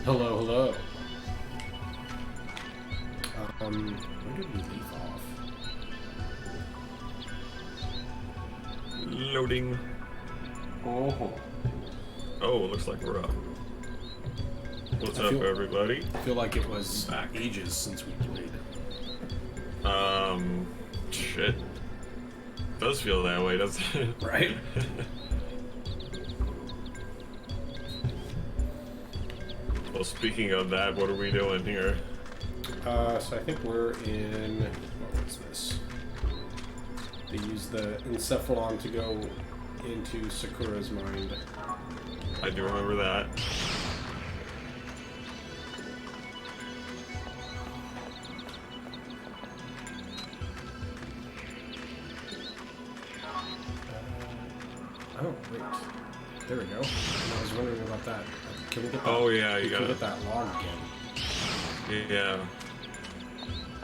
Hello, hello. Where did we leave off? Loading. Oh, Oh, looks like we're up. What's up, everybody? I feel like it was Back. ages since we played. Shit. Does feel that way, doesn't it? Right? Well, speaking of that, what are we doing here? So I think we're in... What was this? They use the Encephalon to go into Sakura's mind. I do remember that. Oh, wait. There we go. And I was wondering about that. Can we get that? Oh, yeah, you can gotta... get that log again. Yeah.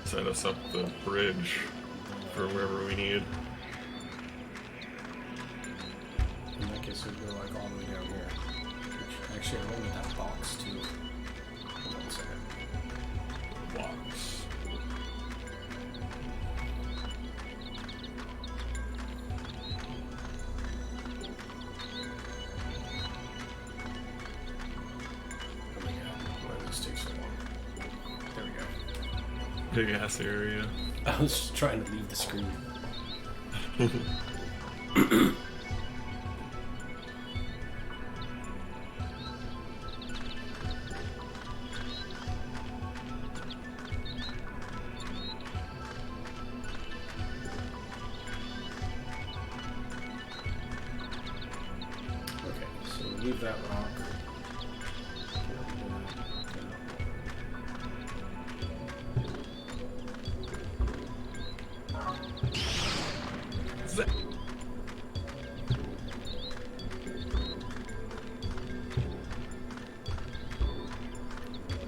Set us up the bridge for wherever we need. In that case, we'd go like all the way down here. Which, actually, I wanted that box too. Hold on a second. Box. Oh my god, why does this take so long? There we go. Big ass area. I was just trying to leave the screen. Okay, so leave that rock. Z-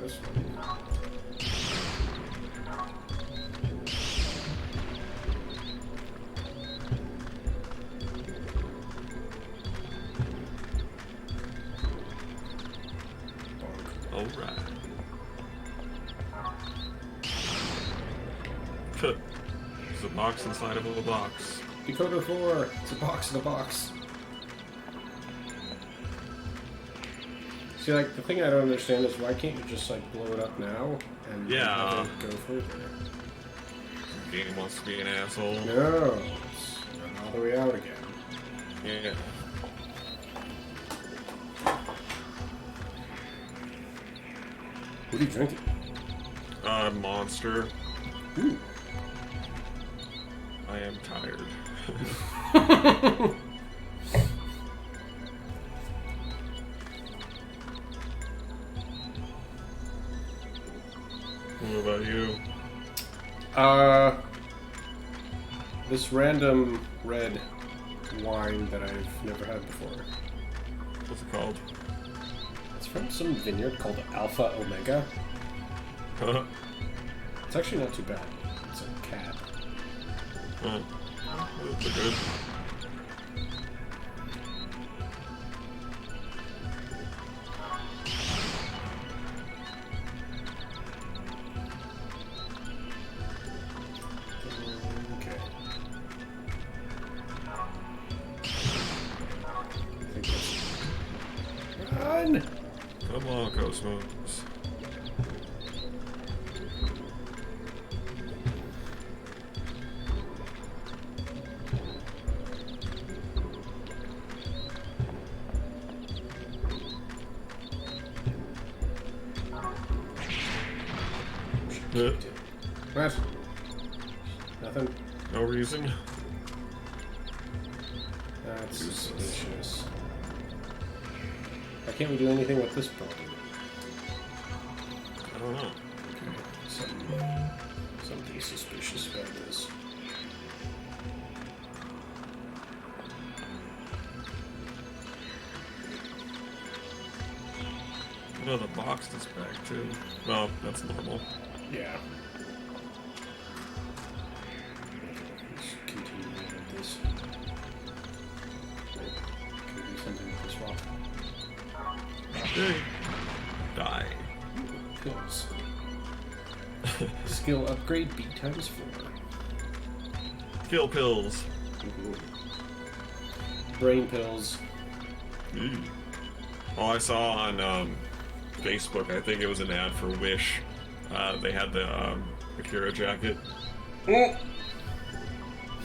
This one. Alright. There's a box inside of a box. Decoder 4! It's a box in a box. See, like, the thing I don't understand is why can't you just, like, blow it up now and Yeah. have it go further? The game wants to be an asshole. No, it's run all the way out again. Yeah. What are you drinking? Monster. Ooh. I am tired. What about you? This random red wine that I've never had before. What's it called? It's from some vineyard called Alpha Omega. Huh? It's actually not too bad. It's a cab. Huh. Those are good. Okay. I think that's... Run! Come on, Cosmos. What? Nothing? No reason. That's suspicious. Why can't we do anything with this building? I don't know. Okay, something suspicious about this. Oh, the box is back too. Well, that's normal. Yeah. Let's continue with this. Can we do something with this rock? Okay. Die. pills. Skill upgrade B times 4. Kill pills. Brain pills. Oh, I saw on Facebook, I think it was an ad for Wish. They had the Akira jacket. Mm.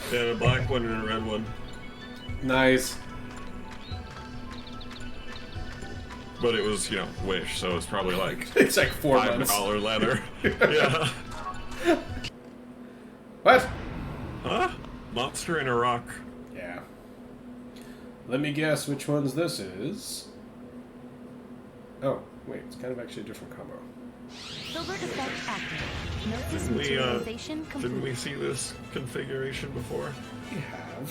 They had a black one and a red one. Nice. But it was, you know, Wish, so it's probably like It's like $4. $5 leather. Yeah. What? Huh? Monster in a rock. Yeah. Let me guess which ones this is. Oh, wait, it's kind of actually a different combo. Filbert effect active. Gnosis Didn't materialization complete. we see this configuration before? We have.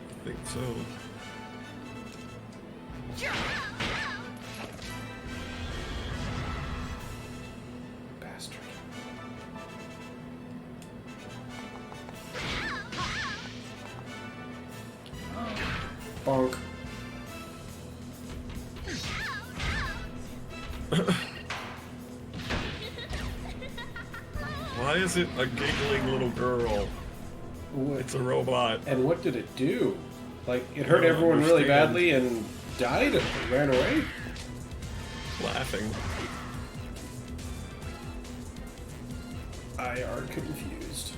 I think so. Bastard. Bonk. Why is it a giggling little girl? What? It's a robot. And what did it do? Like, it hurt I don't everyone really understand. badly and died and ran away? Laughing. I are confused.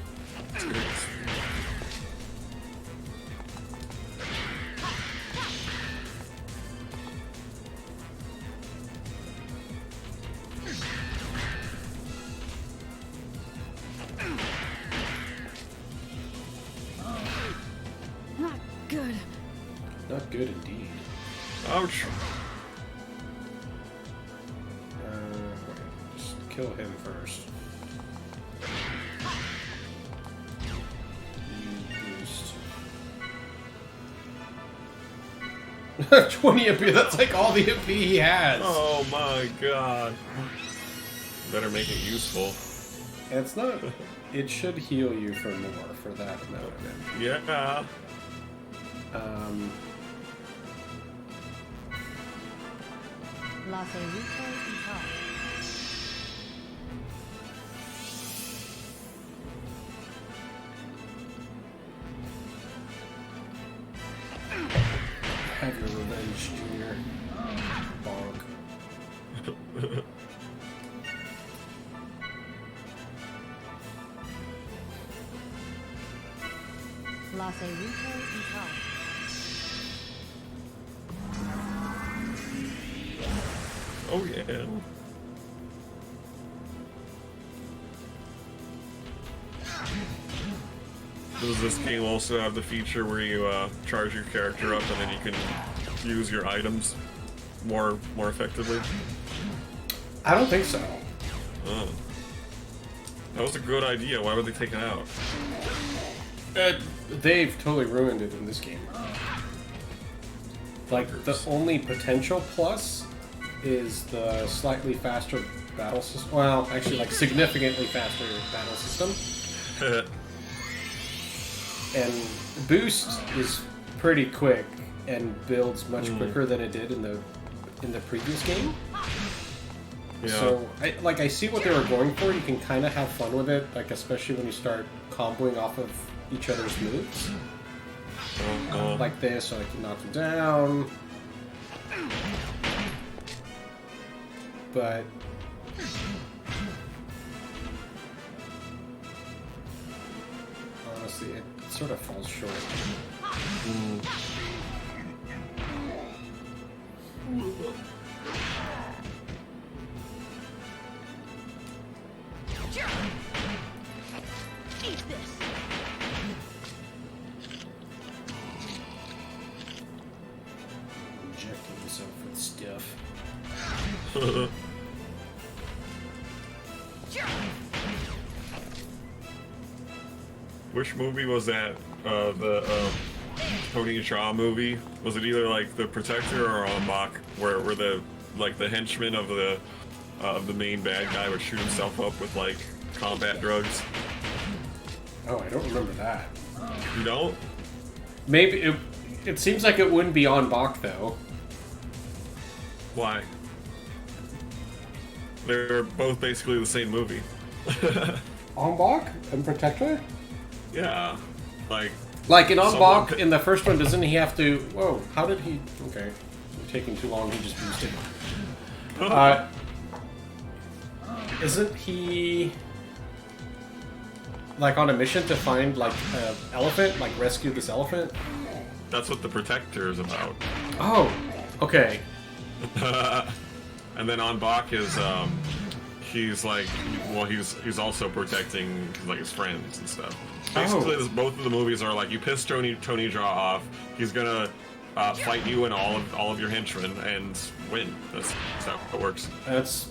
Not good. Not good indeed. Ouch. Wait, just kill him first. You boost. 20 MP, that's like all the MP he has! Oh my god. Better make it useful. And it's not... It should heal you for more, for that amount of MP. Yeah. La Ferrita Vital. Have your revenge, Junior. Bonk. La Ferrita Vital. Oh yeah. Does this game also have the feature where you charge your character up and then you can use your items more effectively? I don't think so. Oh. That was a good idea. Why would they take it out? They've totally ruined it in this game. Like, the only potential plus is the slightly faster battle system. Well, actually, like, significantly faster battle system. And boost is pretty quick and builds much quicker than it did in the previous game. Yeah. So, I see what they were going for. You can kind of have fun with it, like, especially when you start comboing off of each other's moves. Like this, so I can knock them down. But... honestly, it sort of falls short. Eat this. Injecting himself with stuff. Which movie was that? The Tony Jaa movie? Was it either like The Protector or Bach, where the henchmen of the main bad guy would shoot himself up with like combat drugs? Oh, I don't remember that. You don't? Maybe it seems like it wouldn't be on Bach though. Why? They're both basically the same movie. Ombak and Protector? Yeah, Like in Someone- Ombak, in the first one, doesn't he have to... Whoa, how did he... Okay, taking too long, he just boosted. Isn't he... like on a mission to find like an elephant, like rescue this elephant? That's what the Protector is about. Oh, okay. And then on Bach is he's like, well, he's also protecting like his friends and stuff. Basically, both of the movies are like, you piss Tony Jaa off, he's gonna fight you and all of your henchmen and win. That's how it works. That's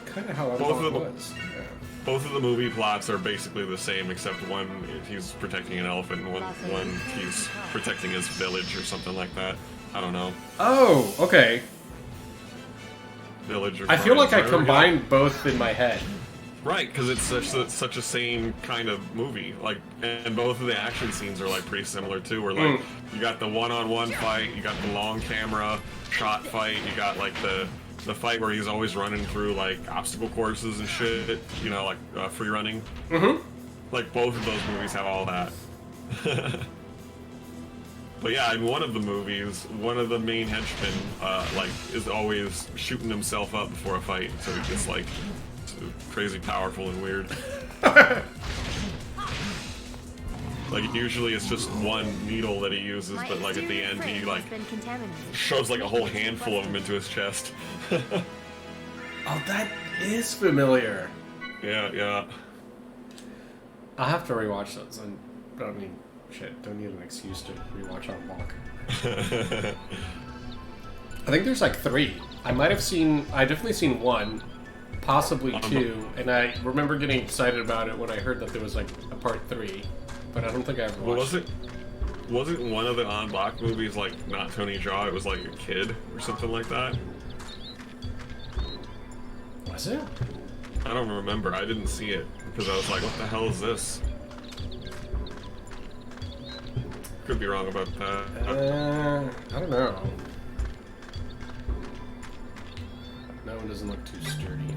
kind of how Both Ombak of them- was. Yeah. Both of the movie plots are basically the same, except one he's protecting an elephant, and one he's protecting his village or something like that. I don't know. Oh, okay. Village or I feel like I tribes, whatever. combined both in my head. Right, because it's such a same kind of movie. Like, and both of the action scenes are like pretty similar too. Where like you got the one-on-one fight, you got the long camera shot fight, you got like the fight where he's always running through like obstacle courses and shit. You know, like free running. Mm-hmm. Like both of those movies have all that. But yeah, in one of the movies, one of the main henchmen like is always shooting himself up before a fight, so he gets like crazy powerful and weird. Like usually it's just one needle that he uses, but like at the end he like shoves like a whole handful of them into his chest. Oh, that is familiar. Yeah. I'll have to rewatch those. And I mean, shit, don't need an excuse to rewatch Ombak. I think there's like 3. I definitely seen 1, possibly 2, and I remember getting excited about it when I heard that there was like a part 3, but I don't think I ever watched it. Wasn't one of the On Bach movies like not Tony Jaa? It was like a kid or something like that. Was it? I don't remember. I didn't see it because I was like, "What the hell is this?" Could be wrong about that. I don't know. That one doesn't look too sturdy.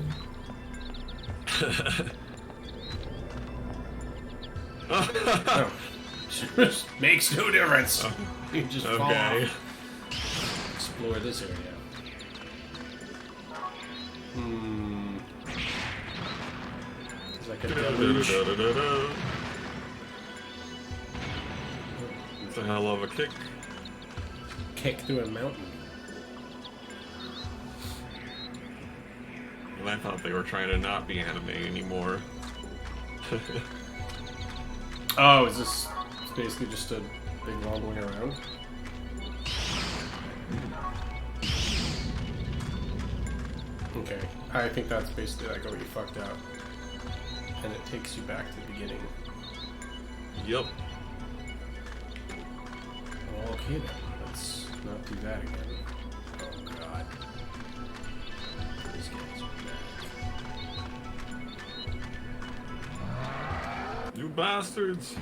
Oh. Just makes no difference. You just fall Okay. off. Explore this area. It's like a deluge. It's a hell of a kick. Kick through a mountain. And I thought they were trying to not be anime anymore. Oh, is this basically just a big wobbling around? Okay, I think that's basically like, oh, you fucked up. And it takes you back to the beginning. Yep. Well, okay then, let's not do that again. Oh god. These guys are bad. You bastards!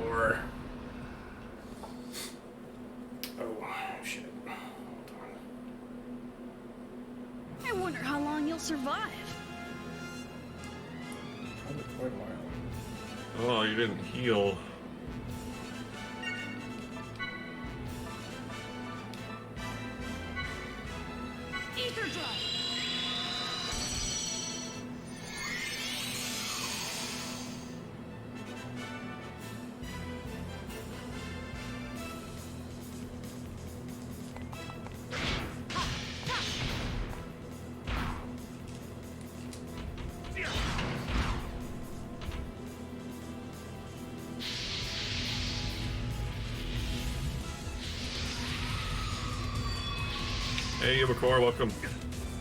More. Oh, shit. Hold on. I wonder how long you'll survive. Probably quite a while. Oh, you didn't heal. Ether drive. Hey, Yubakor, welcome.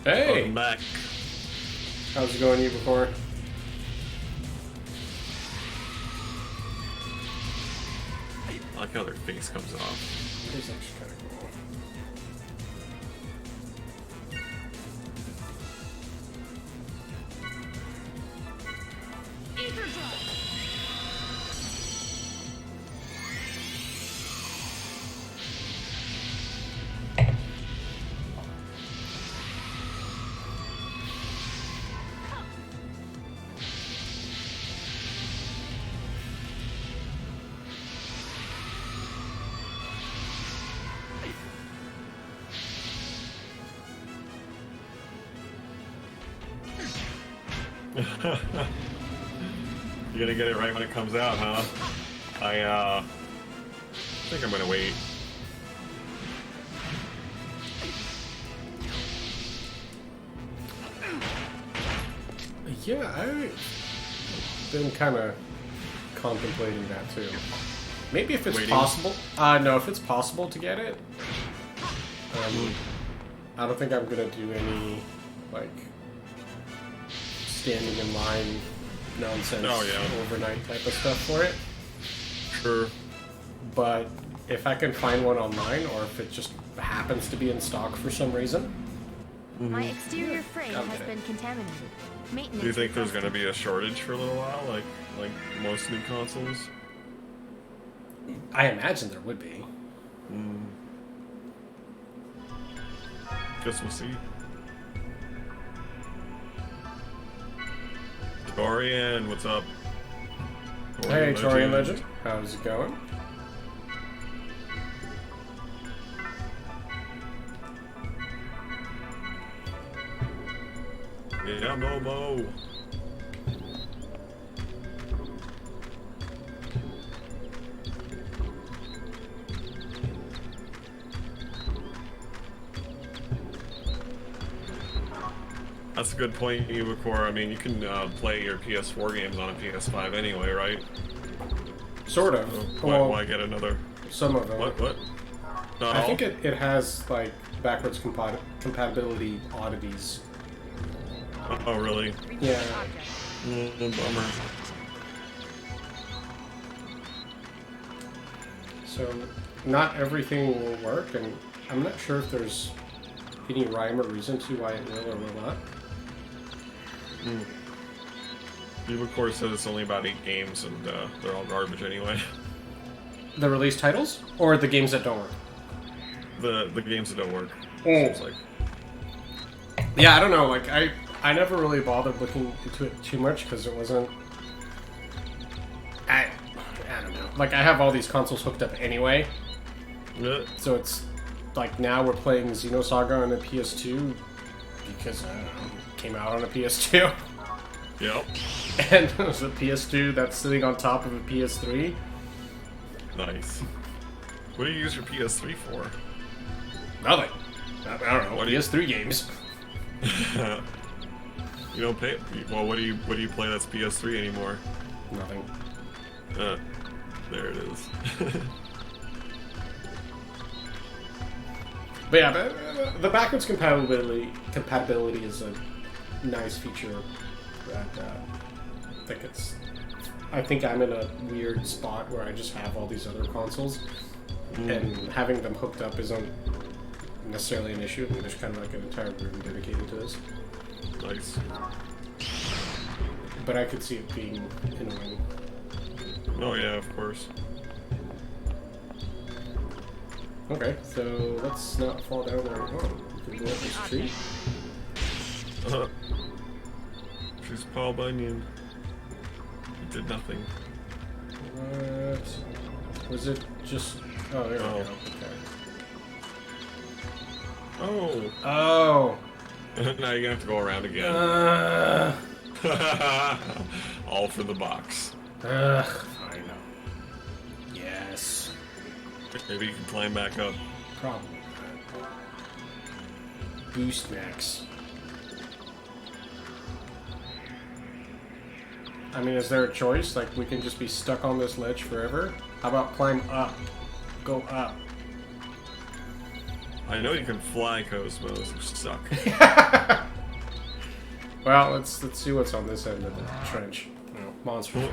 Hey! Welcome back. How's it going, you before? I like how their face comes off. It is actually kind of cool. Ether drive. You're gonna get it right when it comes out, huh? I think I'm gonna wait. Yeah, I've been kind of contemplating that too. Maybe if it's Waiting. possible. No, if it's possible to get it. I don't think I'm gonna do any like standing in line nonsense overnight type of stuff for it. Sure. But if I can find one online, or if it just happens to be in stock for some reason, My exterior frame I'll has get it. been contaminated. Maintenance. Do you think there's requested. gonna be a shortage for a little while, like most new consoles? I imagine there would be. Guess we'll see. Torian, what's up? Hey, Torian Legend, how's it going? Yeah, Momo. That's a good point, Ubicor. I mean, you can play your PS4 games on a PS5 anyway, right? Sort of. So Well, why get another? some of them. What? Not I all? think it has like backwards compatibility oddities. Oh, really? Yeah. Bummer. So not everything will work, and I'm not sure if there's any rhyme or reason to why it will or will not. Ubicor says it's only about 8 games, and they're all garbage anyway. The release titles or the games that don't work? The games that don't work. Oh. Seems like. Yeah, I don't know. Like I never really bothered looking into it too much because it wasn't. I don't know. Like I have all these consoles hooked up anyway, so it's like now we're playing Xenosaga on a PS2 because it came out on a PS2, Yep. and it was a PS2 that's sitting on top of a PS3. Nice. What do you use your PS3 for? Nothing. I don't know. What do you- PS3 games. You don't pay. Well, what do you play that's PS3 anymore? Nothing. There it is. But yeah, the backwards compatibility is a nice feature that I think I'm in a weird spot where I just have all these other consoles, and having them hooked up isn't necessarily an issue. I mean, there's kind of like an entire room dedicated to this. Nice. But I could see it being annoying. Oh yeah, of course. Okay, so let's not fall down there. Oh, we can go up this tree. She's Paul Bunyan. He did nothing. What? Was it just... Oh, there we go. Okay. Oh. Oh! Now you're gonna have to go around again. All for the box. Fine. Yes. Maybe you can climb back up. Probably not. Boost max. I mean, is there a choice? Like, we can just be stuck on this ledge forever? How about climb up? Go up. I know you can fly, Cosmos. You're stuck. Well, let's see what's on this end of the trench. No, monster.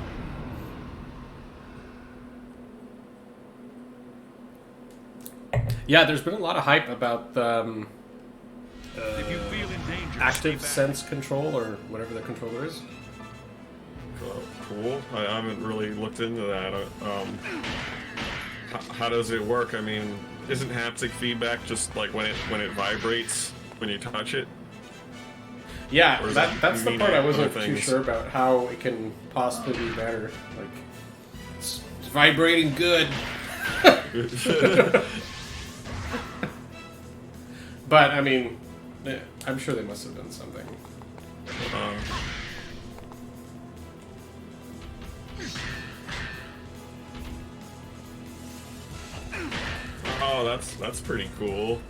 Yeah, there's been a lot of hype about If you feel in danger, active stay back. sense control, or whatever the controller is. Cool. I haven't really looked into that. How does it work? I mean, isn't haptic feedback just like when it vibrates when you touch it? Yeah, Or is that's you the mean part I other wasn't too things? sure about how it can possibly be better. Like, it's vibrating good. But I mean, I'm sure they must have done something. that's pretty cool.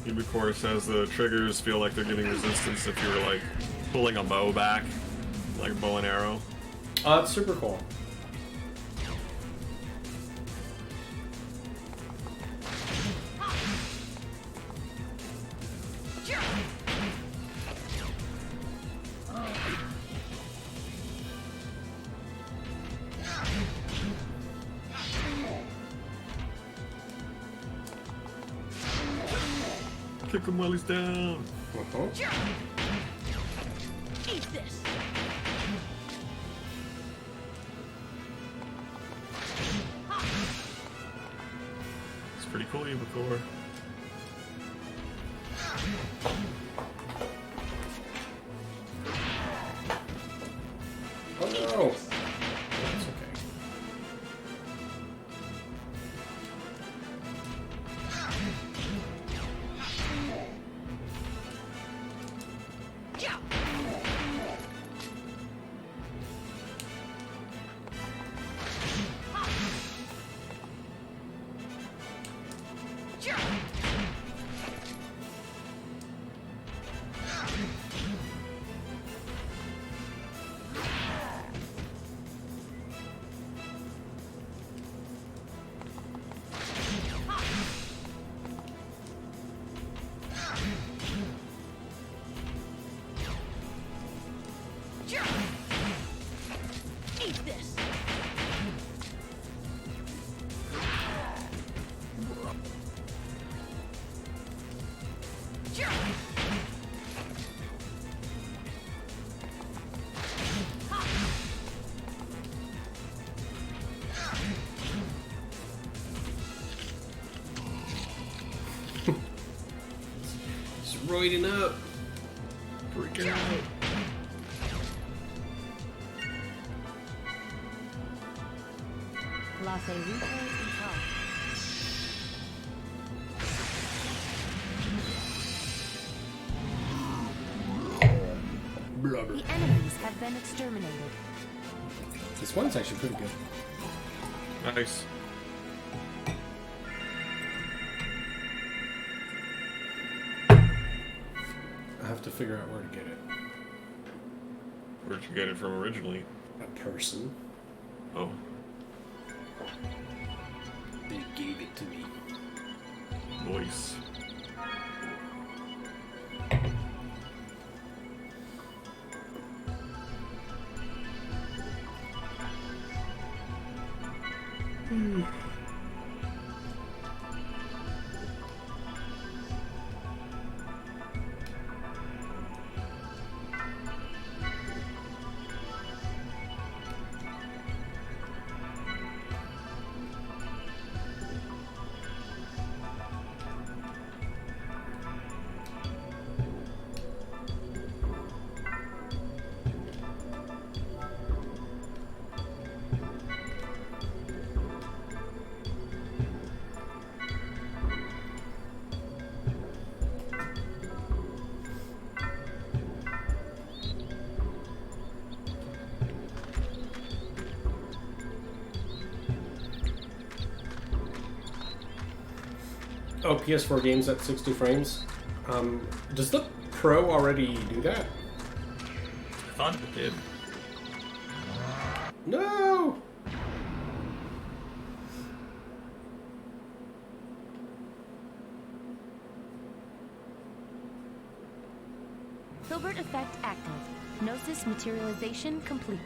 Ubicore says the triggers feel like they're getting resistance if you're like pulling a bow back, like a bow and arrow. It's super cool. Kick him while he's down. Eat this. It's pretty cool, Ubicore. Oh no! That's okay. Eat this. It's roiding up. Freaking out. Laissez replay Blubber. The enemies have been exterminated. This one's actually pretty good. Nice. I have to figure out where to get it. Where'd you get it from originally? A person. Oh. They gave it to me. Nice. Oh, PS4 games at 60 frames. Does the Pro already do that? I thought it did. No! Filbert effect active. Gnosis materialization complete.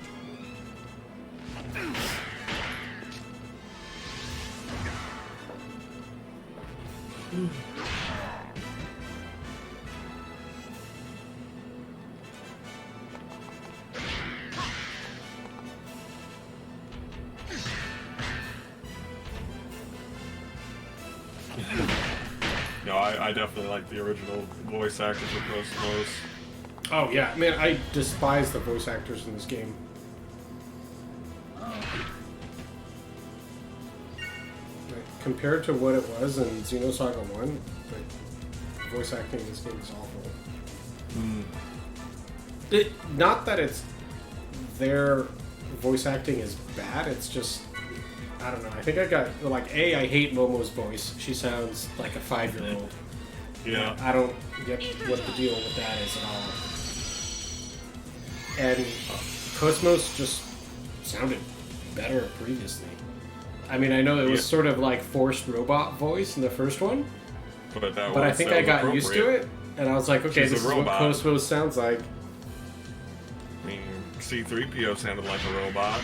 No, I definitely like the original voice actors with most. Oh yeah, man, I despise the voice actors in this game. Like, compared to what it was in Xenosaga 1, the voice acting in this game is awful. Not that it's their voice acting is bad, it's just I don't know. I think I got like I hate Momo's voice. She sounds like a 5-year-old. Yeah. I don't get what the deal with that is at all. And Cosmos just sounded better previously. I mean, I know it was sort of like forced robot voice in the first one, but I think I got used to it, and I was like, okay, this is what Cosmos sounds like. I mean, C-3PO sounded like a robot.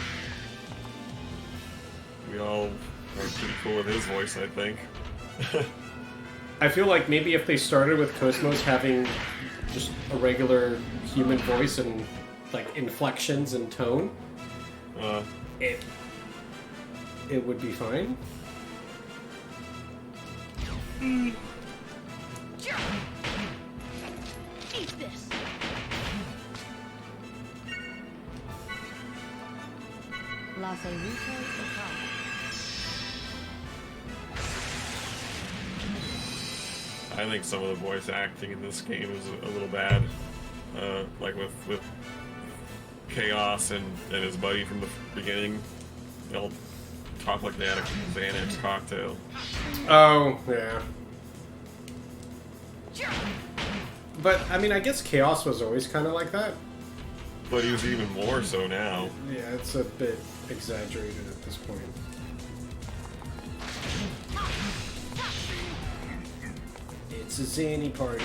We all are pretty cool with his voice, I think. I feel like maybe if they started with Cosmos having just a regular human voice and like inflections and tone, it would be fine. Eat this. La Ferrita Total. I think some of the voice acting in this game is a little bad. Like with Chaos and his buddy from the beginning. They'll talk like they had a Xanax cocktail. Oh, yeah. But, I mean, I guess Chaos was always kind of like that. But he was even more so now. Yeah, it's a bit exaggerated at this point. It's a zany party.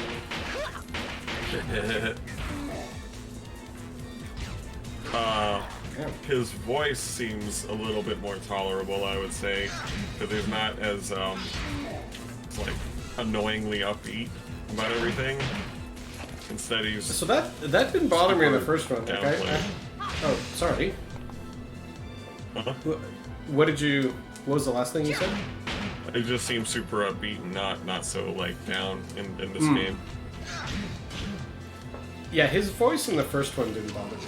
His voice seems a little bit more tolerable, I would say, because he's not as like annoyingly upbeat about everything. Instead, he's So that didn't bother me in the first one. Like oh, sorry. Uh-huh. What was the last thing you said? It just seems super upbeat and not so like down in this game. Yeah, his voice in the first one didn't bother me.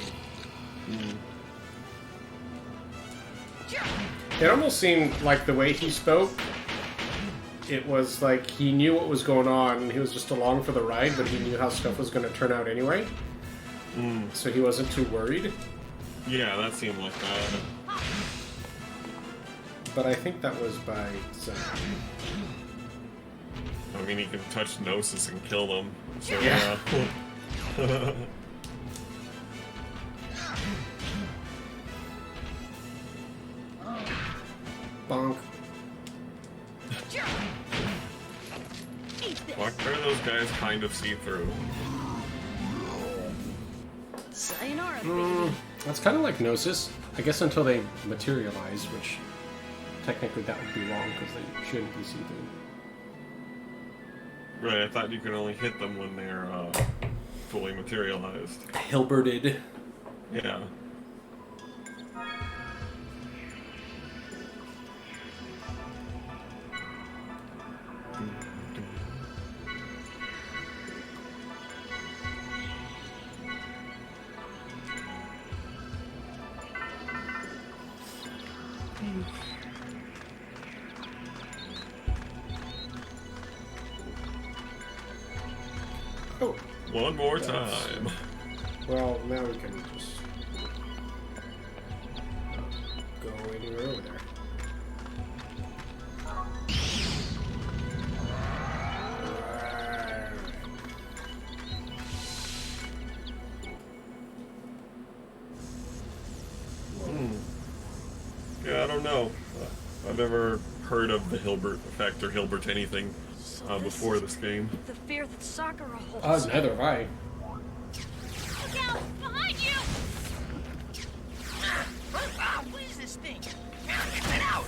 It almost seemed like the way he spoke, it was like he knew what was going on and he was just along for the ride, but he knew how stuff was going to turn out anyway. So he wasn't too worried. Yeah, that seemed like that. But I think that was by Zen. I mean, he can touch Gnosis and kill them. So, Yeah. Bonk. Eat this. Why are those guys kind of see-through? Sayonara, baby. That's kind of like Gnosis. I guess until they materialize, which technically that would be wrong because they shouldn't be see-through. Right, I thought you could only hit them when they're fully materialized. Hilberted. Yeah. Oh. One more time. Well, now we can just go anywhere over there. Yeah, I don't know. I've never heard of the Hilbert effect or Hilbert anything before this game. The fear that Sakura holds. Neither have I. Look out! Behind you! What is this thing? Get out!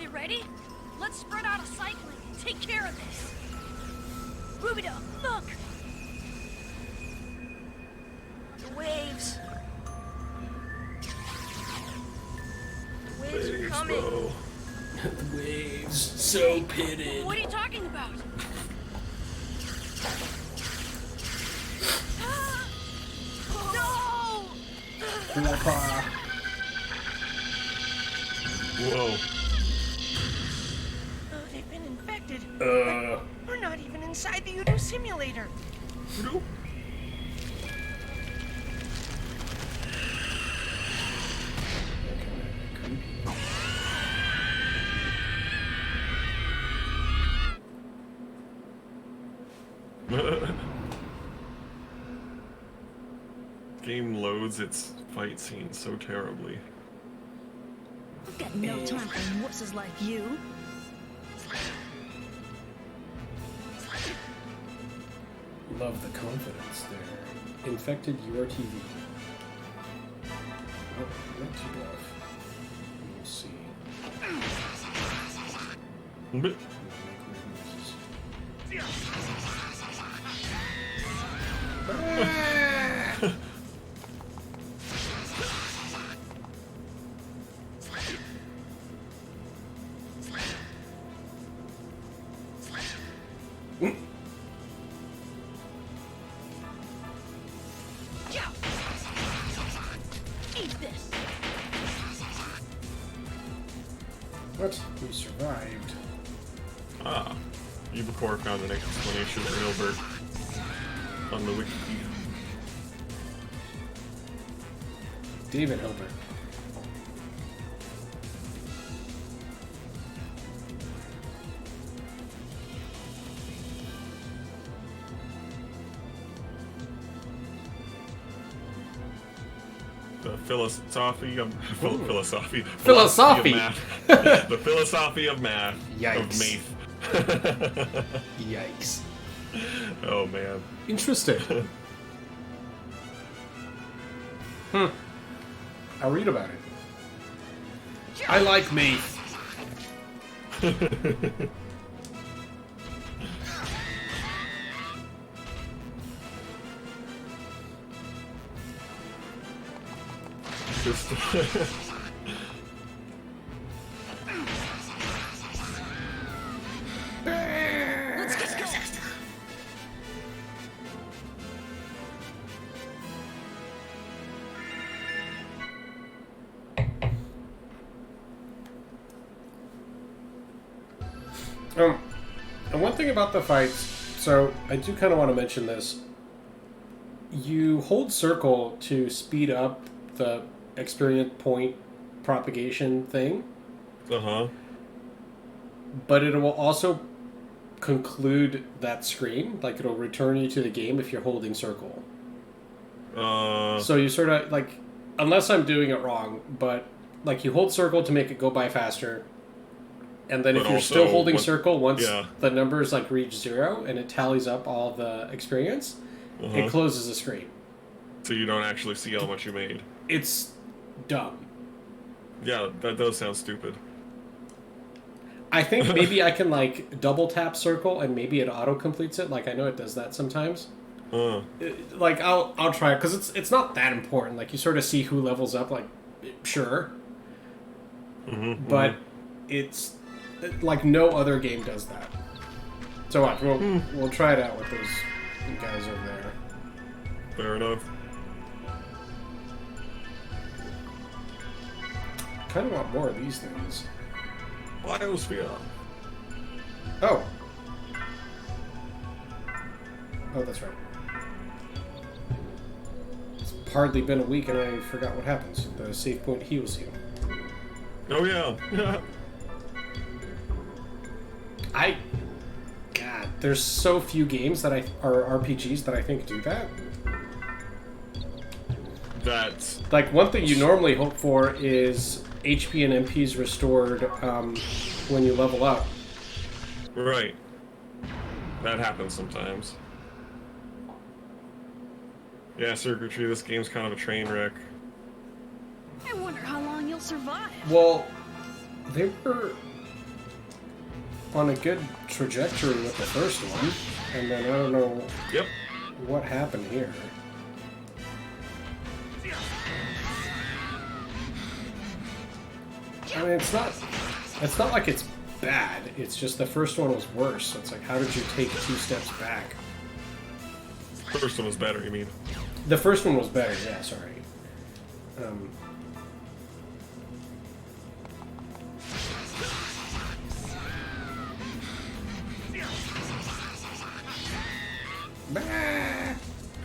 You ready? Let's spread out a cycling and take care of this. Rubida, look! The waves. The waves are coming. Bro. The waves, so pitted. What are you talking about? No! Whoa. They've been infected. But we're not even inside the Udo simulator. Nope. Okay, Game loads its fight scene so terribly. I've got no time for wusses like you. Love the confidence there. Infected your TV. Oh, not too rough. We'll see. But Make weird noises. Eat this. What? We survived. ah, Ubicor found an explanation for Hilbert on the wiki. David Hilbert. The philosophy of philosophy. Philosophy. Of math. The philosophy of math. Yikes. Of math. Yikes. Oh man. Interesting. I'll read about it. I like me. Just Let's get going. And one thing about the fights, so I do kind of want to mention this. You hold circle to speed up the experience point propagation thing, but it will also conclude that screen. Like, it'll return you to the game if you're holding circle. So you sort of, like, unless I'm doing it wrong, but, like, you hold circle to make it go by faster. And then But if you're also, still holding what- circle, once yeah. the numbers, like, reach 0 and it tallies up all the experience, it closes the screen. So you don't actually see how much you made. It's dumb. Yeah, that does sound stupid. I think maybe I can, like, double tap circle and maybe it auto completes it. Like, I know it does that sometimes. Like, I'll try it because it's not that important. Like, you sort of see who levels up. Like, sure, but it's like no other game does that. So watch, we'll try it out with those guys over there. Fair enough. Kind of want more of these things. Biosphere. Oh. Oh, that's right. It's hardly been a week and I forgot what happens. The save point heals you. Oh yeah. God, there's so few games that are RPGs that I think do that. That's Like, one thing you normally hope for is HP and MPs restored when you level up. right. That happens sometimes. Yeah, circuitry, this game's kind of a train wreck. I wonder how long you'll survive. Well, they were on a good trajectory with the first one, and then I don't know Yep. what happened here. I mean, it's not like it's bad. It's just the first one was worse. So it's like, how did you take 2 steps back? First one was better, you mean? The first one was better. Yeah, sorry.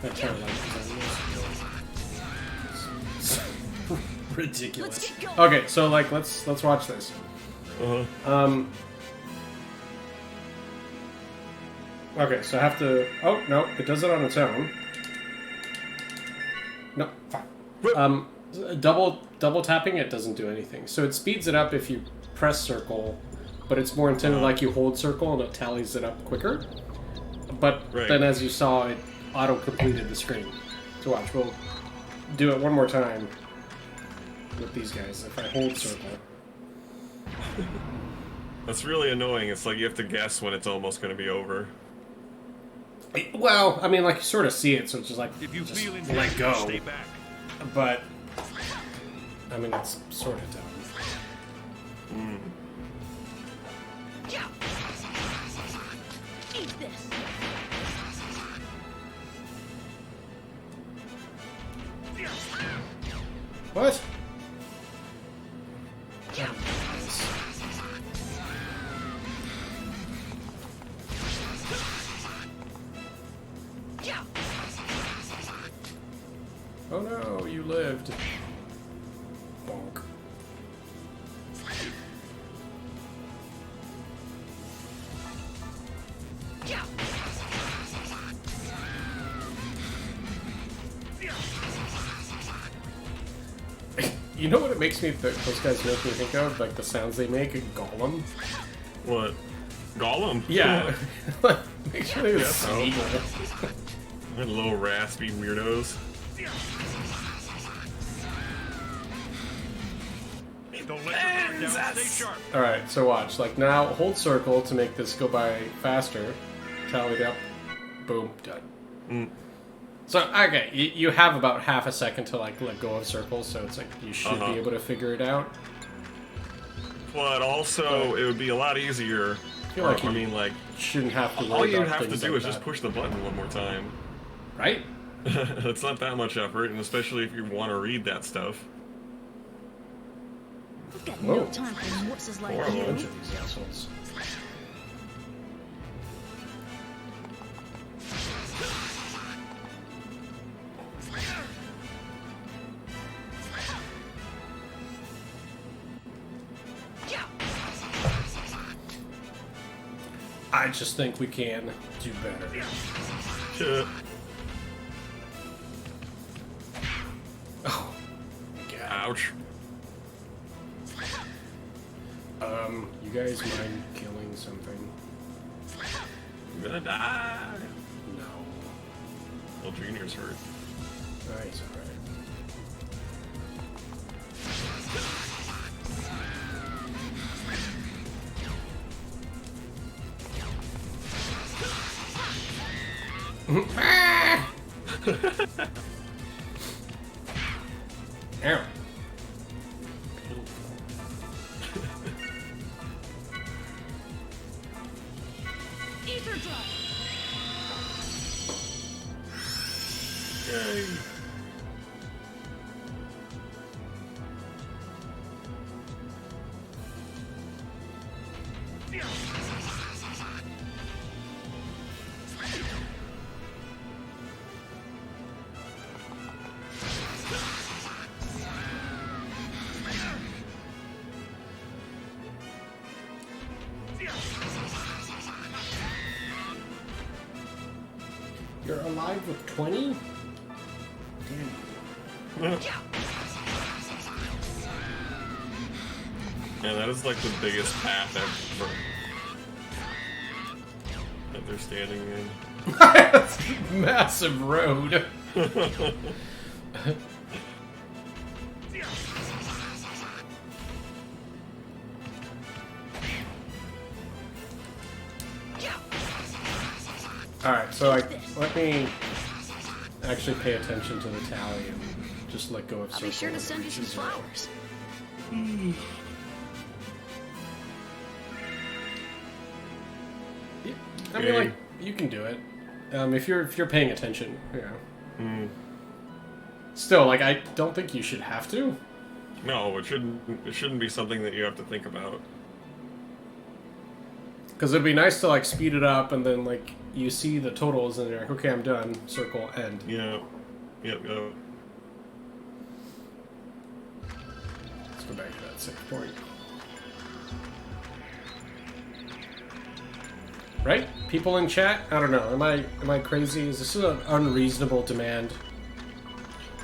I kind of like these ridiculous. Let's get going. Okay, so like let's watch this. Okay, so I have to... Oh, no, it does it on its own. No, fine. Double tapping it doesn't do anything. So it speeds it up if you press circle, but it's more intended like you hold circle and it tallies it up quicker. But then as you saw, it auto-completed the screen. So watch, we'll do it one more time with these guys. If I hold circle... That's really annoying. It's like you have to guess when it's almost going to be over. Well, I mean, like, you sort of see it, so it's just like, If you just feel in let danger, go. stay back. But, I mean, it's sort of dumb. Eat this. What? Oh no, you lived. Bonk. You know what it makes me those guys make me think of? Like the sounds they make in Gollum? What? Gollum? Yeah. Makes me think of Smeagol. And little raspy weirdos. Don't let your guard down. Stay sharp. Alright, so watch. Like now, hold circle to make this go by faster. Tallied up. Boom. Done. So, okay, you have about half a second to like let go of circle, so it's like you should be able to figure it out. But also, it would be a lot easier. I feel like I mean, like, shouldn't have to worry all you about have to things do like is just that. push the button one more time. Right? It's not that much effort, and especially if you want to read that stuff. I've got Whoa. no time for what's like Horrible. A bunch you. of these assholes. I just think we can do better. Oh, God. Ouch. You guys mind killing something? I'm gonna die. No. Well, Junior's hurt. Oh, he's alright. Ow. Ether drop. Yay. You're alive with 20? Damn. Yeah, that is like the biggest path ever that they're standing in. That's a massive road. Alright, so let me actually pay attention to the tally and just let go of I'll be sure to circle send you when it some reaches zero. flowers. I mean, like, you can do it. If you're paying attention, yeah. Still, like, I don't think you should have to. No, it shouldn't be something that you have to think about. Because it'd be nice to, like, speed it up and then, like, you see the totals and you're like, okay, I'm done. Circle, end. Yeah. Yep. Let's go back to that save point. Right? People in chat? I don't know. Am I crazy? Is this an unreasonable demand?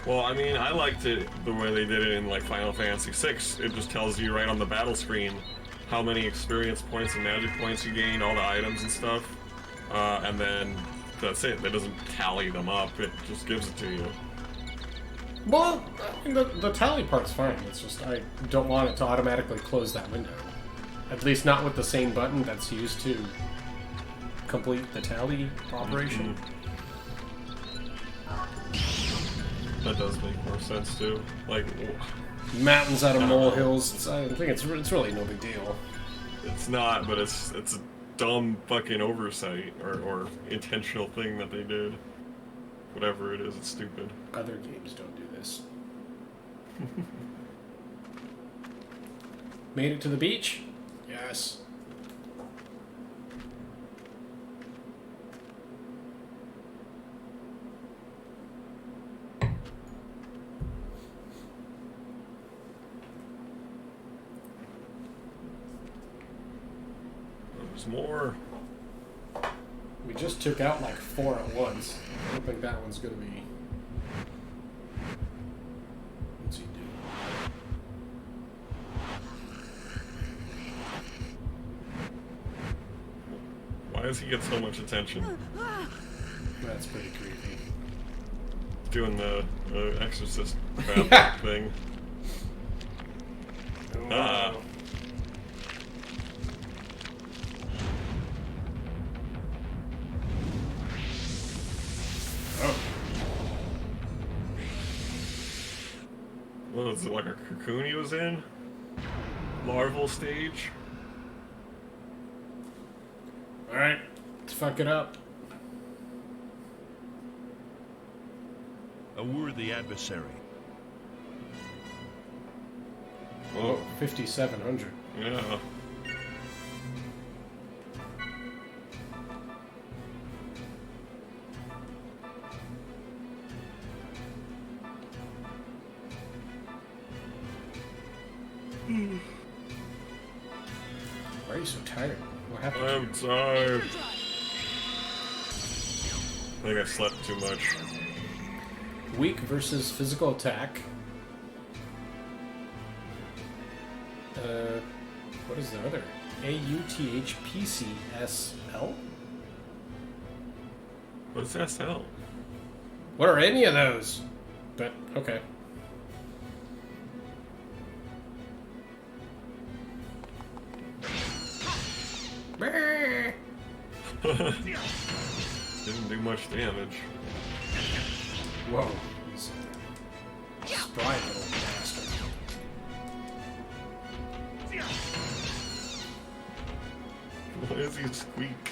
Well, I mean, I liked it the way they did it in like Final Fantasy VI. It just tells you right on the battle screen how many experience points and magic points you gain, all the items and stuff, and then that's it. That doesn't tally them up. It just gives it to you. Well, I mean, the tally part's fine. It's just I don't want it to automatically close that window. At least not with the same button that's used to complete the tally operation. That does make more sense too. Like, Mountains out of molehills. I think it's really no big deal. it's not, but it's a dumb fucking oversight or intentional thing that they did. Whatever it is, it's stupid. Other games don't do this. Made it to the beach? Yes. There's more. We just took out like 4 at once. I don't think that one's gonna be. What's he do? Why does he get so much attention? That's pretty creepy. Doing the exorcist Yeah. thing. Oh. Ah. Oh. What was it, like a cocoon he was in? Larval stage? Alright, let's fuck it up. A worthy adversary. Oh, 5,700. Yeah. Why are you so tired? What happened? I'm tired. I think I slept too much. Weak versus physical attack. What is the other? AUTHPCSL? What's SL? What are any of those? But, okay. Brrr. Didn't do much damage. Whoa. He's a spry little bastard. Why does he squeak?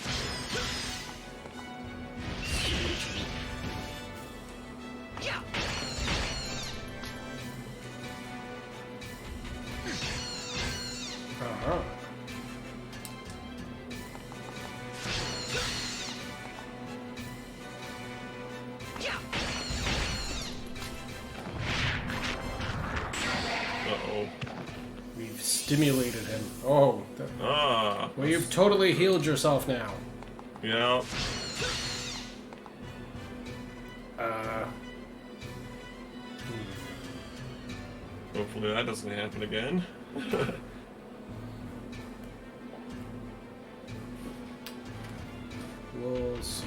Uh-huh. Uh-oh. We've stimulated him. Oh. Ah. Well, you've totally healed yourself now. Yeah. Hopefully that doesn't happen again. We'll see.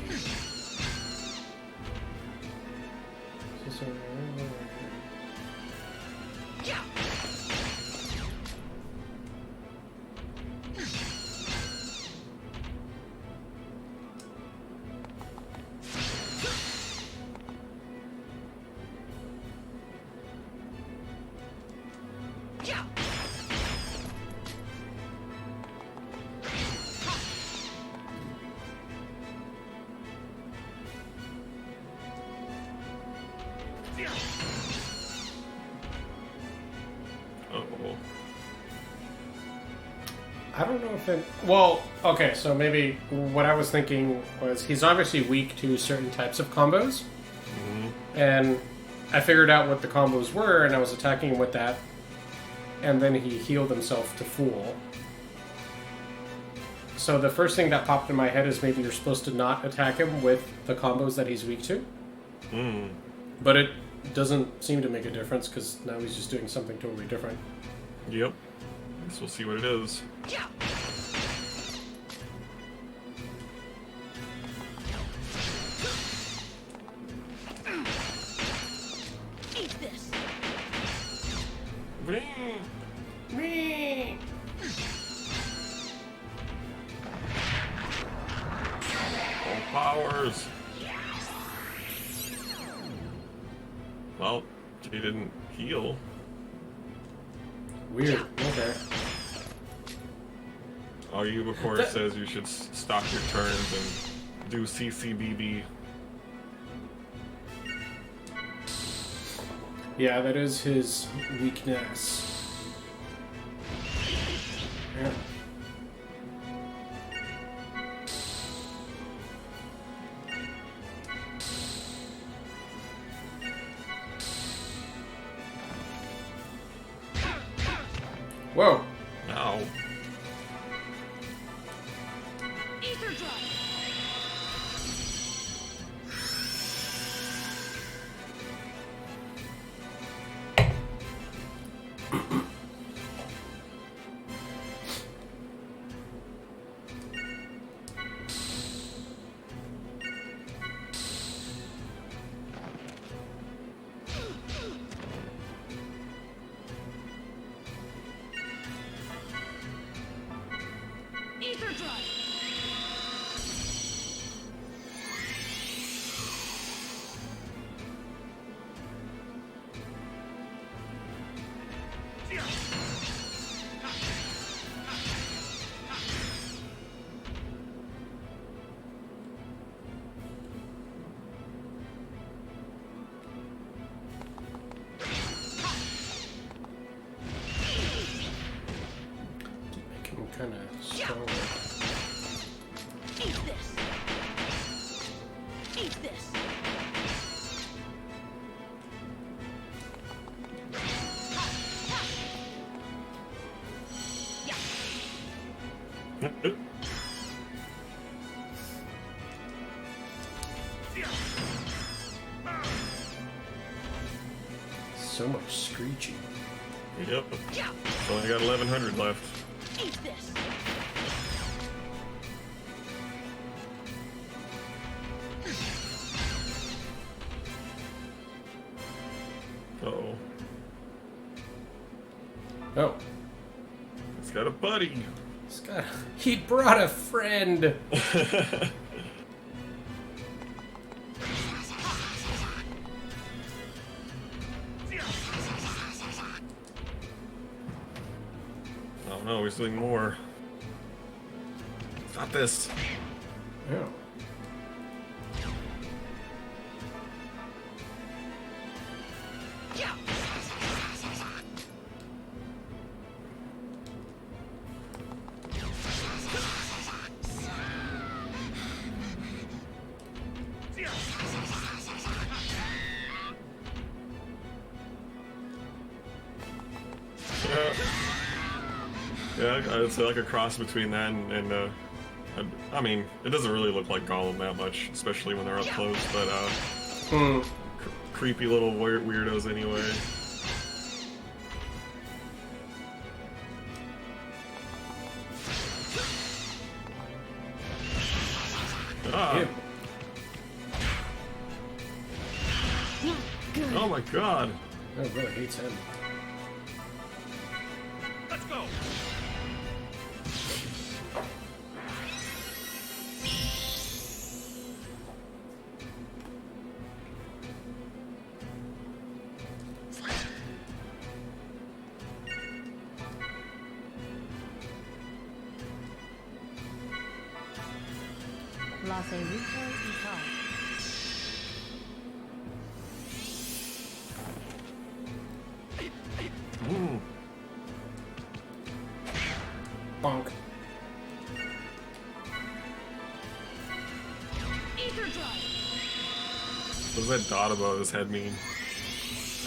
Uh-oh. I don't know if it... Well, okay, so maybe what I was thinking was he's obviously weak to certain types of combos. And I figured out what the combos were, and I was attacking him with that. And then he healed himself to full. So the first thing that popped in my head is maybe you're supposed to not attack him with the combos that he's weak to. But it doesn't seem to make a difference because now he's just doing something totally different. Yep. Guess we'll see what it is. Yeah. Eat this. All powers. Well, he didn't heal. Weird. Okay. Ayu before says you should stop your turns and do CCBB. Yeah, that is his weakness. Yeah. Whoa. Ow. Ether drop. Ether drop. Make him kind of strong. Eat this. Eat this. Yeah. So much screeching. Yep. Yeah. Only got 1100 left. Eat this. Uh-oh. Oh. It's got a buddy. He brought a friend. Oh no, he's doing more. Stop this. Yeah. Yeah. Yeah, I'd say like a cross between that and I mean, it doesn't really look like Gollum that much, especially when they're up close, but creepy little weirdos anyway. Ah. Oh my god. I really hates him. Let's go. La Cerrito y Tal. Bonk. Ether drop. What does that dot above his head mean?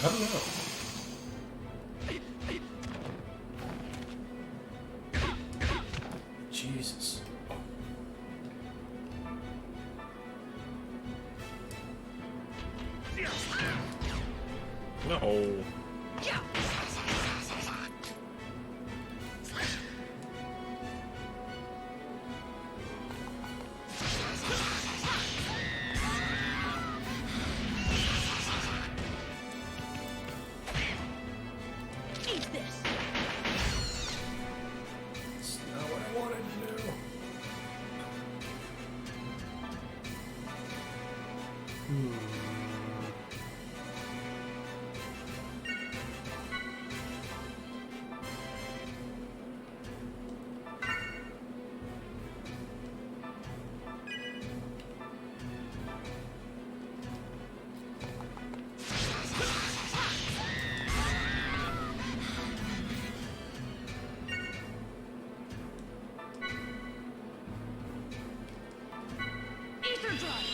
I don't know. Jesus. No. Yeah. Eat this. That's not what I wanted to do. Ether drive.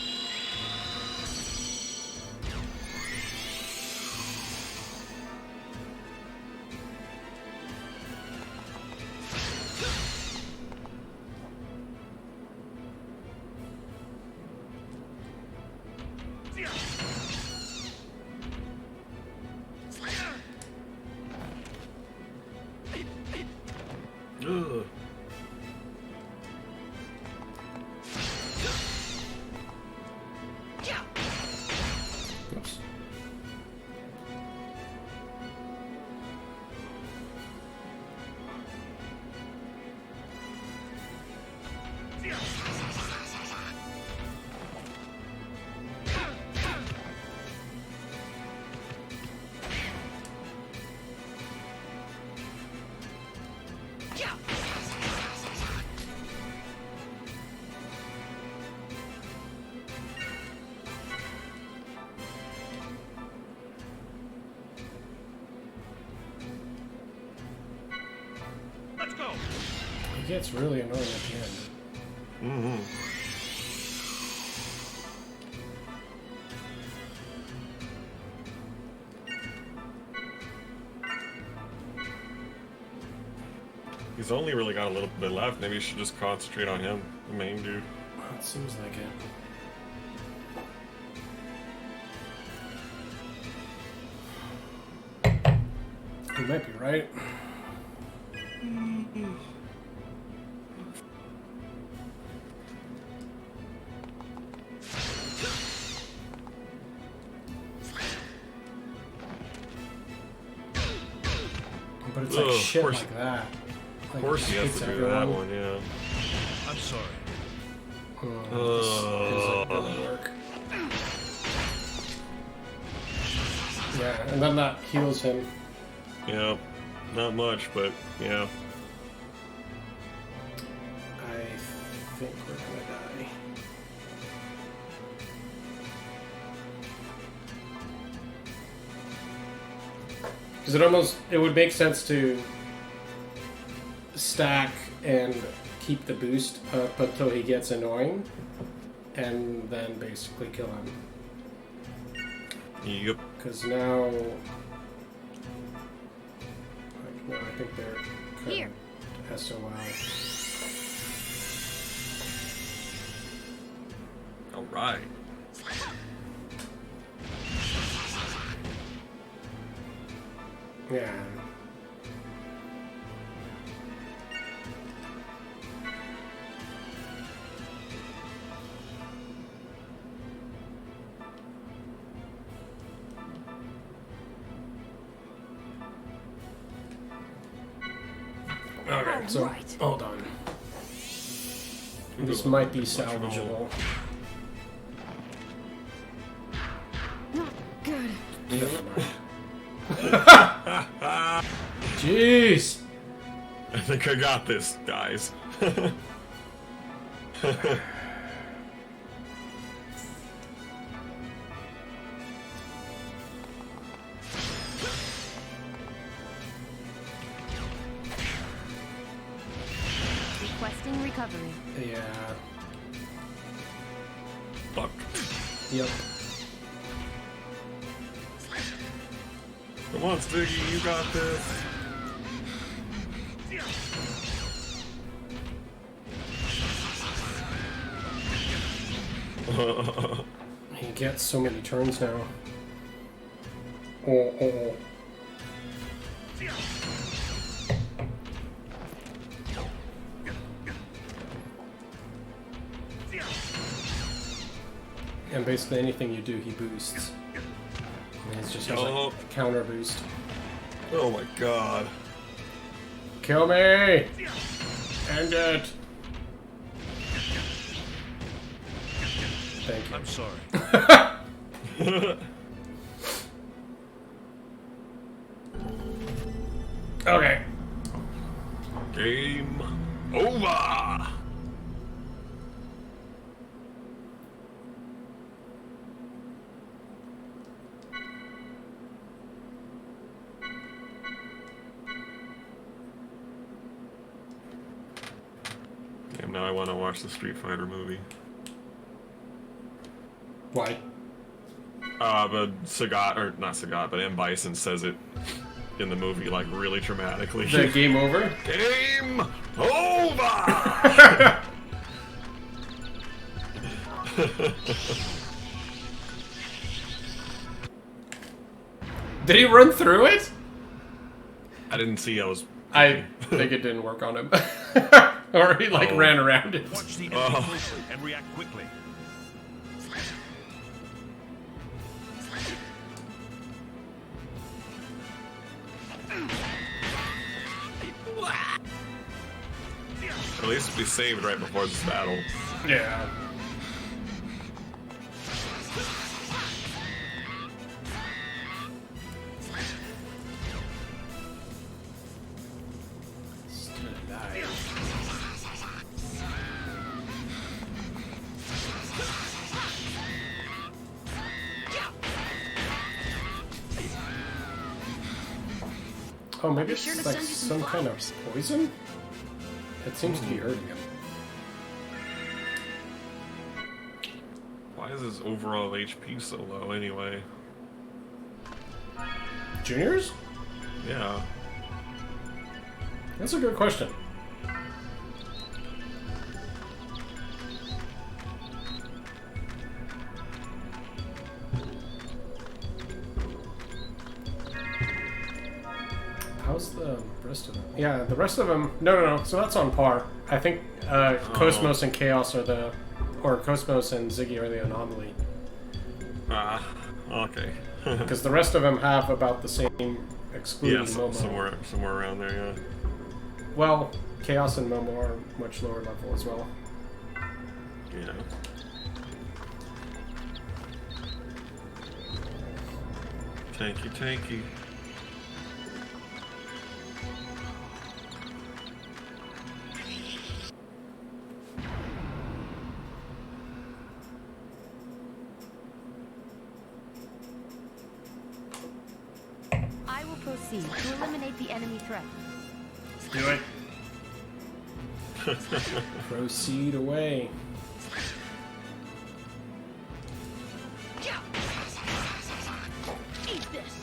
Ugh. Yeah. Oops. Yeah. Let's go. It gets really annoying at the end. Mm-hmm. He's only really got a little bit left. Maybe you should just concentrate on him, the main dude. It seems like it. You might be right. But it's like Ugh, shit course- like that. Of course he has hits to do everyone. that one, yeah. I'm sorry. This doesn't work. Yeah, and then that heals him. Yeah, not much, but yeah. I think we're gonna die. Because it would make sense to stack and keep the boost up until he gets annoying, and then basically kill him. Yep. Because now, like, no, I think they're kind Here. of SOL. Alright. Yeah. Okay, so Alright. hold on. This might be salvageable. Not good. Never mind. Jeez. I think I got this, guys. Requesting recovery. Yeah. Fuck. Yep. Come on, Stiggy, you got this. He gets so many turns now. Oh. And basically anything you do, he boosts. And it's just a counter boost. Oh my god. Kill me! End it! Thank you. I'm sorry. Okay. Game over! Damn, now I want to watch the Street Fighter movie. Why? But Sagat, or not Sagat, but M. Bison says it in the movie, like, really dramatically. The game over? Game over! Did he run through it? I didn't see. I think it didn't work on him. Or he, like, ran around it. Watch the enemy closely and react quickly. At least be saved right before this battle. Yeah. Still alive. Oh, maybe sure it's to like send you some some kind of flowers. poison? It seems to be hurting him. Why is his overall HP so low anyway? Juniors? Yeah. That's a good question. How's the rest of them? Yeah, the rest of them... No. So that's on par. I think Cosmos and Chaos are the... Or Cosmos and Ziggy are the anomaly. Okay. Because the rest of them have about the same, excluding Yeah, Momo. somewhere around there, yeah. Well, Chaos and Momo are much lower level as well. Yeah. Tanky. I will proceed to eliminate the enemy threat. Do it. Proceed away. Eat this.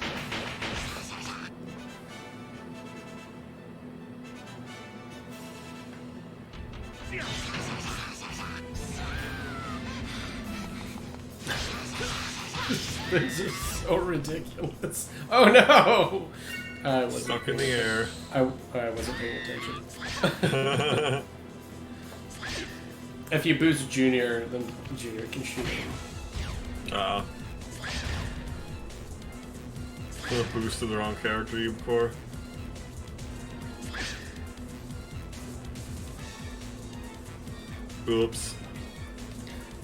This is so ridiculous. Oh no! I wasn't Stuck in the air. I wasn't paying attention. If you boost Junior, then Junior can shoot him. Boosted the wrong character you before. Oops.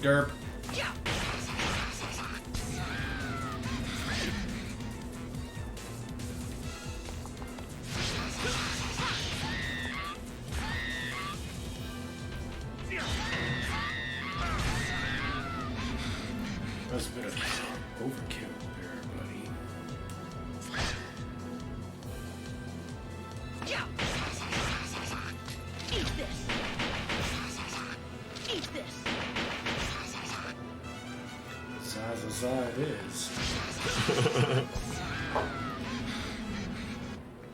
Derp. That's a bit of overkill there, buddy. Eat this. Eat this. Zazaza it is.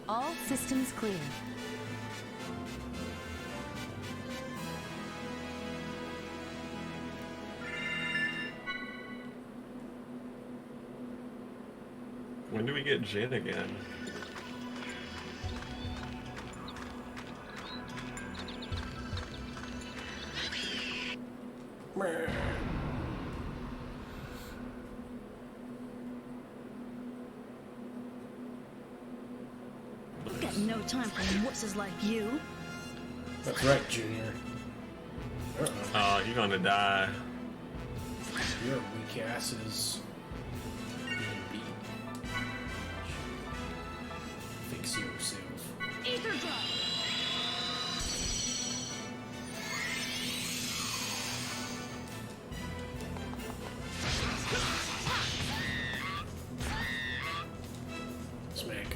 All systems clear. When do we get Jin again? We've got no time for wusses like you. That's right, Junior. Oh, you're gonna die. Your weak asses being beat. Fix yourself. Ether drop. Smack.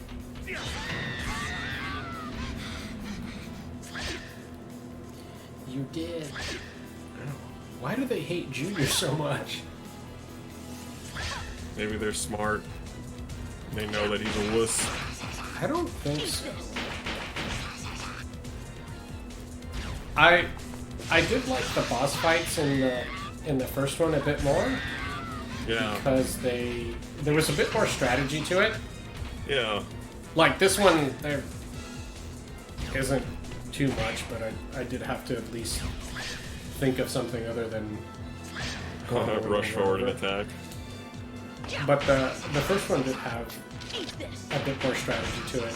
You did. Why do they hate Junior so much? Maybe they're smart. They know that he's a wuss. I don't think so. I did like the boss fights in the first one a bit more. Yeah. Because there was a bit more strategy to it. Yeah. Like this one, there isn't too much, but I did have to at least think of something other than Rush forward and attack. But the first one did have a bit more strategy to it.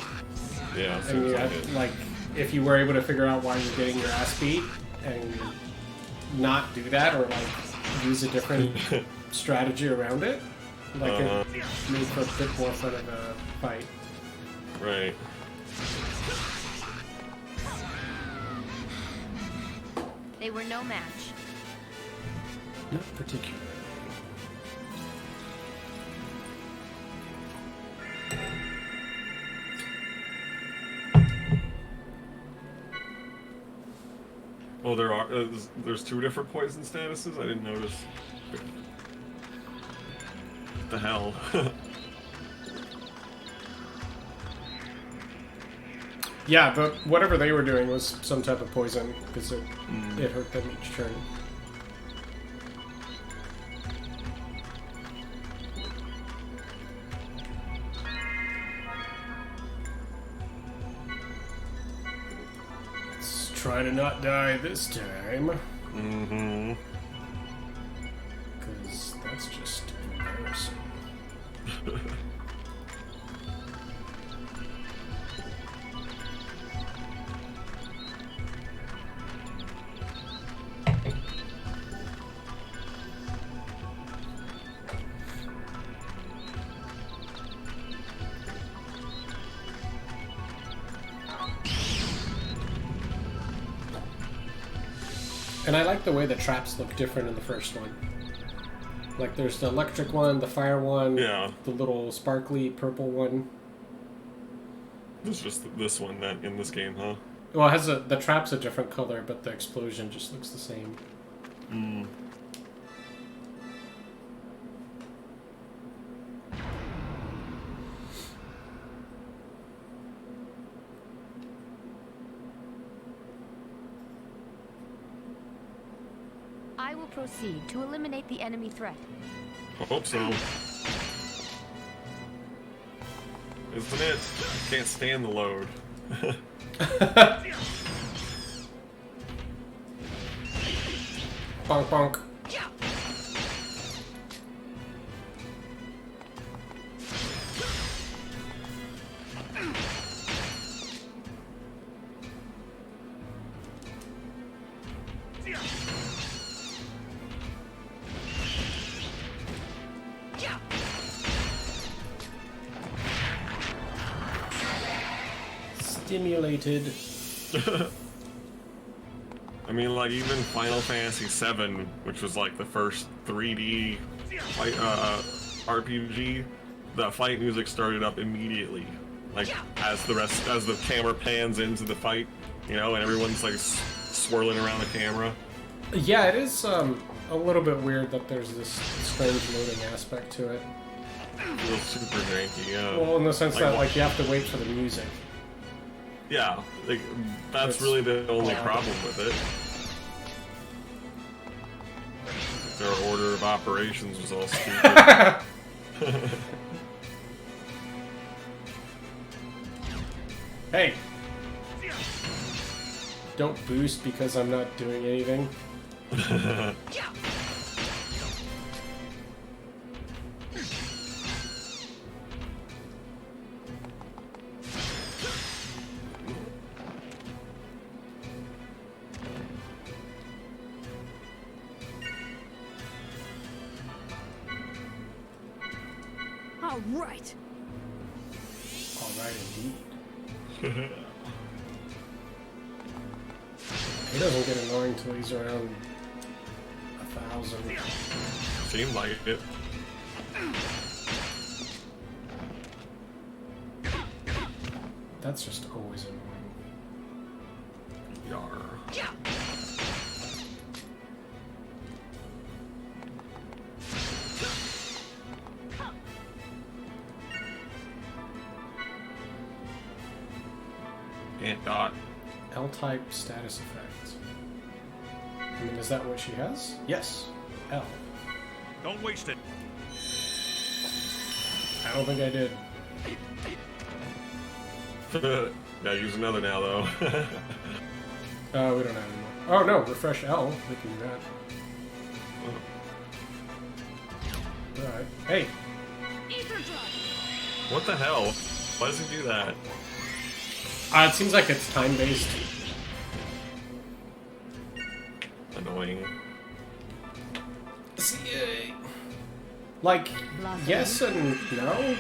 Yeah, And seems you like had, it. like, if you were able to figure out why you're getting your ass beat and not do that, or like use a different strategy around it, like it made for a bit more fun of a fight. Right. They were no match. Not particularly. Well, there's two different poison statuses. I didn't notice. What the hell? Yeah, but whatever they were doing was some type of poison, because it hurt them each turn. Let's try to not die this time. Mm-hmm. Because that's just embarrassing. And I like the way the traps look different in the first one. Like there's the electric one, the fire one, Yeah. the little sparkly purple one. It's just this one that in this game, huh? Well, it has the trap's a different color, but the explosion just looks the same. Mm. I will proceed to eliminate the enemy threat. I hope so. Isn't it? Can't stand the load. Bonk bonk. Stimulated. I mean, like, even Final Fantasy VII, which was like the first 3D fight, RPG, the fight music started up immediately. Like, as the camera pans into the fight, you know, and everyone's like swirling around the camera. Yeah, it is a little bit weird that there's this strange loading aspect to it. It feels super janky, yeah. Well, in the sense Like, that like you have to wait for the music. Yeah, like, that's It's really the only odd. problem with it. Their order of operations was all stupid. Hey! Don't boost because I'm not doing anything. All right. Alright, indeed. He doesn't get annoying till he's around 1,000. Seemed like it. That's just always annoying. Yar. And dot. L-type status effect. I mean, is that what she has? Yes. L. Don't waste it. I don't think I did. Gotta use another now, though. We don't have any more. Oh no, refresh L. We can do that. Alright. Hey! Ether drive. What the hell? Why does he do that? It seems like it's time-based. Annoying. See, like, yes and no.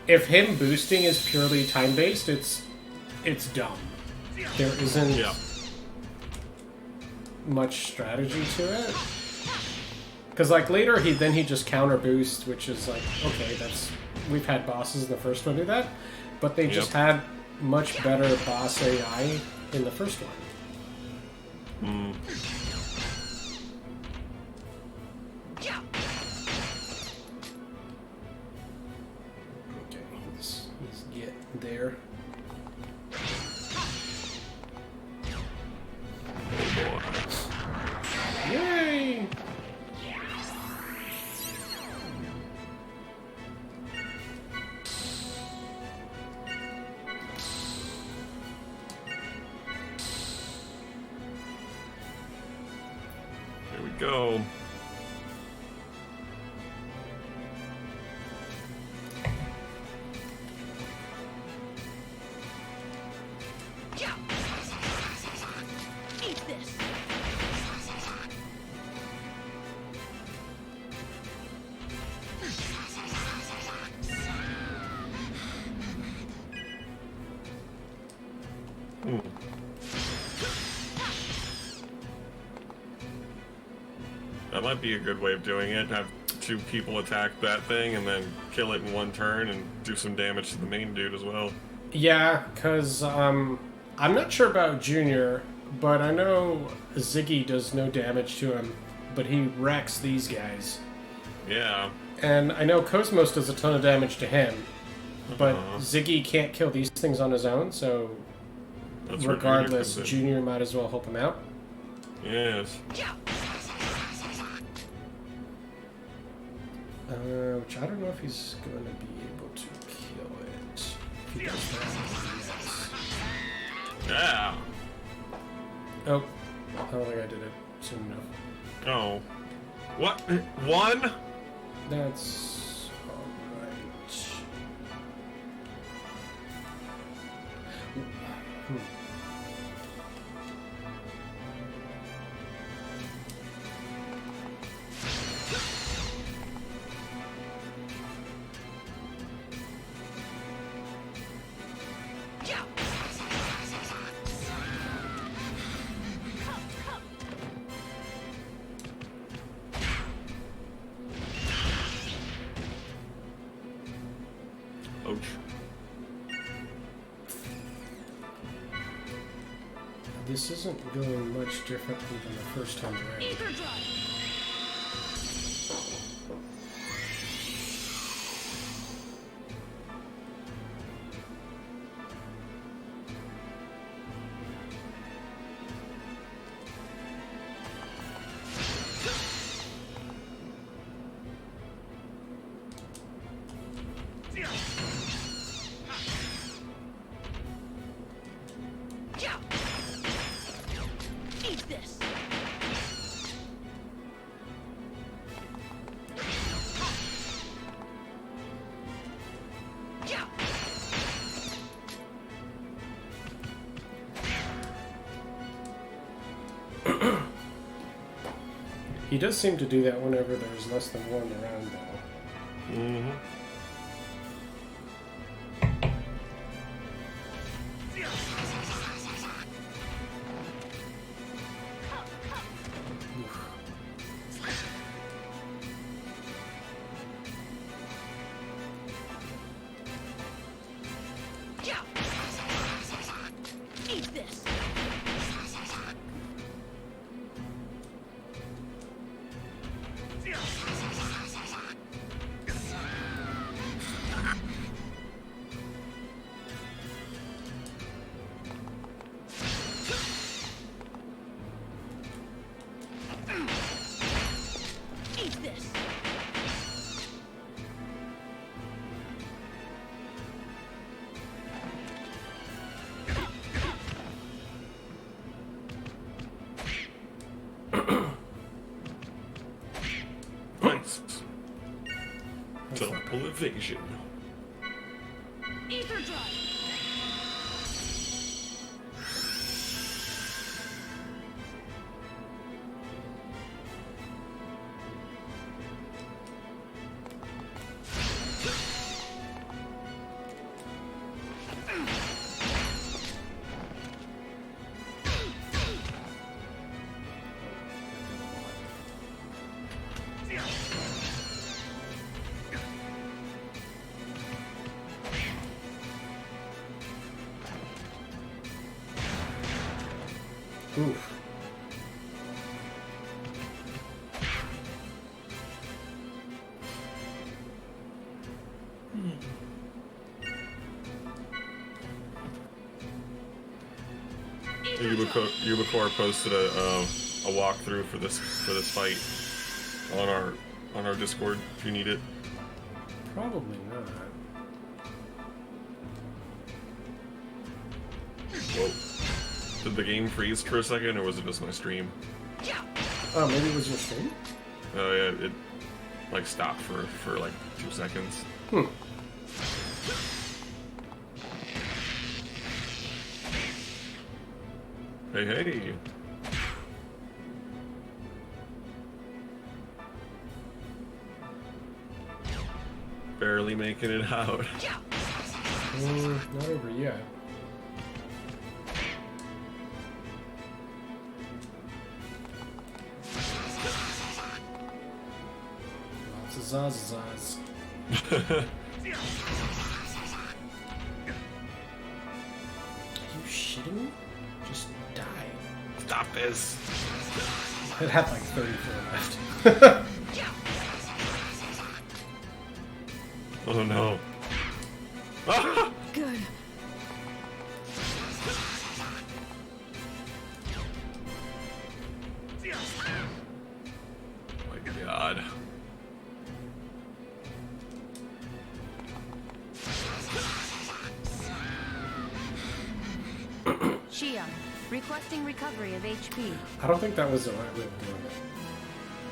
If him boosting is purely time-based, it's dumb. There isn't much strategy to it. Because like later he just counter boost, which is like, okay, we've had bosses in the first one do that, but they just had much better boss AI in the first one. Okay, he's getting there. Yay! Here we go. Eat this. Ooh. That might be a good way of doing it. Have two people attack that thing and then kill it in one turn and do some damage to the main dude as well. Yeah, because I'm not sure about Junior, but I know Ziggy does no damage to him, but he wrecks these guys. Yeah. And I know Cosmos does a ton of damage to him, but Ziggy can't kill these things on his own, so That's where regardless, comes in. Junior might as well help him out. Yes. Which I don't know if he's going to be able to kill it. If he does that, yes. Yeah. Oh, I don't think I did it soon enough. Oh. What? One? That's alright. Ouch. This isn't going much differently than the first time around. Ether drive. He does seem to do that whenever there's less than one around, though. Mm-hmm. Eat this. Eat this. Nice. Teleport evasion. Ether drive. Oof. Ubicore posted a walkthrough for this fight on our Discord if you need it. Probably not. Whoa. Did the game freeze for a second, or was it just my stream? Oh, maybe it was your stream? Oh yeah, it like stopped for like 2 seconds. Hmm. Hey, hey. Barely making it out. Not over yet. Lots of zazazaz. Are you shitting me? Just die. Stop this. It had like 34 left. Oh no. Ah! Good. My God. Shia, requesting recovery of HP. I don't think that was the right way of doing it.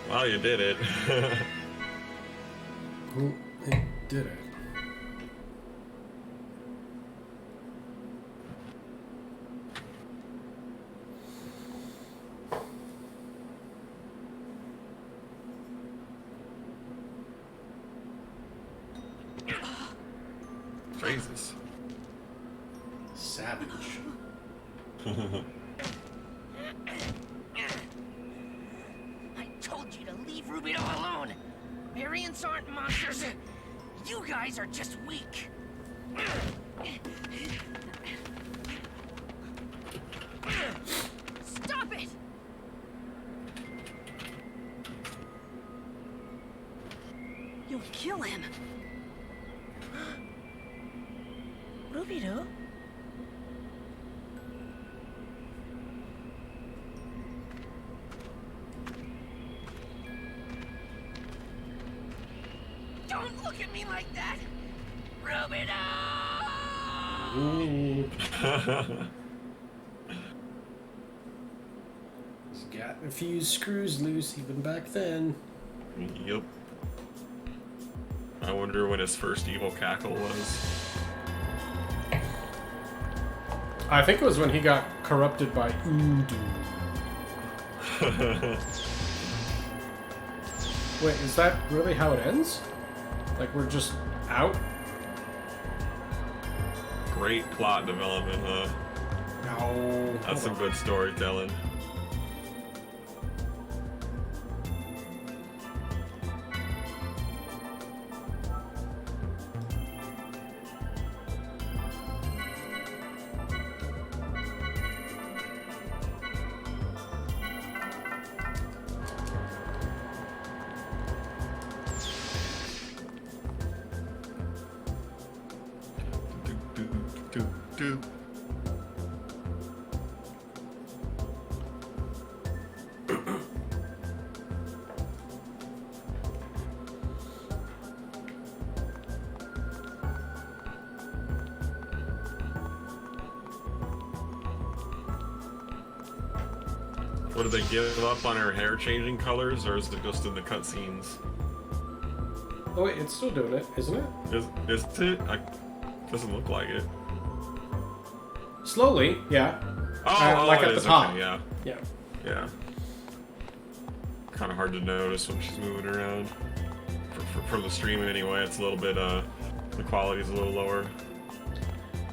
Wow, you did it. Who did it? Jesus. Savage. I told you to leave Rubio alone. Variants aren't monsters. You guys are just weak. Stop it! You'll kill him. Rubio? Don't look at me like that! Rubio! Ooh. He's got a few screws loose even back then. Yep. I wonder when his first evil cackle was. I think it was when he got corrupted by Udu. Wait, is that really how it ends? Like, we're just out? Great plot development, huh? No. That's some good storytelling. Do. What, did they give up on her hair changing colors, or is it just in the cutscenes? Oh wait, it's still doing it, isn't it? Is it? Doesn't look like it. Slowly, yeah. Oh, like it at the is. top. Okay, yeah. Yeah. Yeah. Kind of hard to notice when she's moving around. For the streaming anyway, it's a little bit, the quality's a little lower.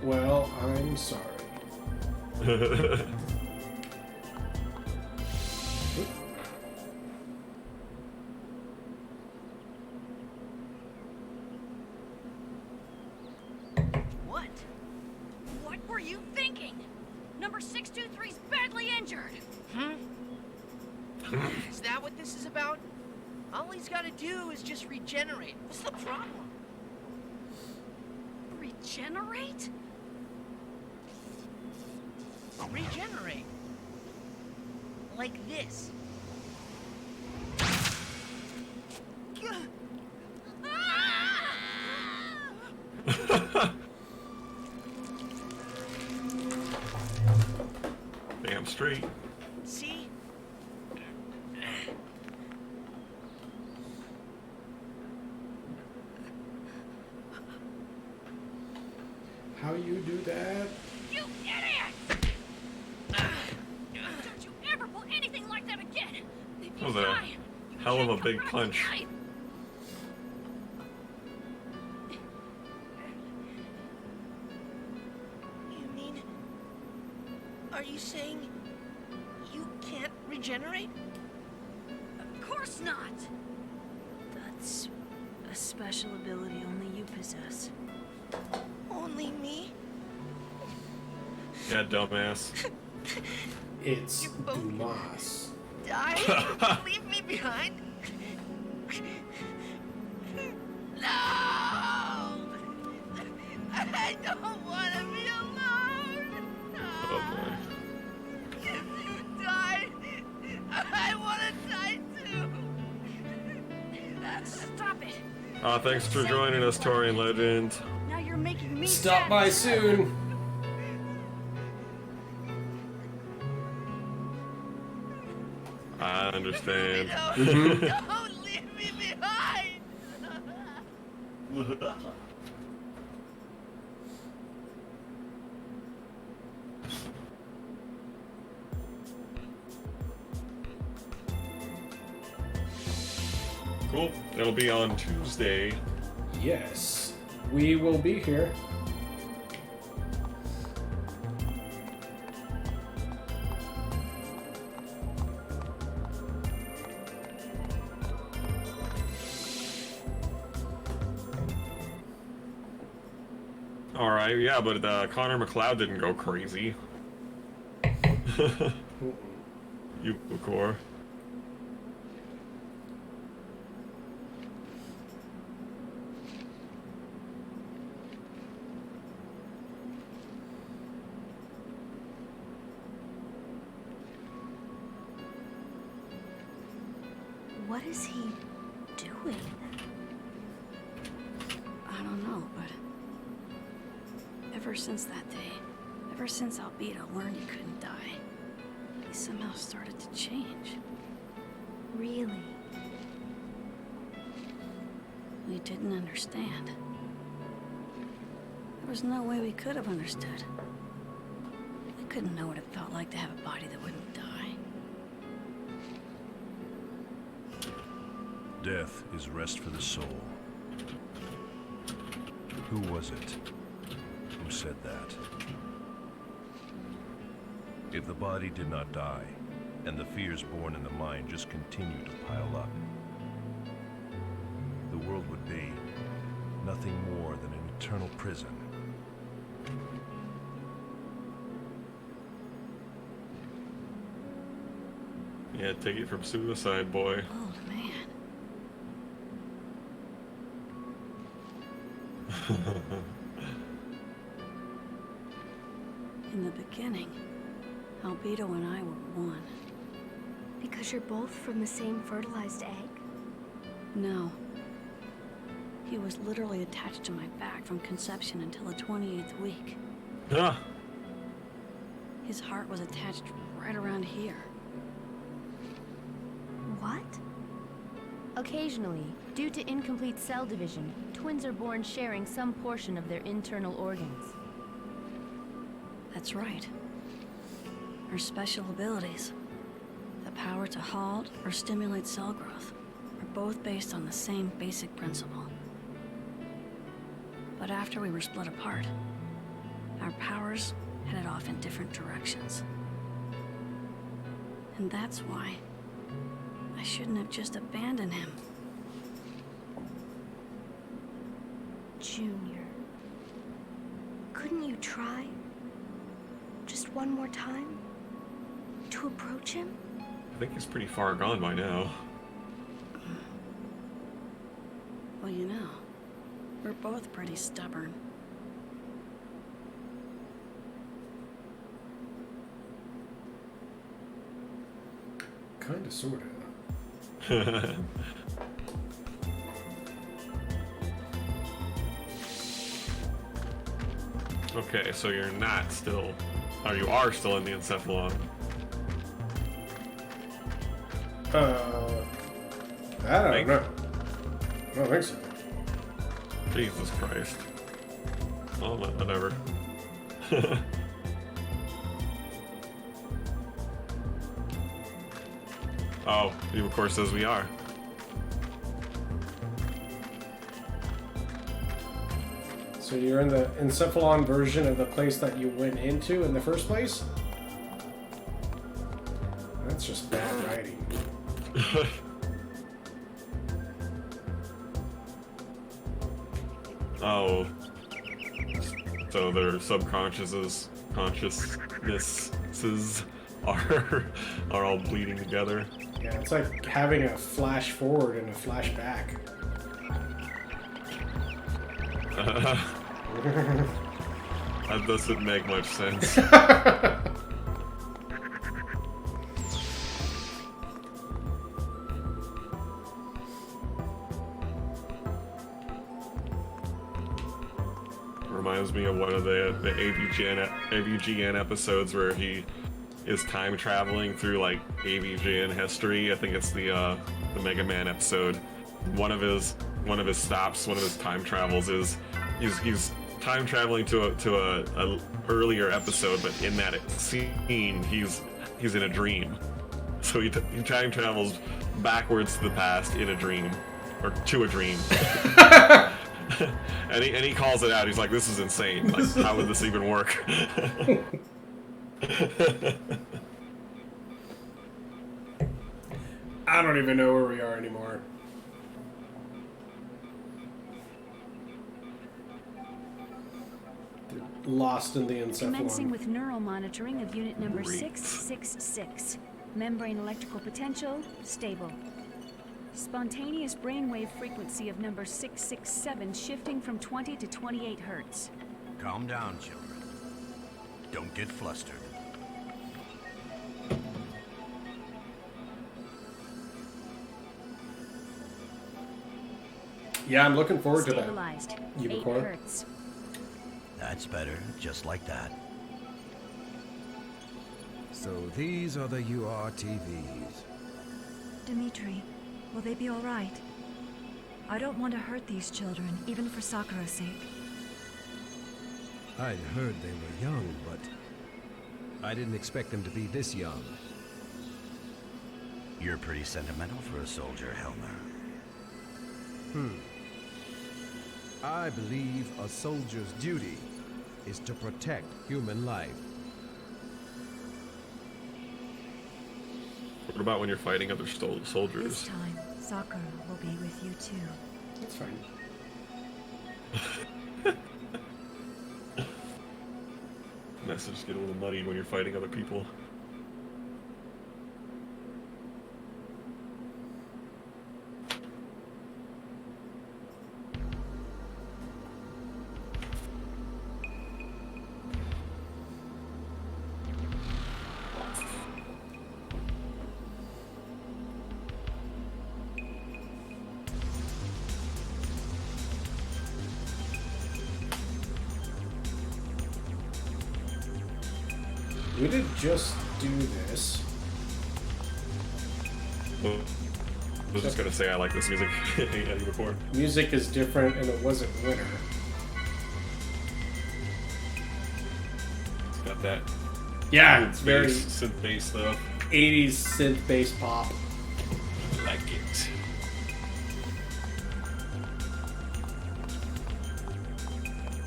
Well, I'm sorry. What? What were you thinking? Number 623's badly injured. Is that what this is about? All he's gotta do is just regenerate. What's the problem? Regenerate? Regenerate. Like this. Damn straight. See? How you do that? You idiot! Don't you ever pull anything like that again! If That you was a die, you hell of can't a big come back punch. alive. You mean... Are you saying... you can't regenerate? Of course not! That's a special ability only you possess. Only me? Yeah, dumbass. It's You're both- Dumas. Die? Leave me behind? No! I don't want to be alone! Oh boy. If you die, I want to die too! Stop it! Thanks for joining us, Torian Legend. Now you're making me Stop sad. by soon. I understand. Don't leave me behind! Cool. It'll be on Tuesday. Yes, we will be here. Alright, yeah, but Connor McLeod didn't go crazy. You, Core. What is he doing? I don't know, but ever since that day, ever since Albedo learned he couldn't die, he somehow started to change. Really? We didn't understand. There was no way we could have understood. We couldn't know what it felt like to have a body that wouldn't die. Death is rest for the soul. Who was it who said that? If the body did not die, and the fears born in the mind just continue to pile up, the world would be nothing more than an eternal prison. Yeah, take it from Suicide Boy. Oh, man. In the beginning, Albedo and I were one. Because you're both from the same fertilized egg? No. He was literally attached to my back from conception until the 28th week. Ah, His heart was attached right around here. What? Occasionally, due to incomplete cell division, twins are born sharing some portion of their internal organs. That's right. Our special abilities, the power to halt or stimulate cell growth, are both based on the same basic principle. But after we were split apart, our powers headed off in different directions. And that's why I shouldn't have just abandoned him. Junior. Couldn't you try? Just one more time? To approach him? I think he's pretty far gone by now. Well, you know, we're both pretty stubborn. Kinda, sorta. Okay, so you're not still, or you are still in the Encephalon. I don't know. I don't think so. Jesus Christ. Oh, whatever. Oh, he of course says we are. So you're in the Encephalon version of the place that you went into in the first place? That's just bad writing. Oh. So their subconsciouses, consciousnesses are all bleeding together. Yeah, it's like having a flash forward and a flash back. That doesn't make much sense. Reminds me of one of the AVGN episodes where he is time traveling through like AVGN history. I think it's the Mega Man episode. One of his stops, one of his time travels is he's time traveling to a earlier episode, but in that scene he's in a dream. So he time travels backwards to the past in a dream, or to a dream. and he calls it out. He's like, "This is insane. Like, how would this even work?" I don't even know where we are anymore. Lost in the Commencing Encephalon. with neural monitoring of unit number Great. 666. Membrane electrical potential, stable. Spontaneous brainwave frequency of number 667 shifting from 20 to 28 hertz. Calm down, children. Don't get flustered. Yeah, I'm looking forward to that. Stabilized. You 8 record? hertz. That's better, just like that. So these are the URTVs. Dimitri, will they be all right? I don't want to hurt these children, even for Sakura's sake. I'd heard they were young, but I didn't expect them to be this young. You're pretty sentimental for a soldier, Helmer. I believe a soldier's duty is to protect human life. What about when you're fighting other soldiers? This time, Sakura will be with you too. That's fine. Messages get a little muddy when you're fighting other people. We did just do this. I was just gonna say I like this music before. Music is different and it wasn't winter. It's got that. Yeah, it's very synth bass stuff. 80s synth bass pop. I like it.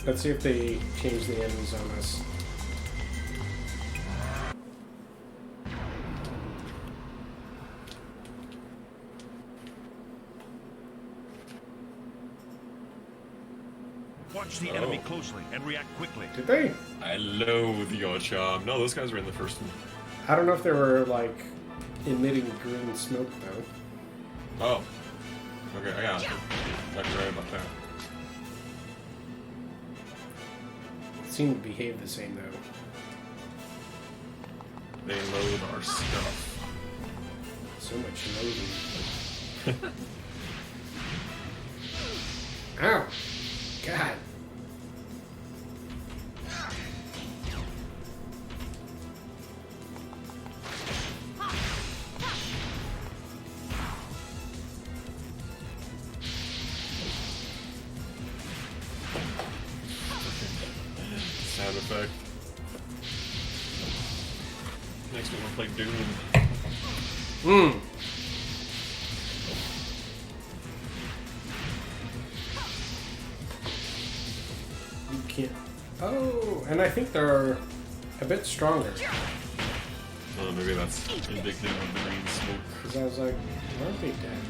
Let's see if they change the enemies on us. Watch the enemy closely and react quickly. Did they? I loathe your charm. No, those guys were in the first one. I don't know if they were like emitting green smoke though. Oh. Okay, I got it. You're right about that. Seem to behave the same though. They loathe our stuff. So much loathing. Ow! God. Sound effect. Next we want to play Doom. You can't. Oh, and I think they're a bit stronger. Oh, maybe that's indicative of the green smoke. Because I was like, why aren't they dead?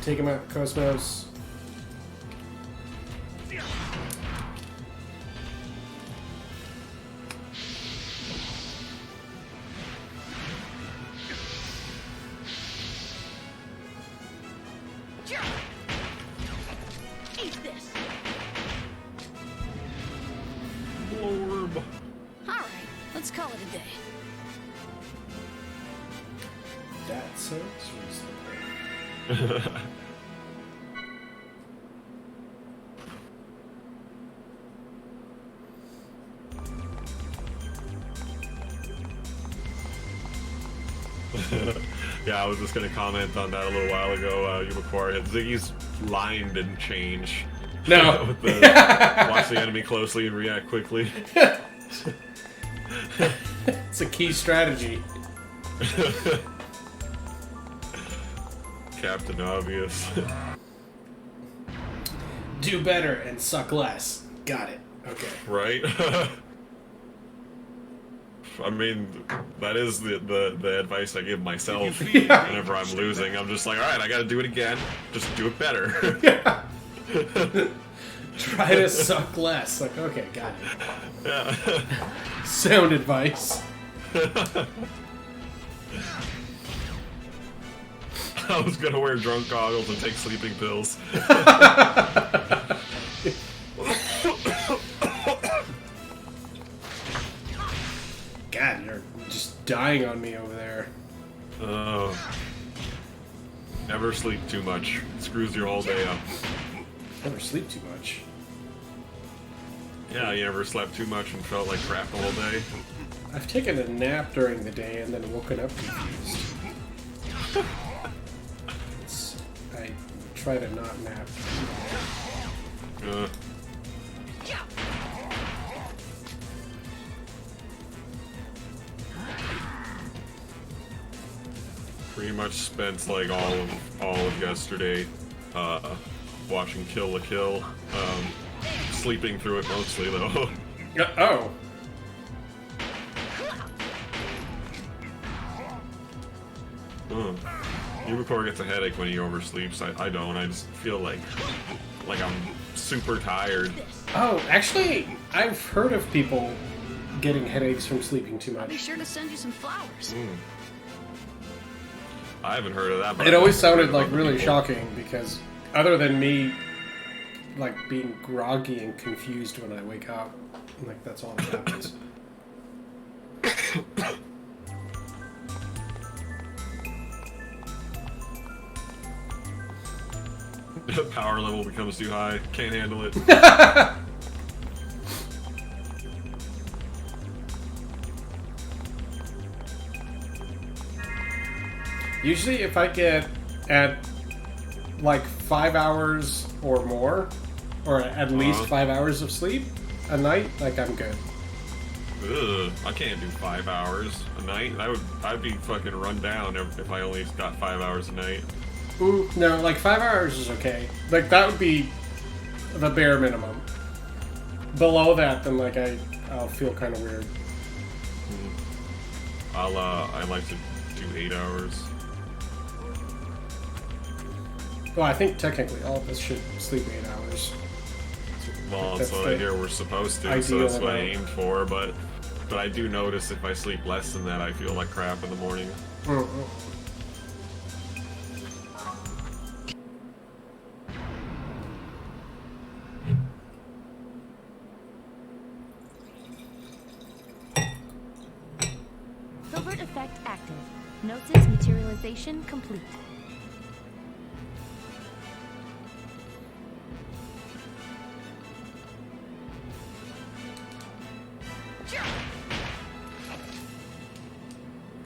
Take him out, Cosmos. Eat this. Blorb. All right, let's call it a day. That sounds reasonable. Yeah, I was just gonna comment on that a little while ago. Ziggy's line didn't change. No. With the, watch the enemy closely and react quickly. It's a key strategy. Captain Obvious. Do better and suck less. Got it. Okay. Right? I mean, that is the advice I give myself whenever I'm losing. I'm just like, alright, I gotta do it again. Just do it better. Yeah. Try to suck less. Like, okay, got it. Yeah. Sound advice. I was gonna wear drunk goggles and take sleeping pills. God, you're just dying on me over there. Oh. Never sleep too much. It screws your whole day up. Never sleep too much. Yeah, you never slept too much and felt like crap the whole day? I've taken a nap during the day and then woken up confused. I try to not nap. pretty much spent like all of yesterday watching Kill la Kill. Sleeping through it mostly though. Oh. Ubicore gets a headache when he oversleeps. I don't. I just feel like I'm super tired. Oh, actually, I've heard of people getting headaches from sleeping too I'll be much. sure to send you some flowers. I haven't heard of that. But It I always have heard sounded of like other really people. shocking because other than me like being groggy and confused when I wake up, like that's all that happens. The power level becomes too high. Can't handle it. Usually if I get at like 5 hours or more, or at least 5 hours of sleep a night, like I'm good. Ugh, I can't do 5 hours a night. I'd be fucking run down if I only got 5 hours a night. Ooh, no, like 5 hours is okay. Like that would be the bare minimum. Below that, then like I'll feel kind of weird. I like to do 8 hours. Well, I think technically all of us should sleep 8 hours. Well, that's what I hear we're supposed to, so that's what I aimed for, but I do notice if I sleep less than that, I feel like crap in the morning. Covert effect active. Gnosis materialization complete.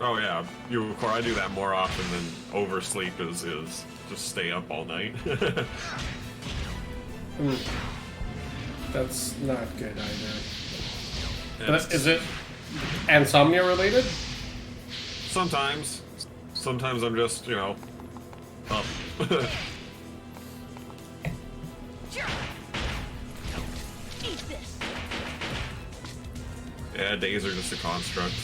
Oh yeah, Ubicore, I do that more often than oversleep is just stay up all night. That's not good either. But is it insomnia related? Sometimes. Sometimes I'm just, you know, up. Eat this. Yeah, days are just a construct.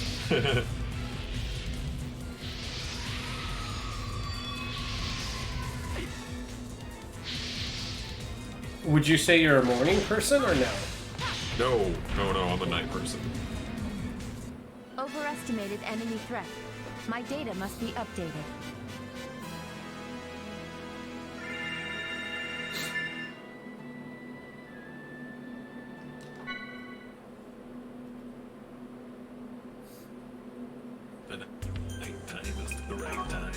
Would you say you're a morning person or no? No, I'm a night person. Overestimated enemy threat. My data must be updated. The nighttime is the right time.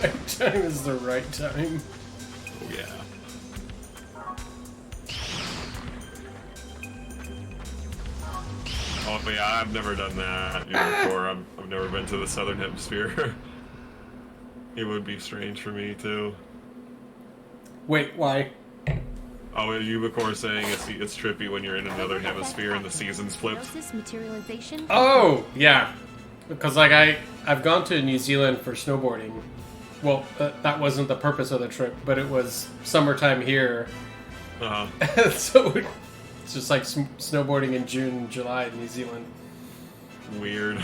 Nighttime is the right time. Oh yeah. Oh yeah, I've never done that before. I've never been to the southern hemisphere. It would be strange for me too. Wait, why? Oh, Ubicore saying it's trippy when you're in another hemisphere and the seasons flipped. Gnosis materialization. Oh, yeah. Because like I've gone to New Zealand for snowboarding. Well, that wasn't the purpose of the trip, but it was summertime here. So it's just like snowboarding in June and July in New Zealand. Weird.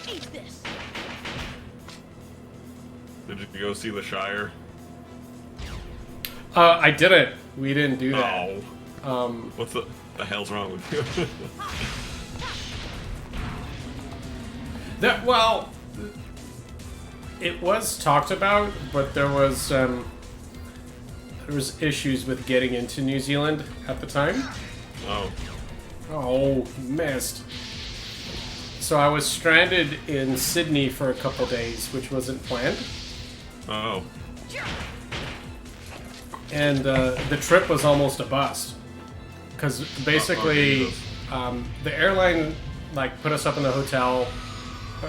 Eat this. Did you go see the Shire? I didn't. We didn't do that. Oh. What's the hell's wrong with you? Well, it was talked about, but there was issues with getting into New Zealand at the time. Oh. Oh, missed. So I was stranded in Sydney for a couple days, which wasn't planned. Oh. And the trip was almost a bust. Because basically, the airline like put us up in the hotel,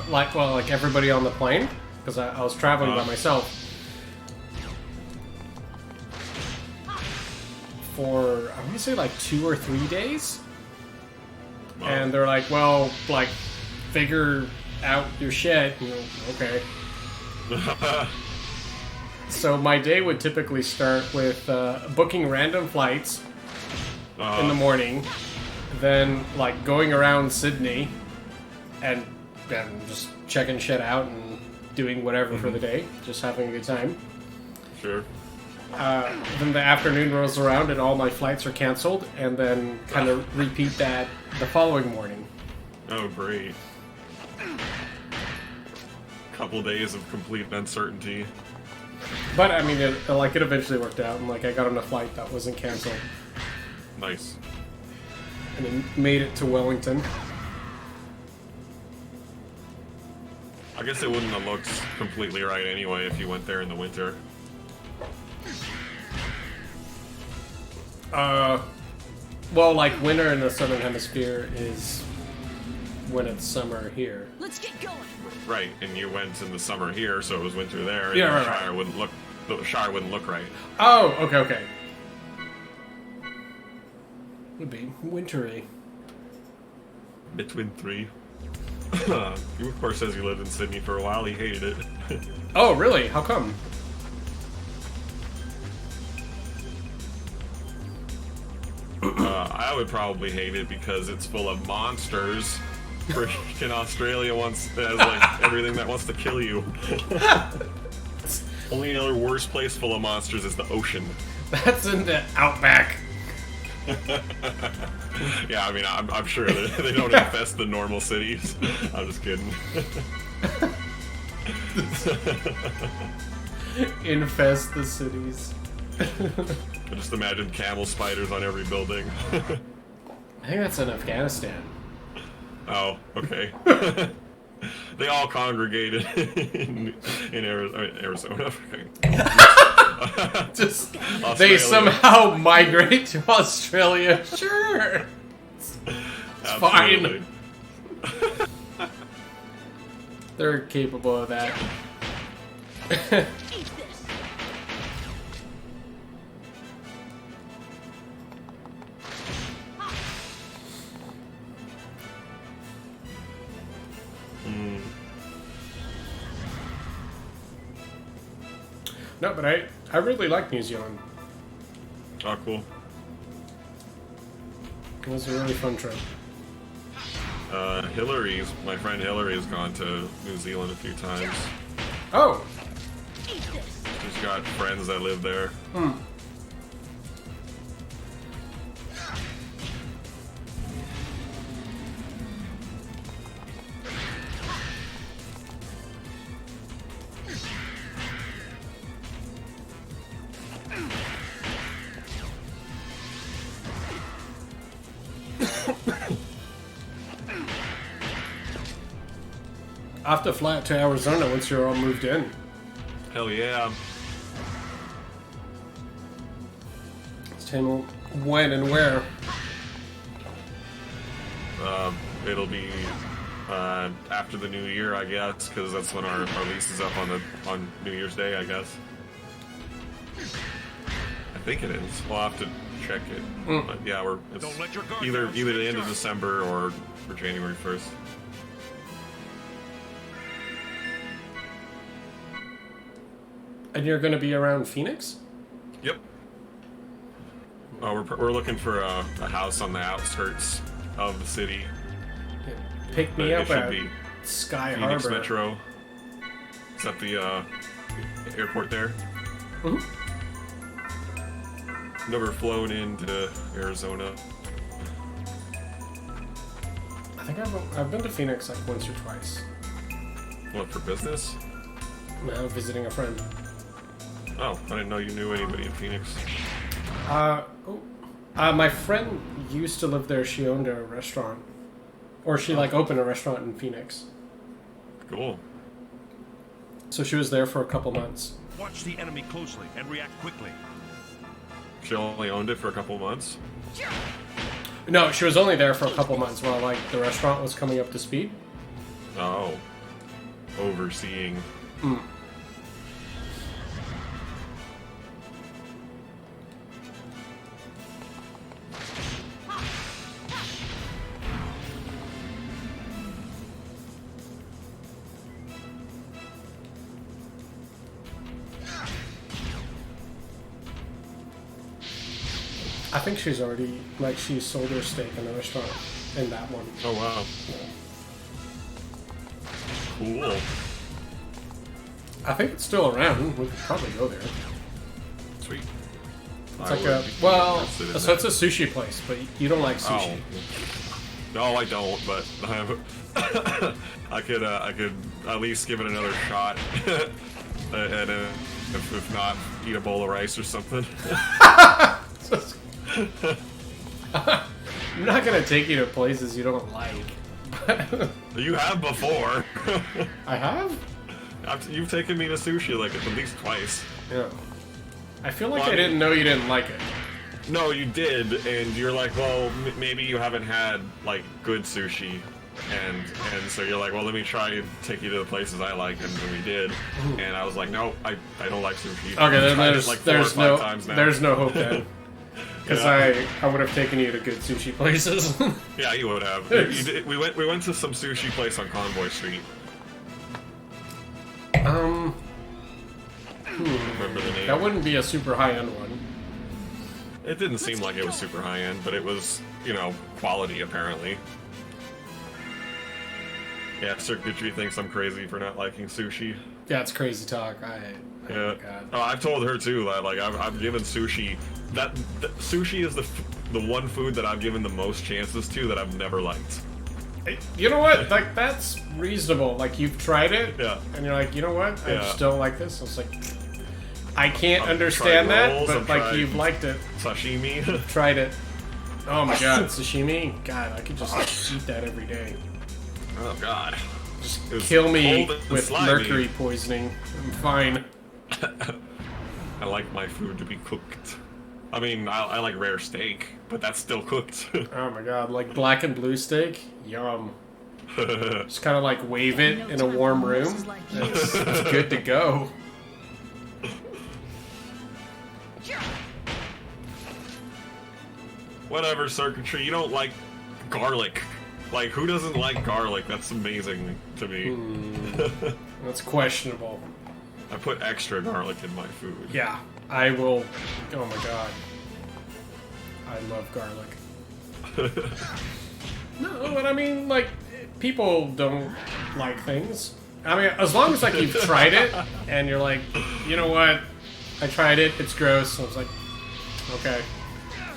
like everybody on the plane, because I was traveling by myself for, I want to say like 2 or 3 days. Wow. And they're like, well, like, figure out your shit. You know, okay. So my day would typically start with booking random flights in the morning, then like going around Sydney and just checking shit out and doing whatever for the day, just having a good time. Sure. Then the afternoon rolls around and all my flights are canceled, and then kind of repeat that the following morning. Oh, great. Couple days of complete uncertainty. But I mean, it eventually worked out, and like I got on a flight that wasn't canceled, Nice. and it made it to Wellington. I guess it wouldn't have looked completely right anyway if you went there in the winter. Well, like winter in the southern hemisphere is when it's summer here. Let's get going. Right, and you went in the summer here, so it was winter there. And Yeah, the right, Shire wouldn't look. The Shire wouldn't look right. Oh, okay. Would be wintry. Between 3. You of course says you lived in Sydney for a while. He hated it. Oh, really? How come? I would probably hate it because it's full of monsters. Freaking Australia has like everything that wants to kill you. Only other worst place full of monsters is the ocean. That's in the outback. Yeah, I mean, I'm sure they don't infest the normal cities. I'm just kidding. Infest the cities. I just imagine camel spiders on every building. I think that's in Afghanistan. Oh, okay. They all congregated in Arizona. Just Australia. they somehow migrate to Australia. Sure, it's fine. They're capable of that. Eat this. No, but I really like New Zealand. Oh, cool. It was a really fun trip. My friend Hillary has gone to New Zealand a few times. Oh. Eat this. She's got friends that live there. I have to fly out to Arizona once you're all moved in. Hell yeah. Let's tell me when and where. It'll be after the new year, I guess, because that's when our lease is up on New Year's Day, I guess. I think it is. We'll have to check it. But yeah, it's either the end of December or January 1st. And you're going to be around Phoenix? Yep. We're looking for a house on the outskirts of the city. Yeah. Pick me up at Sky Phoenix Harbor. Metro. It's at the airport there. Never flown into Arizona. I think I've been to Phoenix like once or twice. What, for business? No, visiting a friend. Oh, I didn't know you knew anybody in Phoenix. My friend used to live there. She owned a restaurant. Or she opened a restaurant in Phoenix. Cool. So she was there for a couple months. Watch the enemy closely and react quickly. She only owned it for a couple months? No, she was only there for a couple months while the restaurant was coming up to speed. Oh. Overseeing. I think she's already, like, she sold her steak in a restaurant in that one. Oh, wow. Cool. I think it's still around. We could probably go there. Sweet. It's like a, well, so it's a sushi place, but you don't like sushi. Oh. No, I don't, but I could at least give it another shot. And if not, eat a bowl of rice or something. I'm not gonna take you to places you don't like. You have before. I have? You've taken me to sushi like at least twice. Yeah. I feel like I didn't know you didn't like it. No, you did, and you're like, well, maybe you haven't had like good sushi, and so you're like, well, let me try and take you to the places I like, and we did, and I was like, no, I don't like sushi. Okay, then there's no hope then. Because Yeah. I would have taken you to good sushi places. Yeah, you would have. We went to some sushi place on Convoy Street. Remember the name? That wouldn't be a super high-end one. It didn't seem like it was super high-end, but it was, you know, quality apparently. Yeah, Circuitry thinks I'm crazy for not liking sushi. Yeah, it's crazy talk. Yeah. Oh, I've told her too that like I've given sushi. Sushi is the one food that I've given the most chances to that I've never liked. You know what? Like, that's reasonable. Like, you've tried it, Yeah. and you're like, you know what? I Yeah. just don't like this. I was like, I can't I've understand tried that, rolls, but I've like, tried you've liked it. Sashimi. Tried it. Oh my god, sashimi? God, I could just eat that every day. Oh god. Just It was kill me cold and with slimy. mercury poisoning. I'm fine. I like my food to be cooked. I mean, I like rare steak, but that's still cooked. Oh my god, like black and blue steak? Yum. Just kind of like wave it in a warm room. It's good to go. Whatever, Circuitry, you don't like garlic. Like, who doesn't like garlic? That's amazing to me. That's questionable. I put extra garlic in my food. Yeah, I will. Oh my god. I love garlic. No, but I mean, like, people don't like things. I mean, as long as, like, you've tried it, and you're like, you know what? I tried it, it's gross. I was like, okay.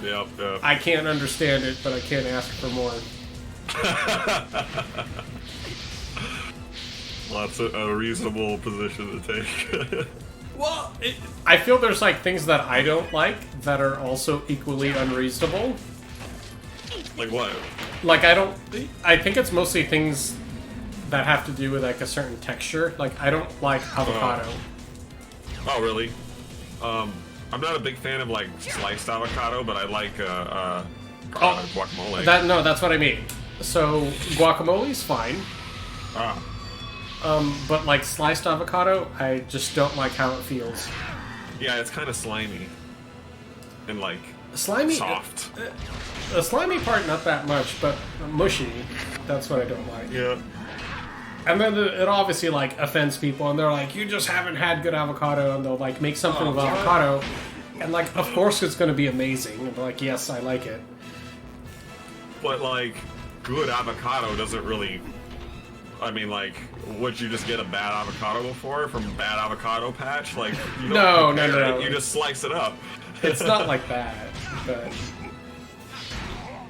Yep, yep. I can't understand it, but I can't ask for more. Well, that's a reasonable position to take. Well, I feel there's, like, things that I don't like that are also equally unreasonable. Like what? Like, I think it's mostly things that have to do with, like, a certain texture. Like, I don't like avocado. Oh, really? I'm not a big fan of, like, sliced avocado, but I like, guacamole. That's what I mean. So, guacamole's fine. But, like, sliced avocado, I just don't like how it feels. Yeah, it's kind of slimy. And, like, Slimy? soft. The slimy part, not that much, but mushy, that's what I don't like. Yeah. And then it obviously, like, offends people, and they're like, you just haven't had good avocado, and they'll, like, make something with avocado, and, like, of course it's gonna be amazing, and they're like, yes, I like it. But, like, good avocado doesn't really... I mean, like, would you just get a bad avocado before from Bad Avocado Patch? Like, you don't No. You just slice it up. It's not like that, but...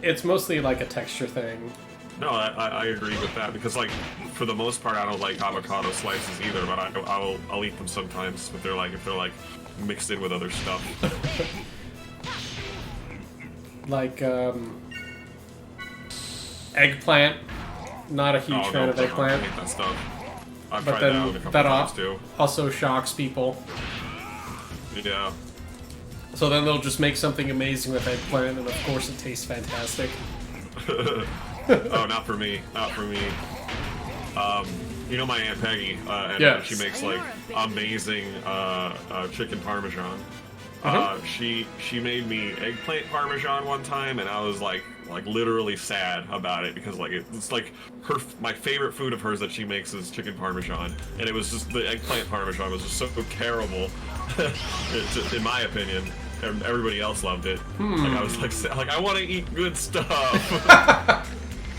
It's mostly, like, a texture thing. No, I agree with that, because, like, for the most part, I don't like avocado slices either, but I'll eat them sometimes if they're, like, mixed in with other stuff. Like, eggplant. Not a huge fan of eggplant. I hate that stuff. I've But tried that then one a couple that times too. also shocks people. Yeah. So then they'll just make something amazing with eggplant, and of course it tastes fantastic. Oh, not for me. Not for me. You know my Aunt Peggy, and Yes. she makes like amazing chicken parmesan. She made me eggplant parmesan one time, and I was like literally sad about it because like it's like my favorite food of hers that she makes is chicken parmesan, and it was just the eggplant parmesan was just so terrible, in my opinion. everybody else loved it. Like I was like I want to eat good stuff.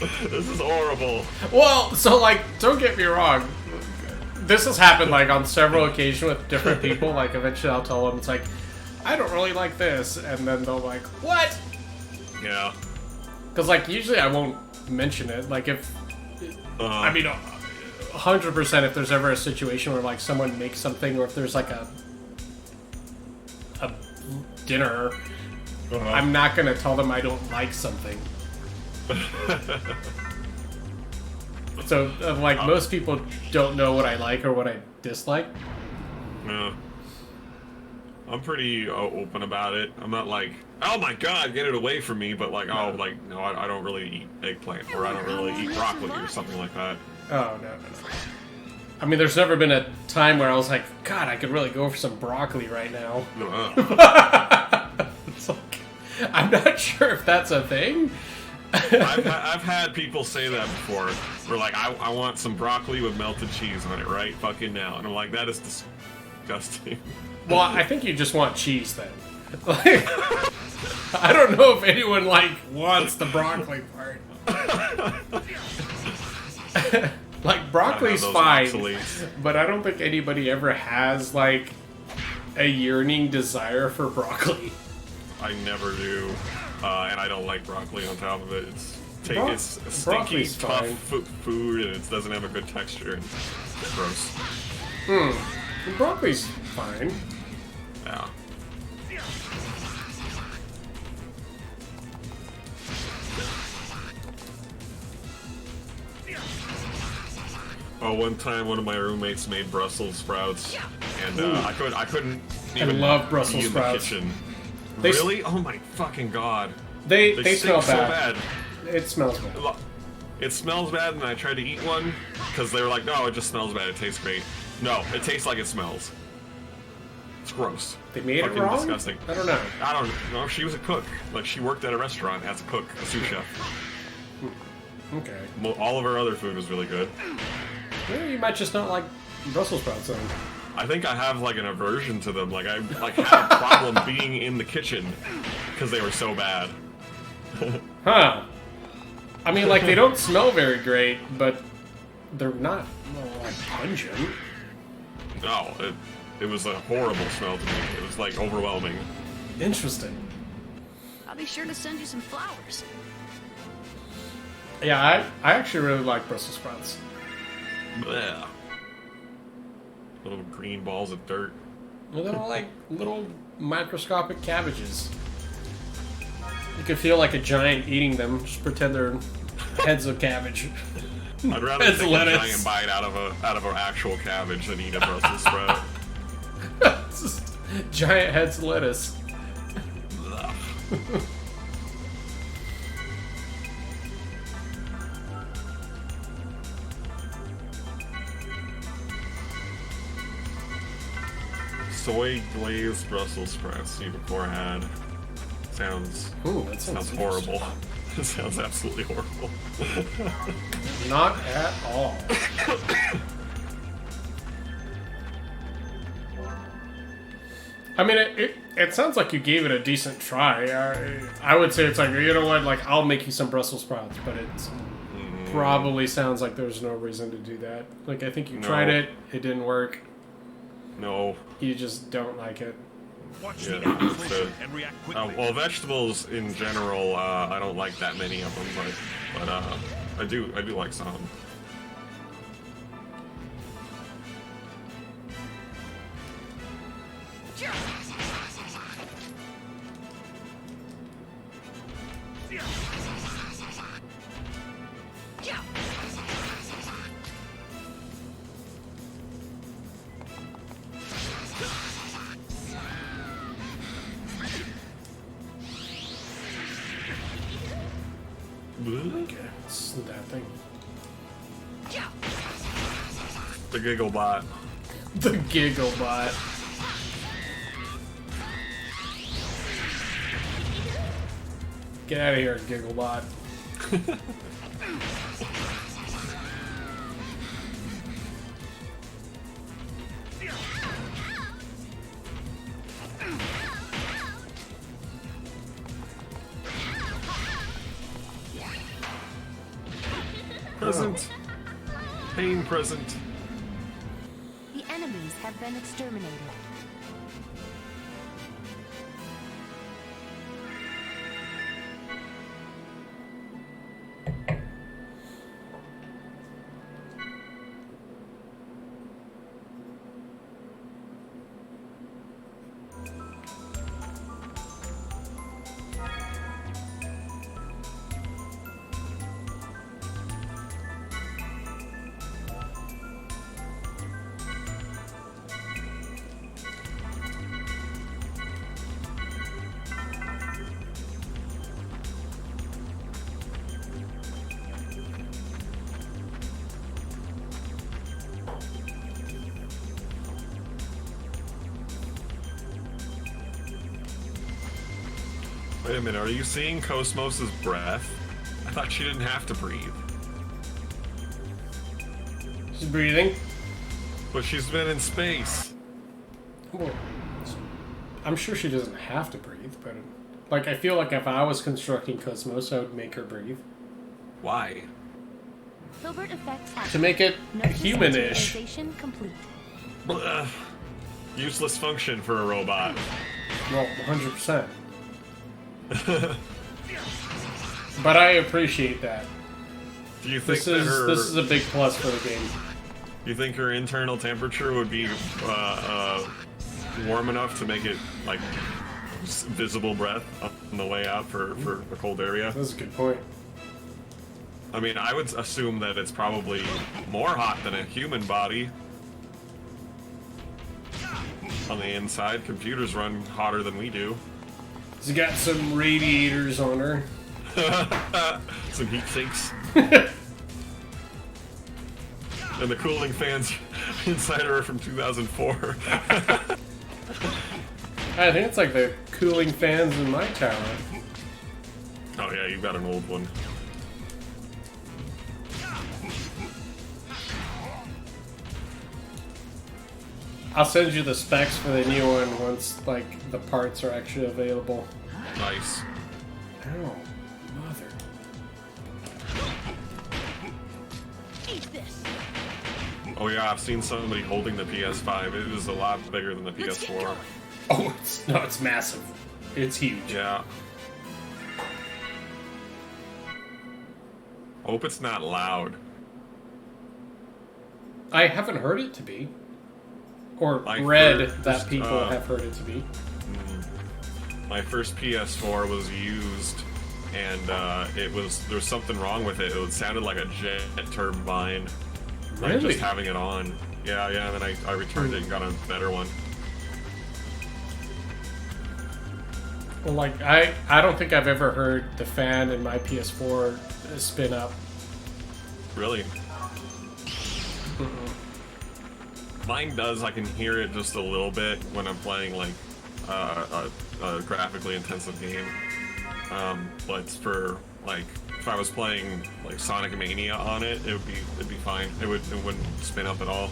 This is horrible. Well, so like, don't get me wrong. This has happened like on several occasions with different people. Like eventually I'll tell them it's like, I don't really like this, and then they'll like, what? Yeah. Because like usually I won't mention it. Like if, I mean, 100% if there's ever a situation where like someone makes something, or if there's like a dinner, I'm not gonna tell them I don't like something. So like most people don't know what I like or what I dislike. Yeah. I'm pretty open about it. I'm not like, oh my god, get it away from me, but like, oh, like, no, I don't really eat eggplant, or I don't really eat broccoli, or something like that. Oh, no. I mean, there's never been a time where I was like, God, I could really go for some broccoli right now. It's like, I'm not sure if that's a thing. I've had people say that before. We're like, I want some broccoli with melted cheese on it right fucking now. And I'm like, that is disgusting. Well, I think you just want cheese then. Like, I don't know if anyone like wants the broccoli part. Like broccoli's fine, but I don't think anybody ever has like a yearning desire for broccoli. I never do, and I don't like broccoli on top of it. It's stinky, tough food, and it doesn't have a good texture. It's gross. Broccoli's fine. Yeah. Oh, one time one of my roommates made Brussels sprouts, and I couldn't even love Brussels sprouts. In the kitchen. Really? Oh my fucking god! They smell so bad. It smells bad. It smells bad, and I tried to eat one because they were like, "No, it just smells bad. It tastes great." No, it tastes like it smells. It's gross. They made fucking it wrong? Disgusting. I don't know. I don't know. She was a cook. Like she worked at a restaurant as a cook, a sous chef. Okay. All of her other food was really good. Well, you might just not like Brussels sprouts then. I think I have like an aversion to them. Like I had a problem being in the kitchen because they were so bad. Huh. I mean, like they don't smell very great, but they're not like pungent. No, it was a horrible smell to me. It was like overwhelming. Interesting. I'll be sure to send you some flowers. Yeah, I actually really like Brussels sprouts. Blech. Little green balls of dirt. Well, they're like little microscopic cabbages. You can feel like a giant eating them. Just pretend they're heads of cabbage. I'd rather take a giant bite out of an actual cabbage than eat a Brussels sprout. Just giant heads of lettuce. Soy glazed Brussels sprouts. See before I had. Sounds. Ooh, that sounds horrible. It sounds absolutely horrible. Not at all. I mean, it sounds like you gave it a decent try. I would say it's like, you know what, like, I'll make you some Brussels sprouts, but it probably sounds like there's no reason to do that. Like, I think you tried it didn't work. No. You just don't like it. Yeah, well, vegetables in general, I don't like that many of them, but I do like some. Okay, it's that thing. The giggle bot. The giggle bot. Get out of here, giggle bot. Present. Pain present. The enemies have been exterminated. Wait a minute, are you seeing Cosmos' breath? I thought she didn't have to breathe. She's breathing. But she's been in space. Well, I'm sure she doesn't have to breathe, but like I feel like if I was constructing Cosmos, I would make her breathe. Why? Filbert effects To make it Nurse's human-ish. materialization complete. Ugh. Useless function for a robot. Well, 100%. But I appreciate that. Do you think this is a big plus for the game. Do you think her internal temperature would be warm enough to make it like visible breath on the way out for a cold area? That's a good point. I mean, I would assume that it's probably more hot than a human body. On the inside, computers run hotter than we do. She's got some radiators on her. Some heat sinks. And the cooling fans inside her are from 2004. I think it's like the cooling fans in my tower. Oh yeah, you've got an old one. I'll send you the specs for the new one once, like, the parts are actually available. Nice. Ow, mother. Eat this. Oh yeah, I've seen somebody holding the PS5. It is a lot bigger than the PS4. Oh, it's massive. It's huge. Yeah. Hope it's not loud. I haven't heard it to be. Or I've read heard that just, people have heard it to be. My first PS4 was used, and there was something wrong with it. It sounded like a jet turbine. Like Really? just having it on. Yeah, and then I returned it and got a better one. Well, like, I don't think I've ever heard the fan in my PS4 spin up. Really? Mine does. I can hear it just a little bit when I'm playing like a graphically intensive game. But for like if I was playing like Sonic Mania on it, it'd be fine. It wouldn't spin up at all.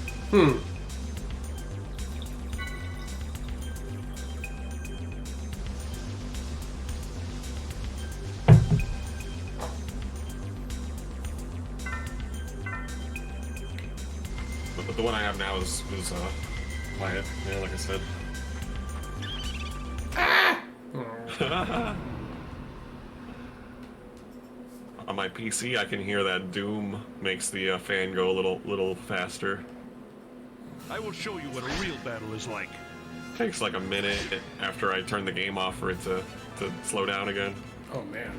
But the one I have now is quiet. Yeah, like I said. On my PC, I can hear that Doom makes the fan go a little faster. I will show you what a real battle is like. Takes like a minute after I turn the game off for it to slow down again. Oh man.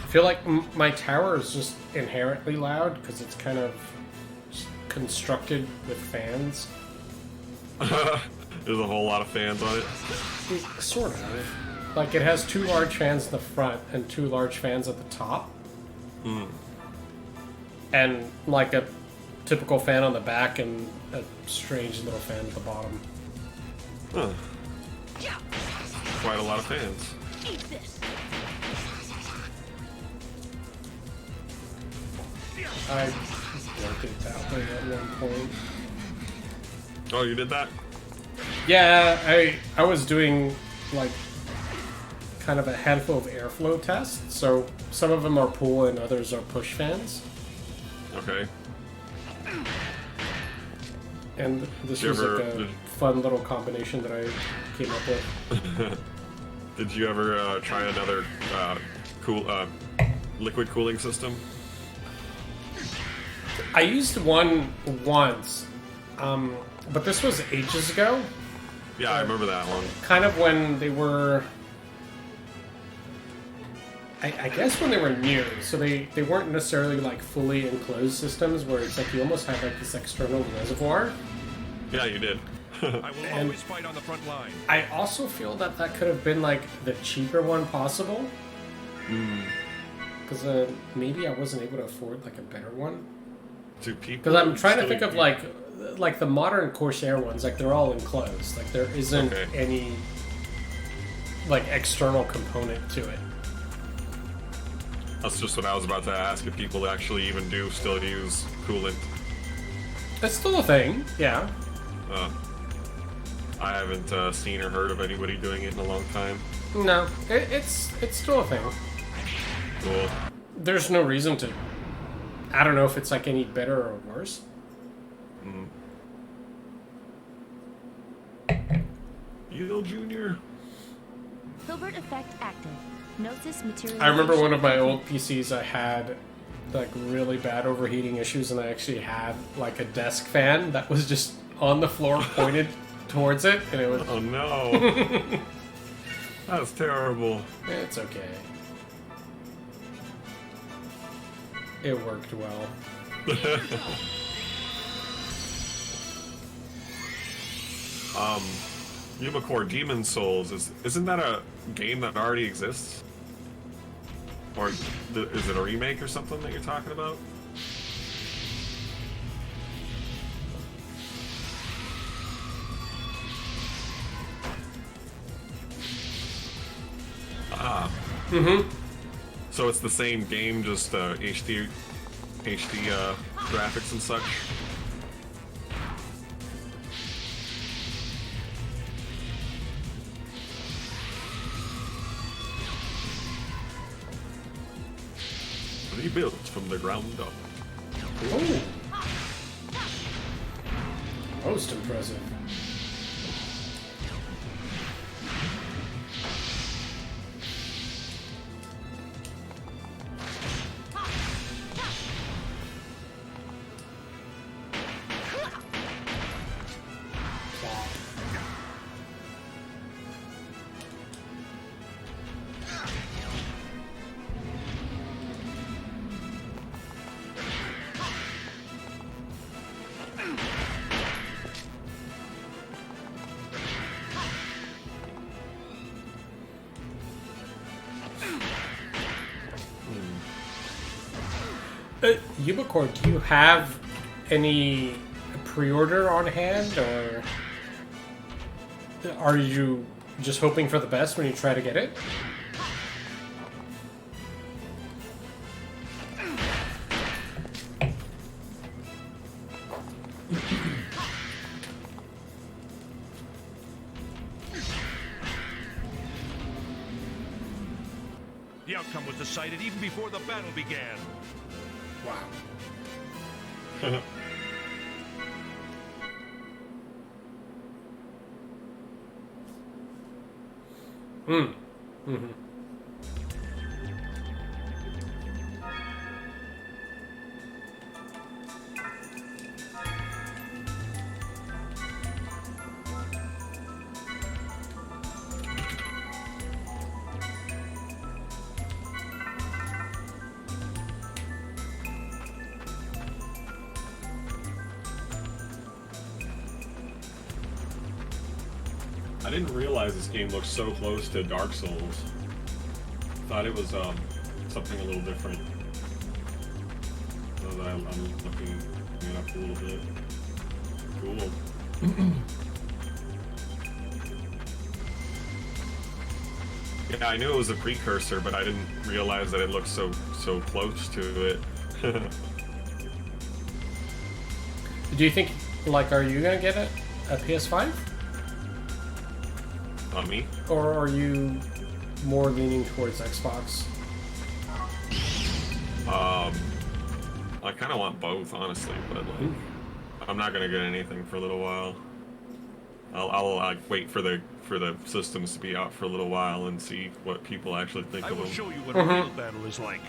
I feel like my tower is just inherently loud because it's kind of constructed with fans. There's a whole lot of fans on it. Sort of. Like, it has 2 large fans in the front and 2 large fans at the top. And, like, a typical fan on the back and a strange little fan at the bottom. Huh. Quite a lot of fans. Eat this. I built it that way at one point. Oh, you did that? Yeah, I was doing like kind of a handful of airflow tests. So some of them are pull and others are push fans. Okay. And this was like a fun little combination that I came up with. Did you ever try another liquid cooling system? I used one once, but this was ages ago. Yeah, I remember that one. Kind of when they were... I guess when they were new, so they weren't necessarily like fully enclosed systems where it's like you almost have like this external reservoir. Yeah, you did. I will always fight on the front line. I also feel that that could have been like the cheaper one possible. Because maybe I wasn't able to afford like a better one. Do people? Because I'm trying to think of like the modern Corsair ones, like they're all enclosed. Like there isn't any like external component to it. That's just what I was about to ask, if people actually even do still use coolant. It's still a thing, yeah. I haven't seen or heard of anybody doing it in a long time. No, it's still a thing. Cool. There's no reason to... I don't know if it's like any better or worse. Yule Jr. Hilbert effect active. Gnosis material. I remember one of my old PCs I had like really bad overheating issues, and I actually had like a desk fan that was just on the floor pointed towards it, and it was... Oh no. That's terrible. It's okay. It worked well. Ubicore Demon Souls, isn't that a game that already exists? Or is it a remake or something that you're talking about? Ah. So it's the same game, just HD graphics and such. Rebuilt from the ground up. Ooh. Most impressive. Ubicore, do you have any pre-order on hand, or are you just hoping for the best when you try to get it? The outcome was decided even before the battle began. Wow. Mm-hmm. I didn't realize this game looked so close to Dark Souls. Thought it was something a little different. So that I'm looking it up a little bit. Cool. Yeah, I knew it was a precursor, but I didn't realize that it looked so close to it. Do you think, like, are you gonna get a PS5? Me? Or are you more leaning towards Xbox? I kind of want both, honestly, but like, I'm not gonna get anything for a little while. I'll wait for the systems to be out for a little while and see what people actually think of them. I will show you what a real battle is like.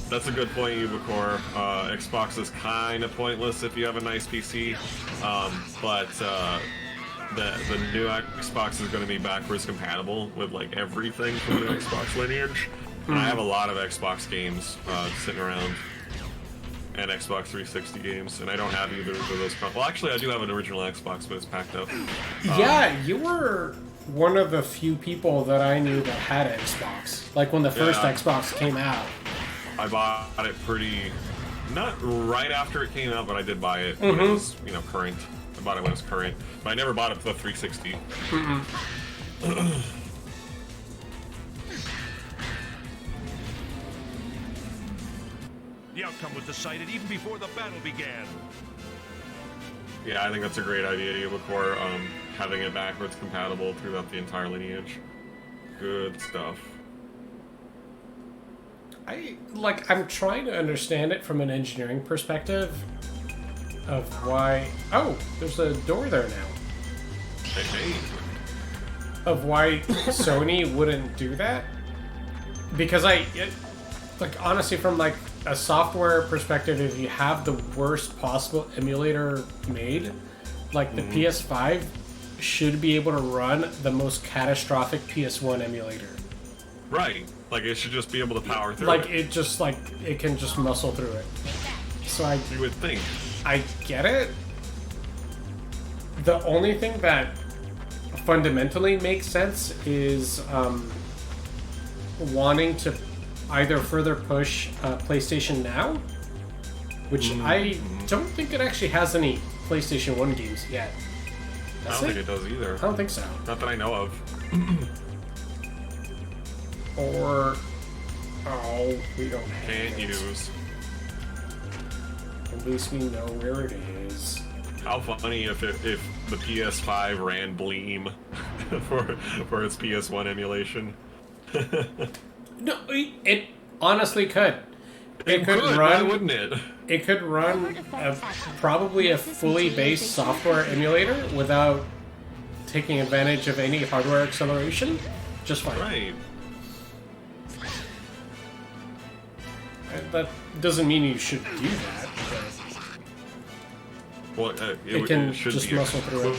That's a good point, Ubicore. Xbox is kind of pointless if you have a nice PC, but the new Xbox is going to be backwards compatible with like everything from the Xbox lineage. And I have a lot of Xbox games sitting around, and Xbox 360 games, and I don't have either of those. Well, actually, I do have an original Xbox, but it's packed up. Yeah, you were one of the few people that I knew that had an Xbox. Like when the first Xbox came out. I bought it not right after it came out, but I did buy it when it was, current. I bought it when it was current, but I never bought it for the 360. The outcome was decided even before the battle began. Yeah, I think that's a great idea, Ubicore, having it backwards compatible throughout the entire lineage. Good stuff. I'm trying to understand it from an engineering perspective of why... Oh, there's a door there now. Hey. Of why Sony wouldn't do that. Because honestly, from like a software perspective, if you have the worst possible emulator made, like the PS5 should be able to run the most catastrophic PS1 emulator. Right. Like, it should just be able to power through it. It can just muscle through it. So you would think. I get it. The only thing that fundamentally makes sense is wanting to either further push PlayStation Now, which I don't think it actually has any PlayStation 1 games yet. I don't think it does either. I don't think so. Not that I know of. Or... Oh, we don't have Can't use. At least we know where it is. How funny if the PS5 ran Bleem for its PS1 emulation. No, it honestly could. It could run, why wouldn't it? It could run probably a fully based software emulator without taking advantage of any hardware acceleration. Just fine. Right. That doesn't mean you should do that. Well, it should just muscle through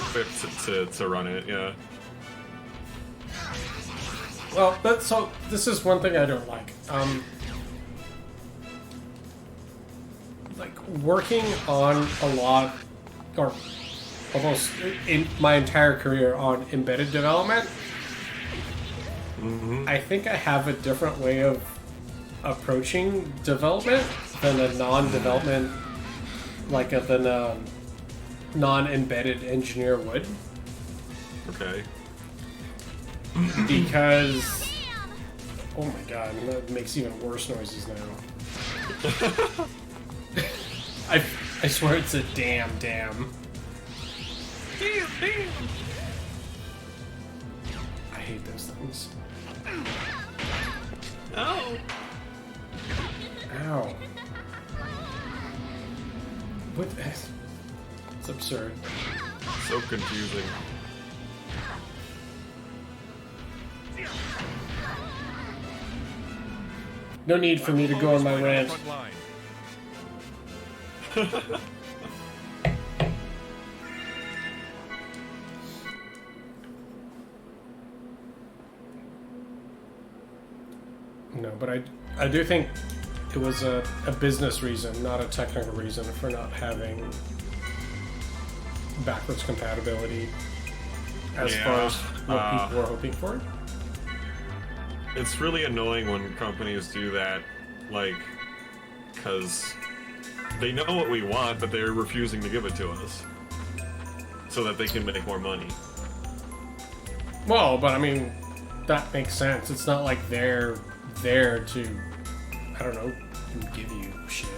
it to run it, yeah. Well, this is one thing I don't like. Working on a lot, or almost in my entire career on embedded development, I think I have a different way of approaching development than a non-development, than a non-embedded engineer would. Okay. Because, oh my god, that makes even worse noises now. I swear it's a damn. Damn. I hate those things. Oh. Ow. What? It's absurd. So confusing. No need for me to go on my rant. No, but I do think it was a business reason, not a technical reason, for not having backwards compatibility as far as what people were hoping for. It's really annoying when companies do that, because they know what we want, but they're refusing to give it to us so that they can make more money. Well, but I mean, that makes sense. It's not like they're there to, I don't know, give you shit.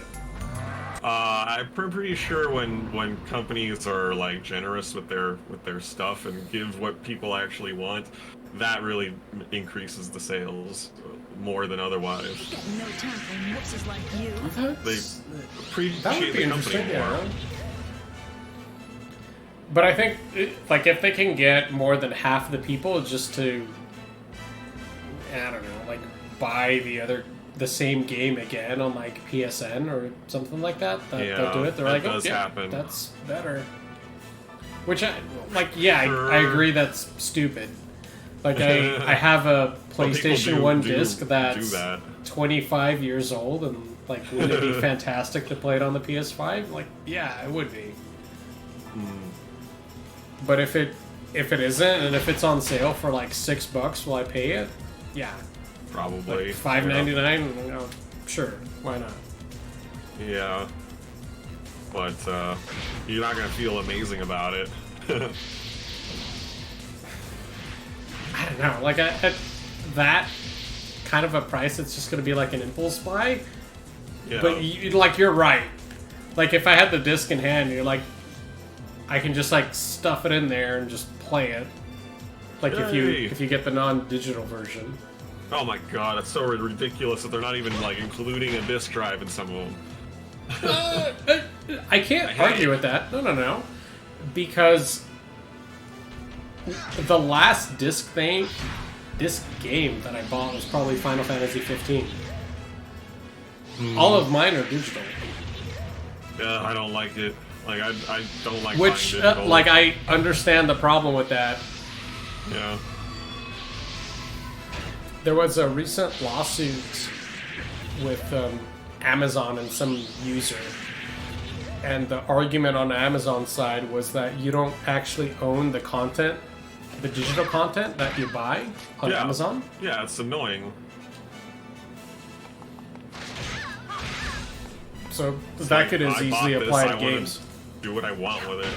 I'm pretty sure when companies are like generous with their stuff and give what people actually want, that really increases the sales more than otherwise. No time for whoopses like you. They appreciate That would be the company interesting, more. yeah. But I think, like, if they can get more than half the people just to, I don't know, like, buy the same game again on, like, PSN or something like that, they'll do it. They're like, does oh, yeah, happen. that's better. Which, yeah, Sure. I agree that's stupid. Like, I have a PlayStation 1 disc that's 25 years old, and, like, wouldn't it be fantastic to play it on the PS5? Like, yeah, it would be. But if it isn't, and if it's on sale for like $6, will I pay it? Yeah, Probably. like $5.99. You know, sure, why not? Yeah. But you're not gonna feel amazing about it. I don't know. Like at that kind of a price, it's just gonna be like an impulse buy. Yeah. But like you're right. Like if I had the disc in hand, you're like, I can just like stuff it in there and just play it. Like Yay. if you get the non-digital version. Oh my god, it's so ridiculous that they're not even like including a disc drive in some of them. I can't argue with that. No. Because the last disc game that I bought was probably Final Fantasy 15. All of mine are digital. Yeah, I don't like it. Like I don't like Which, buying digital. like, I understand the problem with that. Yeah. There was a recent lawsuit with Amazon and some user, and the argument on the Amazon side was that you don't actually own the content, the digital content that you buy on Amazon. Yeah, it's annoying. So It's that like, could as I bought easily this, apply I to wanna games. Do what I want with it.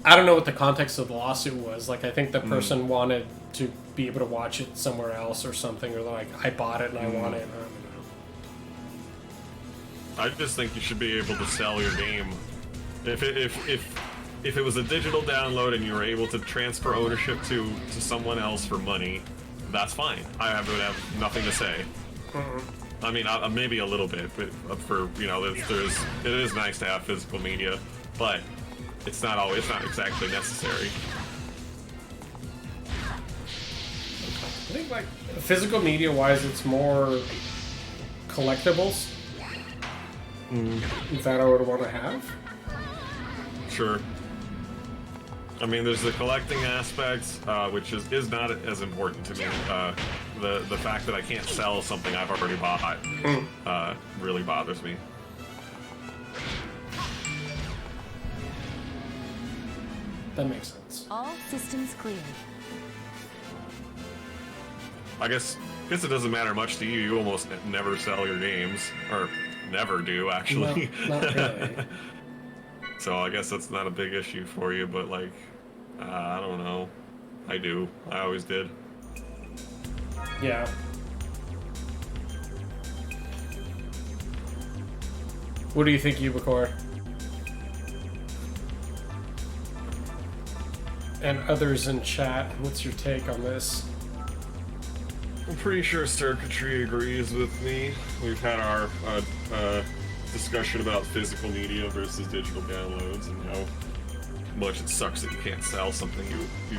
I don't know what the context of the lawsuit was. Like, I think the person wanted to be able to watch it somewhere else or something, or like, I bought it and I want it. I don't know. I just think you should be able to sell your game. If it was a digital download and you were able to transfer ownership to someone else for money, that's fine. I would have nothing to say. I mean, maybe a little bit, but for it is nice to have physical media, but it's not exactly necessary. I think, like, physical media wise, it's more collectibles that I would want to have. Sure. I mean, there's the collecting aspect, which is not as important to me. The fact that I can't sell something I've already bought really bothers me. That makes sense. All systems clear. I guess it doesn't matter much to you. You almost never sell your games, or never do actually. No, not really. So I guess that's not a big issue for you, but like, I don't know. I do. I always did. Yeah. What do you think, Ubicore? And others in chat, what's your take on this? I'm pretty sure Circuitry agrees with me. We've had our discussion about physical media versus digital downloads and how much it sucks that you can't sell something you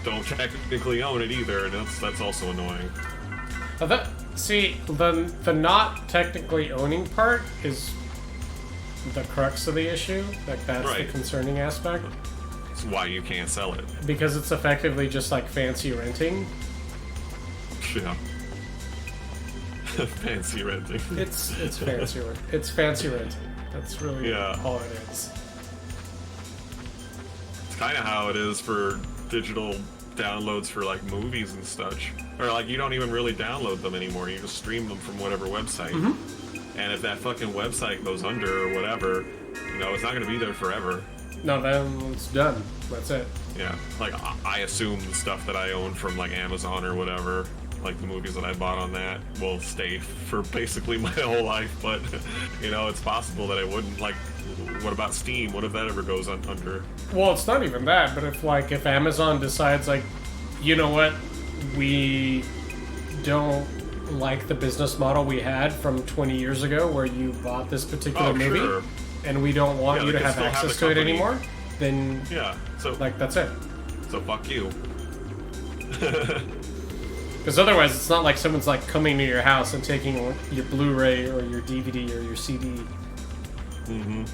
don't technically own it either, and that's also annoying. The not technically owning part is the crux of the issue. Like, that's the concerning aspect. It's why you can't sell it. Because it's effectively just like fancy renting. Yeah. Fancy renting. It's fancy it's fancy renting. That's really all it is. It's kind of how it is for digital downloads for like movies and such. Or like you don't even really download them anymore. You just stream them from whatever website. And if that fucking website goes under or whatever, it's not going to be there forever. No, then it's done. That's it. Yeah, like I assume the stuff that I own from like Amazon or whatever, like the movies that I bought on that will stay for basically my whole life. But you know, it's possible that I wouldn't. Like, what about Steam? What if that ever goes under? Well, it's not even that, but if Amazon decides, like, you know what, we don't like the business model we had from 20 years ago where you bought this particular movie, sure. and we don't want you to have still have access the to it company. anymore, then, Yeah, so like, that's it. So fuck you. Because otherwise, it's not like someone's, like, coming to your house and taking your Blu-ray or your DVD or your CD. Mm-hmm.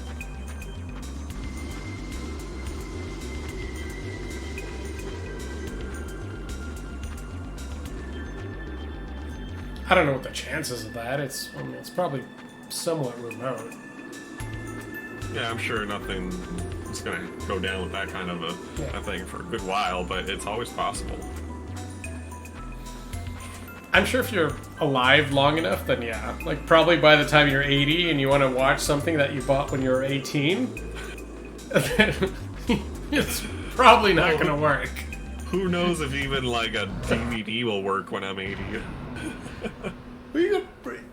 I don't know what the chances of that. It's probably somewhat remote. Yeah, I'm sure nothing is gonna go down with that kind of a thing for a good while, but it's always possible. I'm sure if you're alive long enough, then yeah. Like, probably by the time you're 80 and you want to watch something that you bought when you were 18, it's probably not going to work. Who knows if even, like, a DVD will work when I'm 80?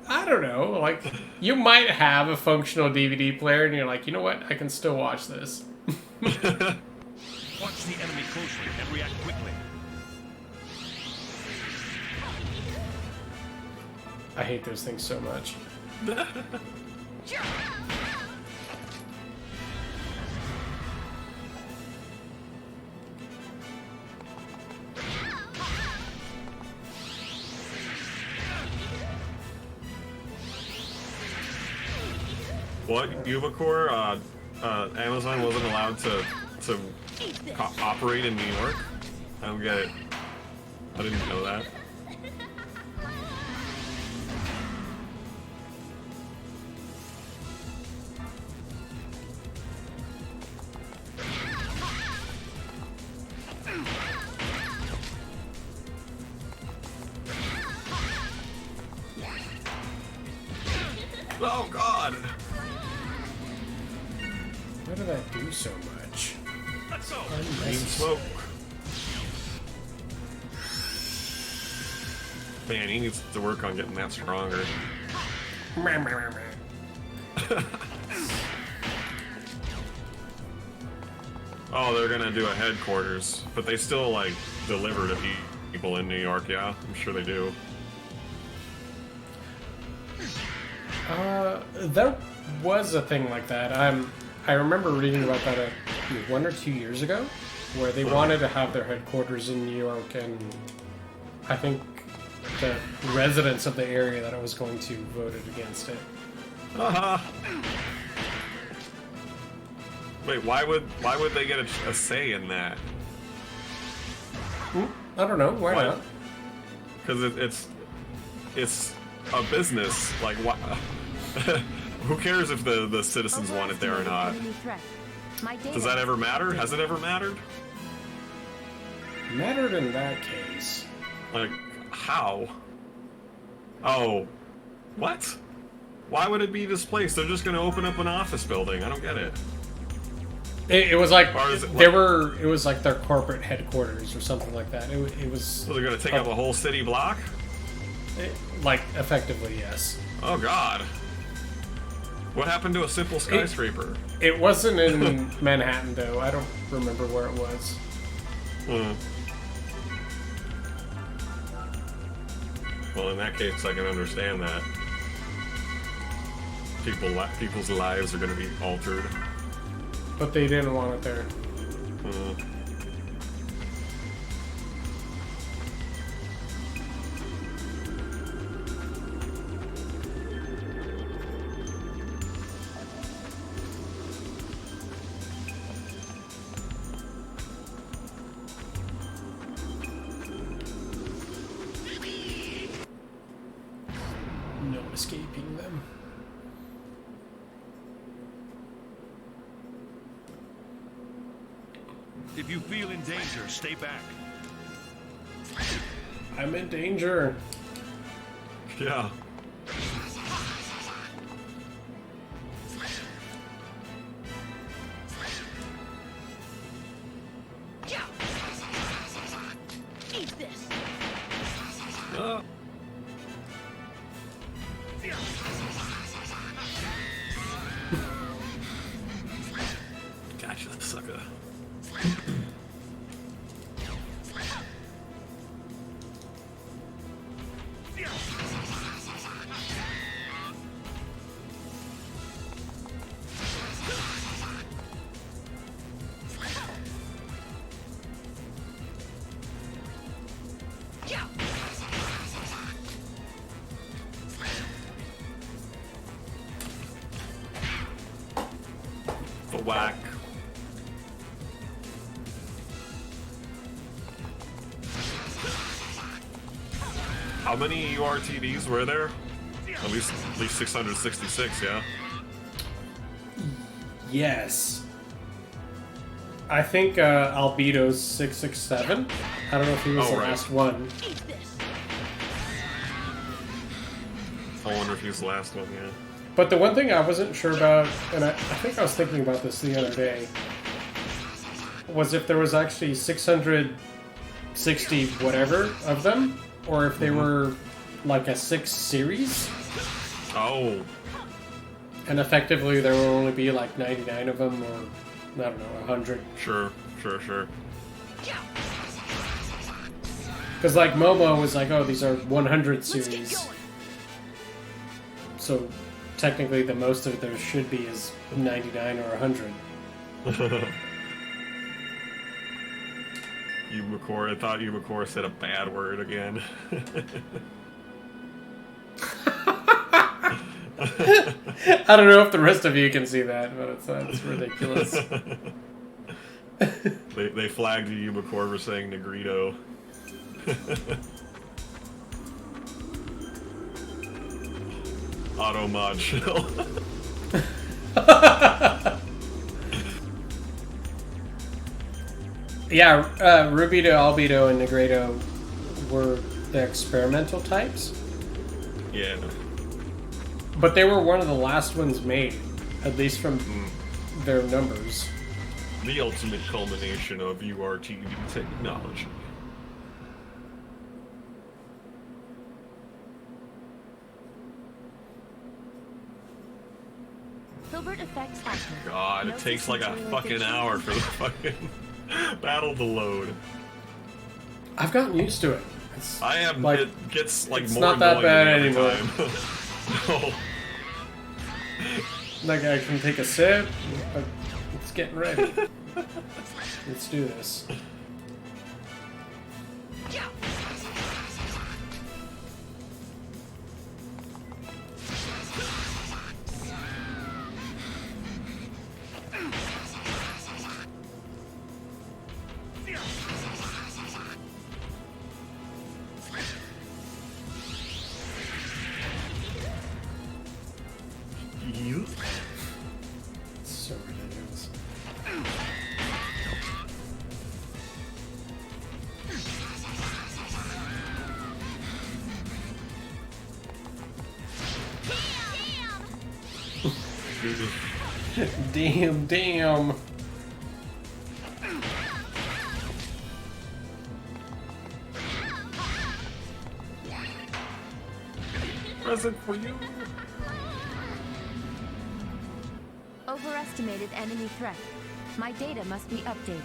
I don't know. Like, you might have a functional DVD player and you're like, you know what? I can still watch this. Watch the enemy closely and react quickly. I hate those things so much. What? Ubicore? Amazon wasn't allowed to operate in New York? I don't get it. I didn't know that. Oh God! Why did I do so much? Let's go. Green smoke. Man, he needs to work on getting that stronger. Oh, they're gonna do a headquarters, but they still like deliver to people in New York. Yeah, I'm sure they do. There was a thing like that. I remember reading about that 1 or 2 years ago, where they wanted to have their headquarters in New York, and I think the residents of the area that I was going to voted against it. Wait, why would they get a say in that? I don't know. Why not? Because it's a business. Like, why? Who cares if the citizens want it there or not? Does that ever matter? Has it ever mattered? Mattered in that case. Like, how? Oh, what? Why would it be displaced? They're just going to open up an office building. I don't get it. It was like it was like their corporate headquarters or something like that. It was. So they're going to take up a whole city block? Like, effectively, yes. Oh God. What happened to a simple skyscraper? It wasn't in Manhattan, though. I don't remember where it was. Well, in that case, I can understand that. People's lives are going to be altered. But they didn't want it there. No escaping them. If you feel in danger, stay back. I'm in danger. Yeah. Eat this. Gotcha, sucker. The whack. How many URTDs were there? At least 666, yeah. Yes. I think Albedo's 667. I don't know if he was the last one. I wonder if he was the last one, yeah. But the one thing I wasn't sure about, and I think I was thinking about this the other day, was if there was actually 660 whatever of them, or if they were like a 6 series. Oh. And effectively there will only be like 99 of them, or I don't know, 100. Sure. Because like Momo was like, oh, these are 100 series. So technically the most of there should be is 99 or 100. I thought Yumacor said a bad word again. I don't know if the rest of you can see that, but it's ridiculous. They flagged Yumacor for saying Negrito. Auto mod chill. Yeah, Rubido, Albedo, and Negredo were the experimental types. Yeah. But they were one of the last ones made, at least from their numbers. The ultimate culmination of URTD technology. Hilbert effects active. God, it takes like a fucking hour for the fucking battle to load. I've gotten used to it. I am. Like, it gets like it's more not that bad every anymore. time. No. Like I can take a sip. It's getting ready. Let's do this. So ridiculous. Damn. Present for you. Overestimated enemy threat. My data must be updated.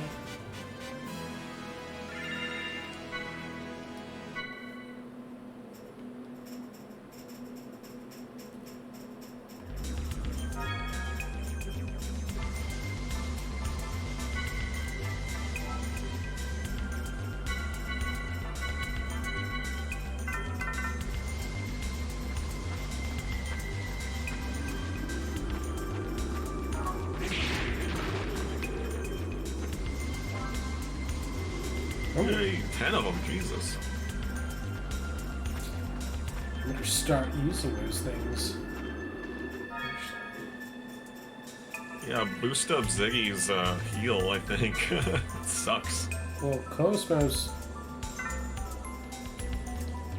Yay, 10 of them, Jesus. I better start using those things. Yeah, boost up Ziggy's heal, I think. It sucks. Well, Cosmos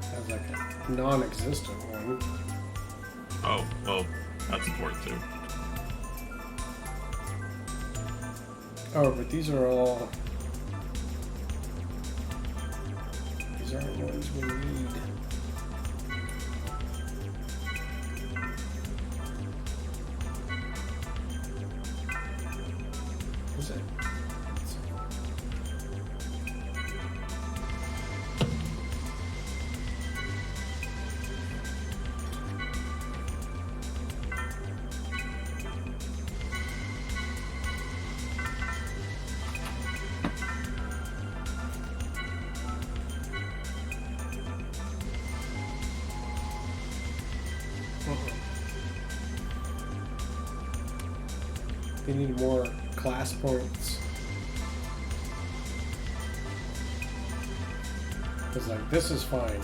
has like a non-existent one. Oh, well, that's important too. Oh, but these are all... These aren't ones we need. They need more class points. Because, like, this is fine.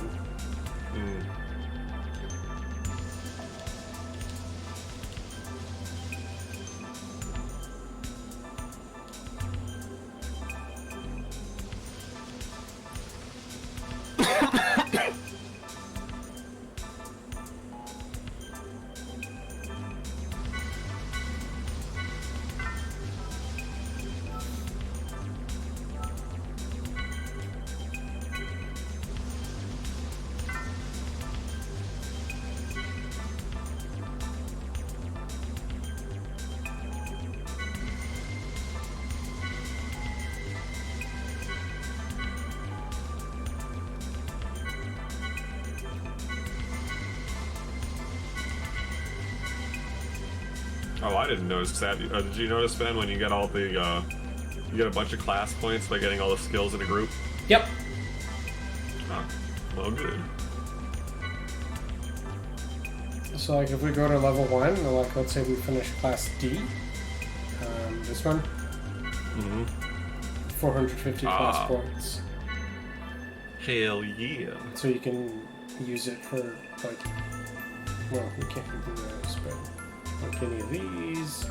Oh, I didn't notice that. Did you notice, Ben, when you get all the, you get a bunch of class points by getting all the skills in a group? Yep. Oh, well, good. So, like, if we go to level 1, or, like, let's say we finish class D, this one, 450 class points. Hell yeah. So you can use it for, like, well, you can't do those, but like any of these.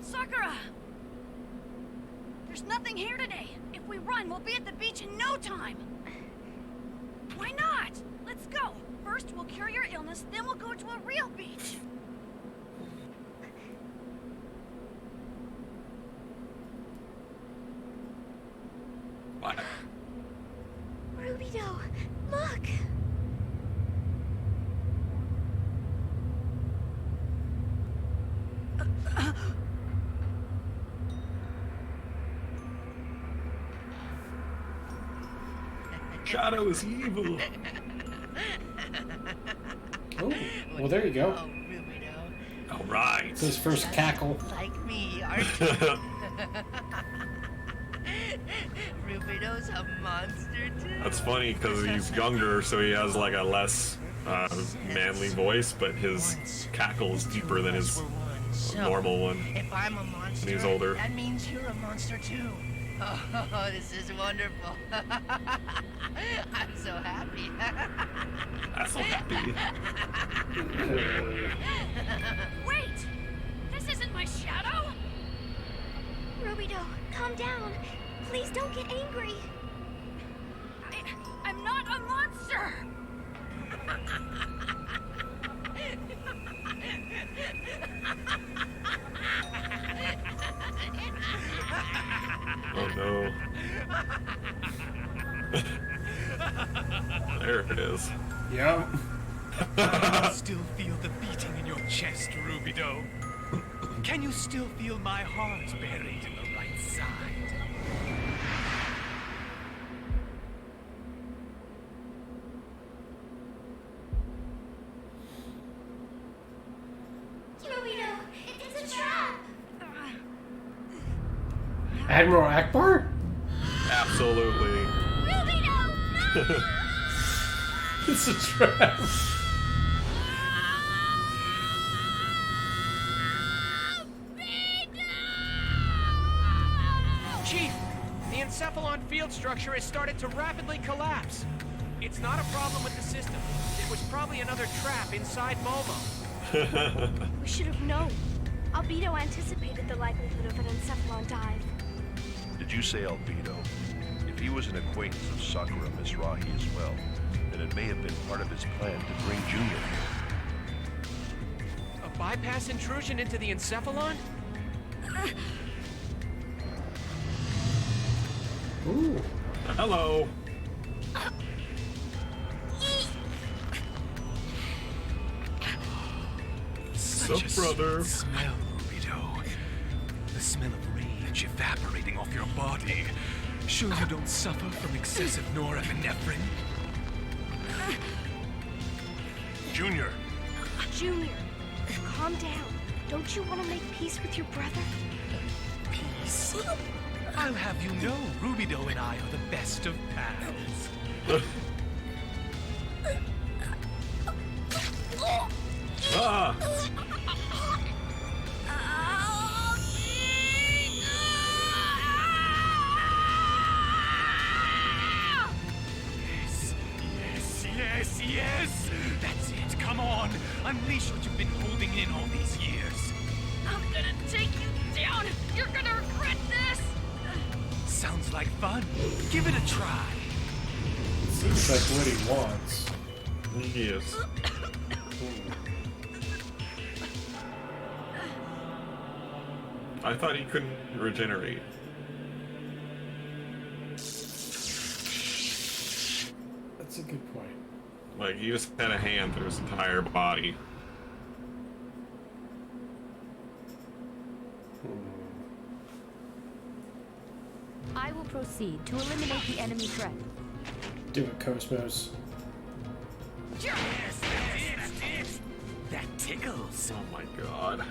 Sakura! There's nothing here today. If we run, we'll be at the beach in no time. Why not? Let's go. First, we'll cure your illness, then we'll go to a real beach. What? Rubido, look! Shadow is evil. Oh, well, there you go. All right. His first cackle. Like me, aren't you? Rubido's a monster too. That's funny because he's younger, so he has like a less manly voice, but his cackle is deeper than his normal one. If I'm a monster, when he's older. that means you're a monster too. Oh, this is wonderful. I'm so happy. I'm so happy. Wait! This isn't my shadow! Rubido, calm down. Please don't get angry. I'm not a monster! Oh no. There it is. Yep. Can you still feel the beating in your chest, Rubido? Can you still feel my heart buried in the right side? Rubido, it's a trap! Admiral Akbar? Absolutely. Rubido, It's a trap. Chief, the encephalon field structure has started to rapidly collapse. It's not a problem with the system. It was probably another trap inside Momo. We should have known. Albedo anticipated the likelihood of an encephalon dive. Did you say Albedo? If he was an acquaintance of Sakura Mizrahi as well, then it may have been part of his plan to bring Junior here. A bypass intrusion into the encephalon? Ooh. Hello. Such Sup, brother? Smell, Rubido. The smell of rage evaporating off your body. Sure you don't suffer from excessive norepinephrine? Junior! Junior, calm down. Don't you want to make peace with your brother? Peace? I'll have you know, Rubido and I are the best of pals. Ah! Yes! That's it, come on! Unleash what you've been holding in all these years. I'm gonna take you down. You're gonna regret this. Sounds like fun. Give it a try. Seems like what he wants. Yes. I thought he couldn't regenerate. That's a good point. Like, he just had a hand through his entire body. I will proceed to eliminate the enemy threat. Do it, Cosmos. That tickles. Oh my god.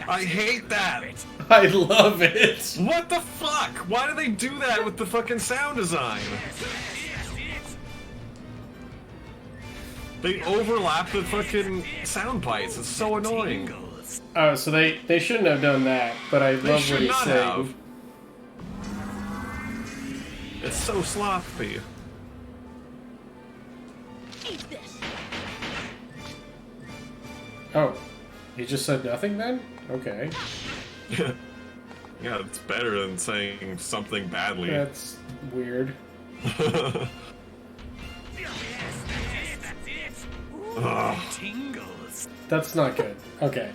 I hate that! I love it! What the fuck? Why do they do that with the fucking sound design? They overlap the fucking sound bites. It's so annoying. Oh, so they shouldn't have done that, but I love what he's saying. It's so sloppy. Eat this. Oh, he just said nothing then? Okay. Yeah, it's better than saying something badly. That's weird. Tingles. That's not good. Okay.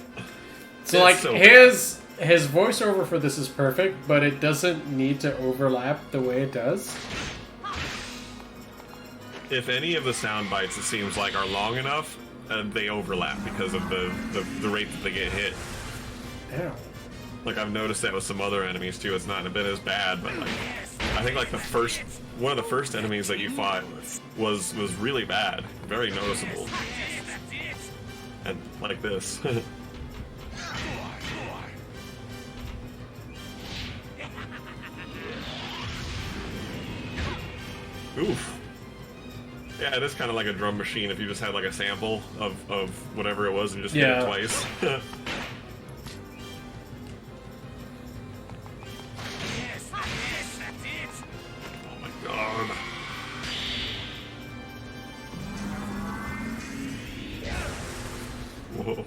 So It's like so his voiceover for this is perfect, but it doesn't need to overlap the way it does. If any of the sound bites, it seems like, are long enough, they overlap because of the rate that they get hit. Ow. Like, I've noticed that with some other enemies too. It's not a bit as bad, but like, I think like one of the first enemies that you fought was really bad, very noticeable. And like this. Oof. Yeah, it is kind of like a drum machine if you just had like a sample of whatever it was and just hit it twice. Oh my god. Whoa.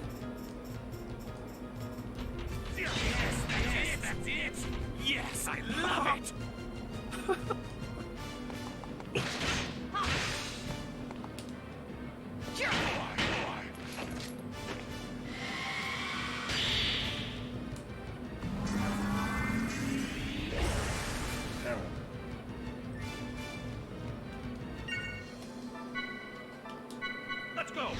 Yes, I love it! Let's go!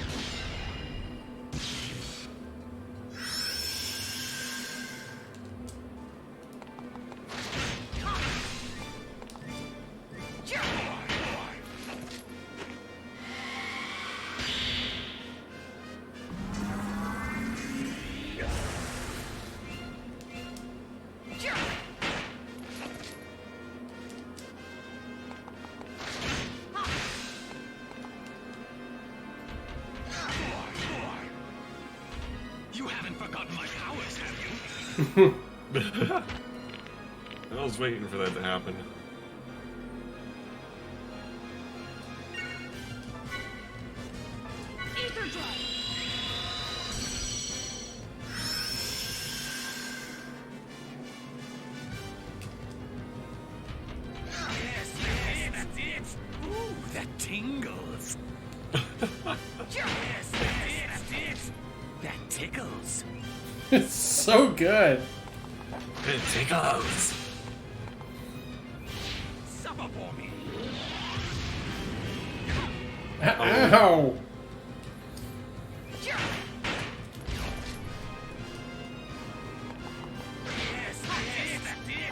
You haven't forgotten my powers, have you? I was waiting for that to happen. Ether drive. Yes, that's it. Ooh, that tingles. Yes, that's it. That tickles. It's so good. It tickles. Suffer for me. Ow! Yes, that's it.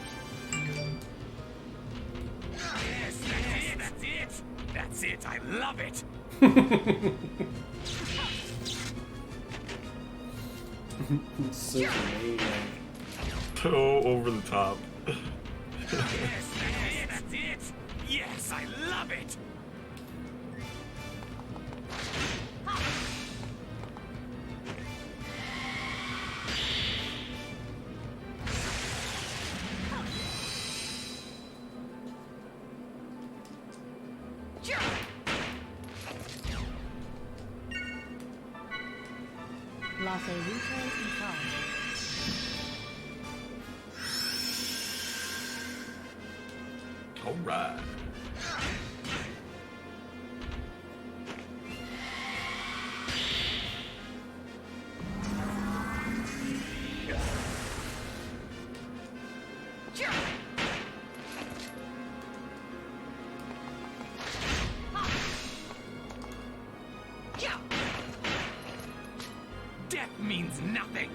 Yes, that's it. That's it. I love it. So amazing. So over the top. Yes, that's it. Yes, I love it. La Ferrite Italia. All right. Death means nothing.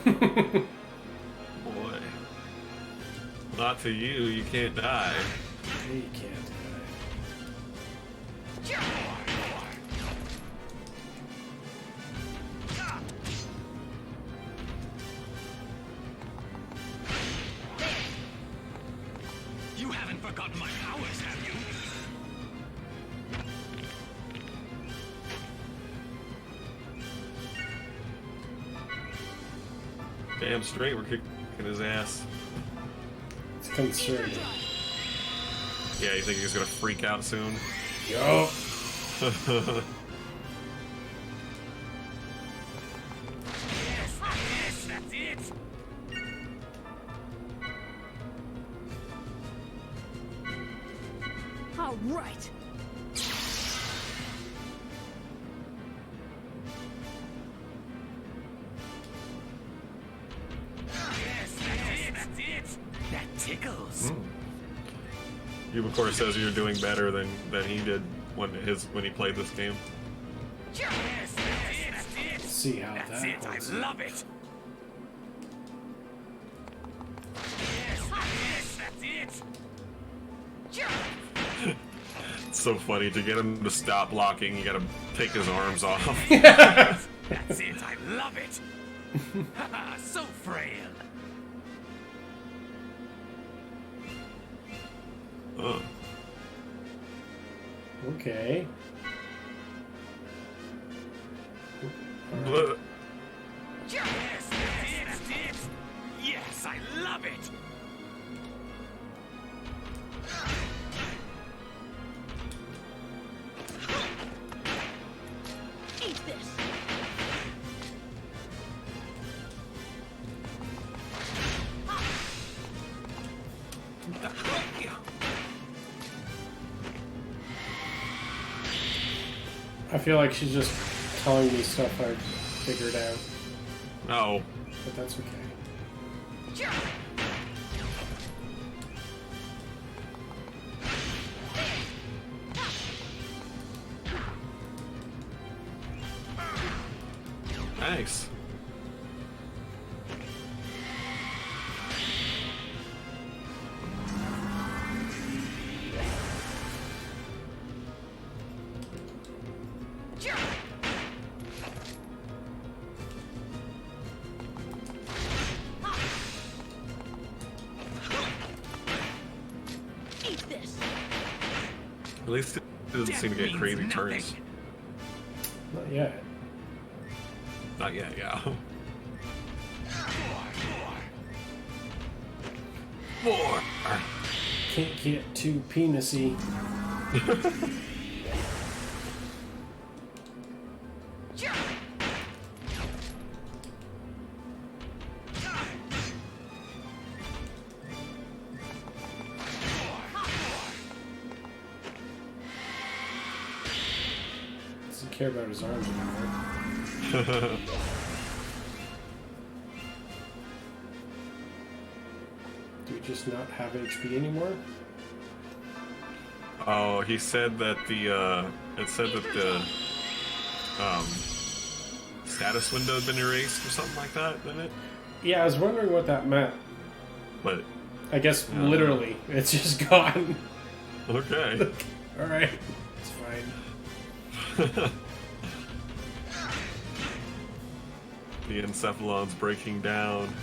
Boy. Not to you, you can't die. You can't You haven't forgotten my powers, have you? Damn straight, we're kicking his ass. It's concerning. Yeah, you think he's gonna freak out soon? Yup. Yes, that's it. All right. Yes, that's it. That tickles. You of course says you're doing better than he did when he played this game. Yes, that's it. See how That's that it. holds I up. love it. Yes, that's it. It's so funny to get him to stop blocking. You gotta take his arms off. That's it. I love it. So frail. Oh. Okay. Bleh. Yes, that's it. Yes, I love it. Eat this. I feel like she's just telling me stuff I figured out, No. but that's okay. Thanks. Eat this. At least it doesn't seem to get crazy turns. Not yet. Not yet, yeah. More. Can't get too penisy. Doesn't care about his arms anymore. Do we just not have HP anymore? Oh, he said that it said that the status window had been erased or something like that, didn't it? Yeah, I was wondering what that meant. But I guess literally, it's just gone. Okay. Alright, it's fine. The Encephalon's breaking down.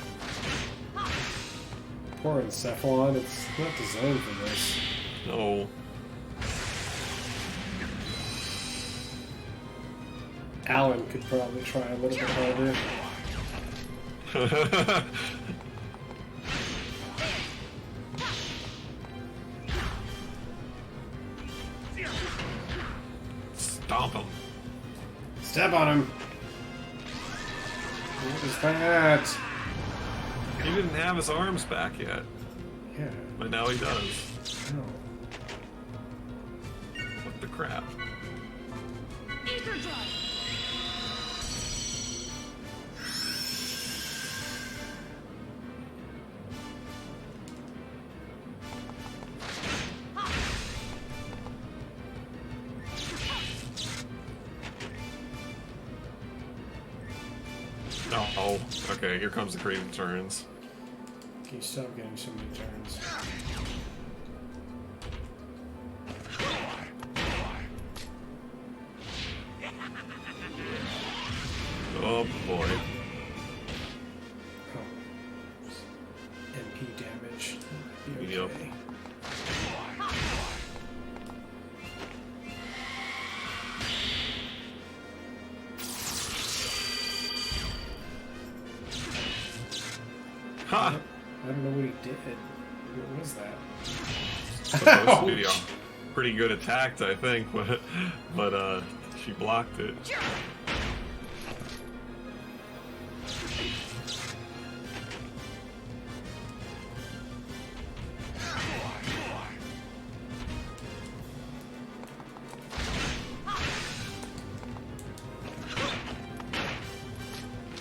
Poor Encephalon, it's not designed for this. No. Alan could probably try a little bit harder. Stomp him. Step on him. What is that? He didn't have his arms back yet. Yeah. But now he does. No. What the crap? Ether drive. Oh, okay, here comes the crazy turns. Can you stop getting so many turns? Oh boy. Oh. MP damage. That'd be Yep. okay. Ha! I don't know what he did. What was that? Supposed to be a pretty good attack, I think, but she blocked it.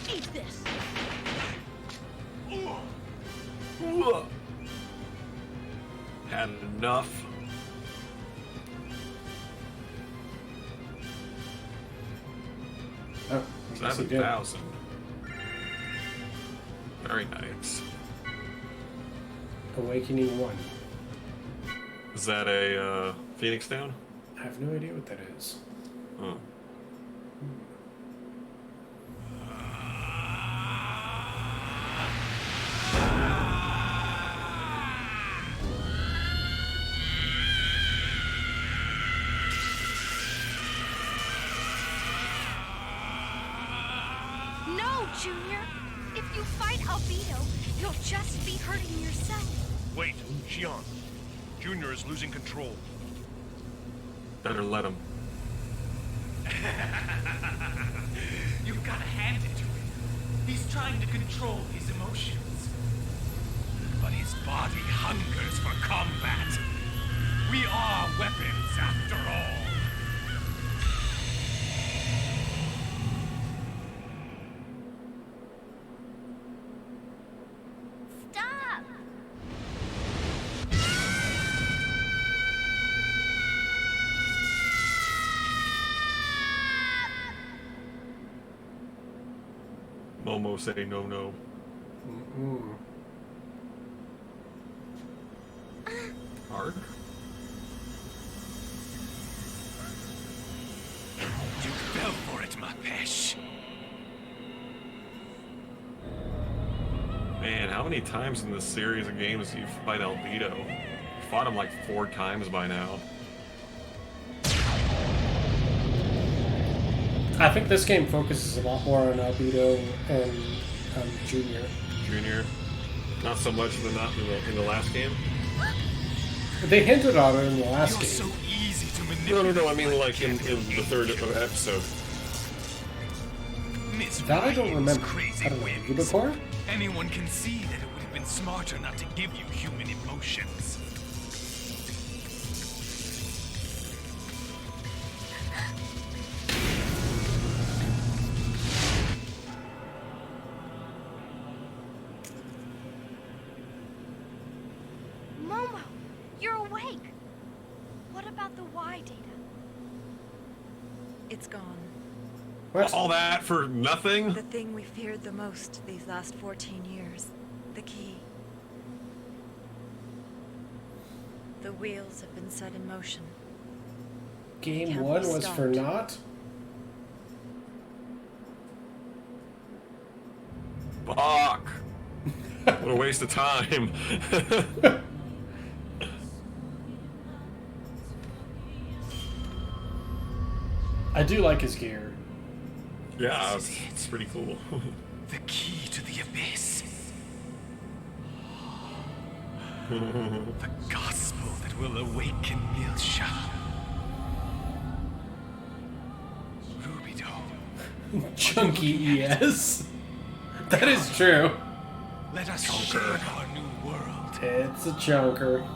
Eat this. Had enough. Oh, I guess he did. 7,000. Very nice. Awakening 1. Is that a Phoenix down? I have no idea what that is. Oh. No, Junior. If you fight Albedo, you'll just be hurting yourself. Wait, Xion. Junior is losing control. Better let him. You've got to hand it to him. He's trying to control his emotions. But his body hungers for combat. We are weapons after all. Stop! Momo say no. Arc? You fell for it, Mapesh. Man, how many times in this series of games do you fight Albedo? You fought him like 4 times by now. I think this game focuses a lot more on Albedo and Junior. Junior? Not so much in the last game. They hinted on it in the last You're game. so easy to manipulate. No. I mean, like in the third episode. Miss That I don't Ryan's remember. crazy I don't know. whims. You before? Anyone can see that it would have been smarter not to give you human emotions. Momo, you're awake. What about the Y data? It's gone. What? All that for nothing? The thing we feared the most these last 14 years. The key. The wheels have been set in motion. Game Can't 1 be was for stopped. naught? Fuck. What a waste of time. I do like his gear. Yeah, it's pretty cool. The key to the abyss. The gospel that will awaken Milsha. Rubido. Chunky ES. That is true. Let us share our new world. It's a chunker.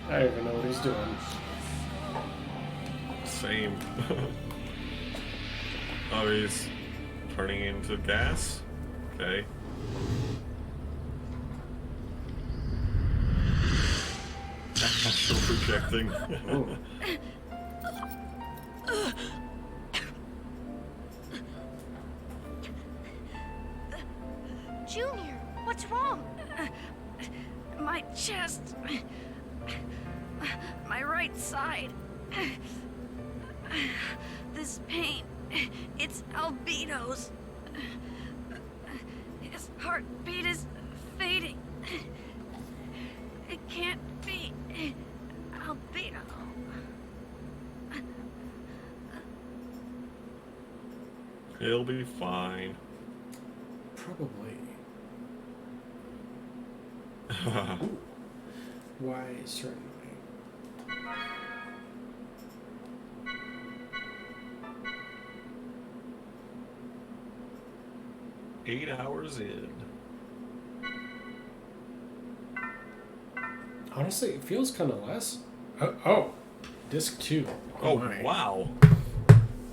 I don't even know what he's doing. Same. Oh, he's turning into gas? Okay. Astral projecting. Junior, what's wrong? My chest. My right side. This pain. It's Albedo's. His heartbeat is fading. It can't be Albedo. He'll be fine. Probably. Why, certainly. Eight hours in. Honestly, it feels kind of less. Oh, disc 2. Oh, my. wow.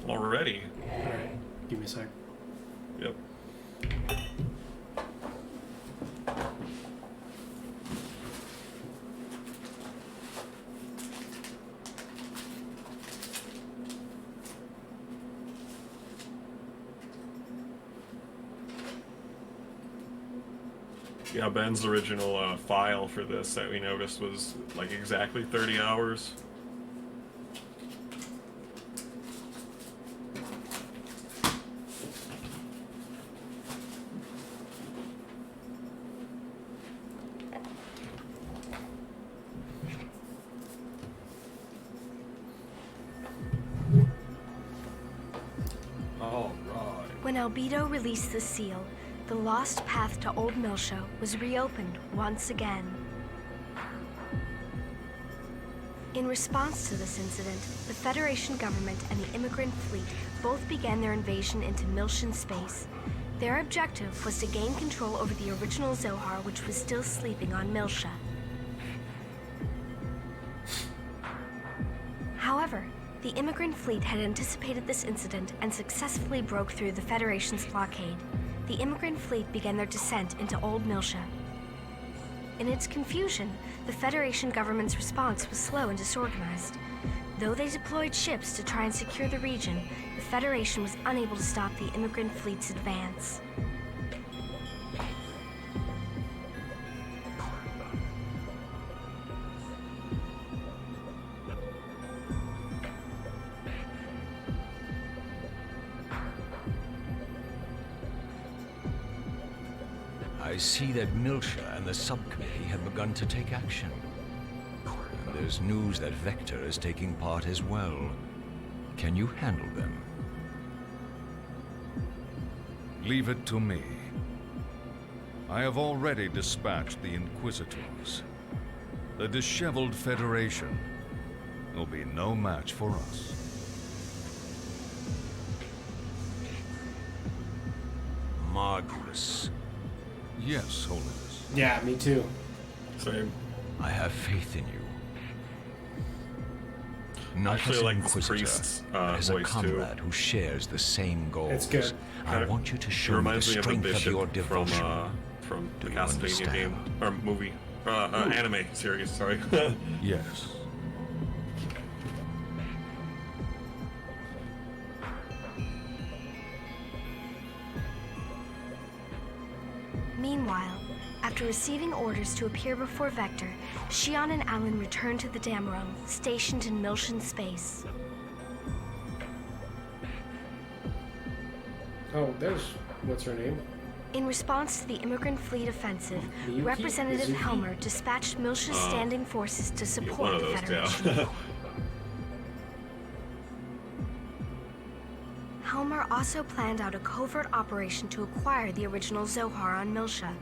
Already. Alright, give me a sec. Yep. Yeah, Ben's original file for this that we noticed was like exactly 30 hours. All right. When Albedo released the seal, the lost path to Old Milsha was reopened once again. In response to this incident, the Federation government and the immigrant fleet both began their invasion into Milshan space. Their objective was to gain control over the original Zohar, which was still sleeping on Milsha. However, the immigrant fleet had anticipated this incident and successfully broke through the Federation's blockade. The immigrant fleet began their descent into Old Milsha. In its confusion, the Federation government's response was slow and disorganized. Though they deployed ships to try and secure the region, the Federation was unable to stop the immigrant fleet's advance. I see that Milsha and the subcommittee have begun to take action. And there's news that Vector is taking part as well. Can you handle them? Leave it to me. I have already dispatched the Inquisitors. The disheveled Federation will be no match for us. Marvelous. Yes, Holiness. Yeah, me too. Same. I have faith in you. Not Actually, as an like this Inquisitor, priest's but as a voice, too. comrade who shares the same goals. It's good. I want you to It show me the reminds me of a strength of bishop your devotion. from the Do you Castlevania understand? game or movie, anime series. Sorry. Yes. Meanwhile, after receiving orders to appear before Vector, Shion and Alan return to the dam rung, stationed in Milshan space. Oh, there's what's her name? In response to the immigrant fleet offensive, Miyuki? Representative Mizuki? Helmer dispatched Milsha's standing forces to one support of the those, Federation. yeah. Helmer also planned out a covert operation to acquire the original Zohar on Milsha.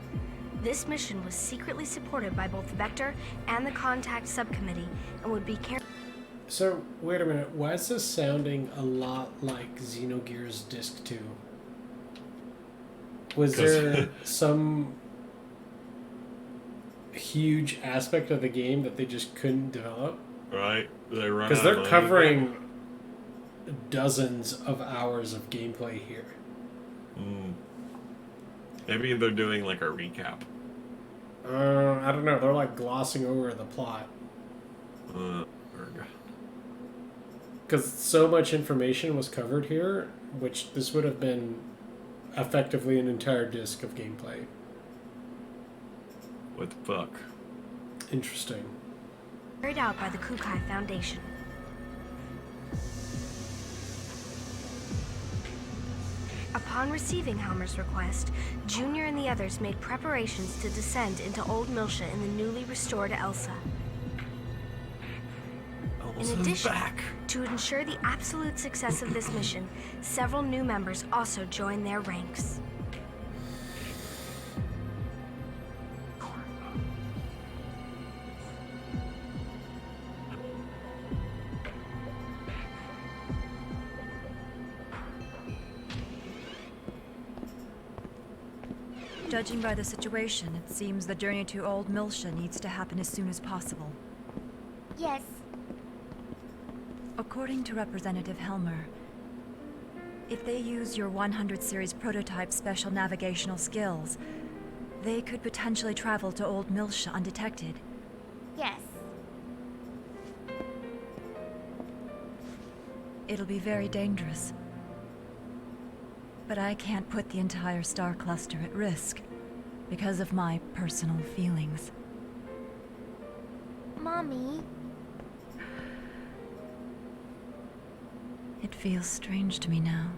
This mission was secretly supported by both Vector and the Contact Subcommittee and would be carried. So, wait a minute. Why is this sounding a lot like Xenogears Disc 2? Was there some huge aspect of the game that they just couldn't develop? Right. They run Because out they're of money. covering dozens of hours of gameplay here. Maybe they're doing like a recap. I don't know. They're like glossing over the plot. Because so much information was covered here, which this would have been effectively an entire disc of gameplay. What the fuck? Interesting. Carried out by the Kukai Foundation. Upon receiving Helmer's request, Junior and the others made preparations to descend into Old Milsha in the newly restored Elsa. In addition, to ensure the absolute success of this mission, several new members also joined their ranks. Judging by the situation, it seems the journey to Old Milsha needs to happen as soon as possible. Yes. According to Representative Helmer, if they use your 100 series prototype special navigational skills, they could potentially travel to Old Milsha undetected. Yes. It'll be very dangerous. But I can't put the entire star cluster at risk because of my personal feelings. Mommy. It feels strange to me now.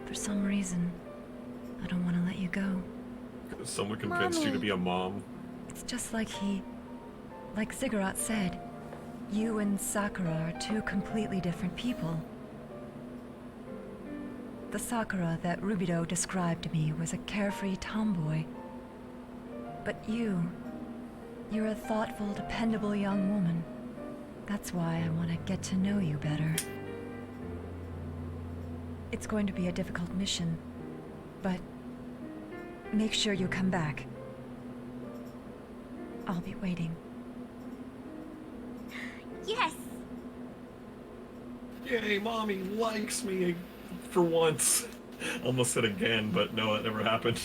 For some reason, I don't want to let you go. Someone convinced you to be a mom. It's just like like Ziggurat said, you and Sakura are two completely different people. The Sakura that Rubido described to me was a carefree tomboy. But you're a thoughtful, dependable young woman. That's why I want to get to know you better. It's going to be a difficult mission, but make sure you come back. I'll be waiting. Yes. Yay, mommy likes me for once. Almost said again, but no, it never happened.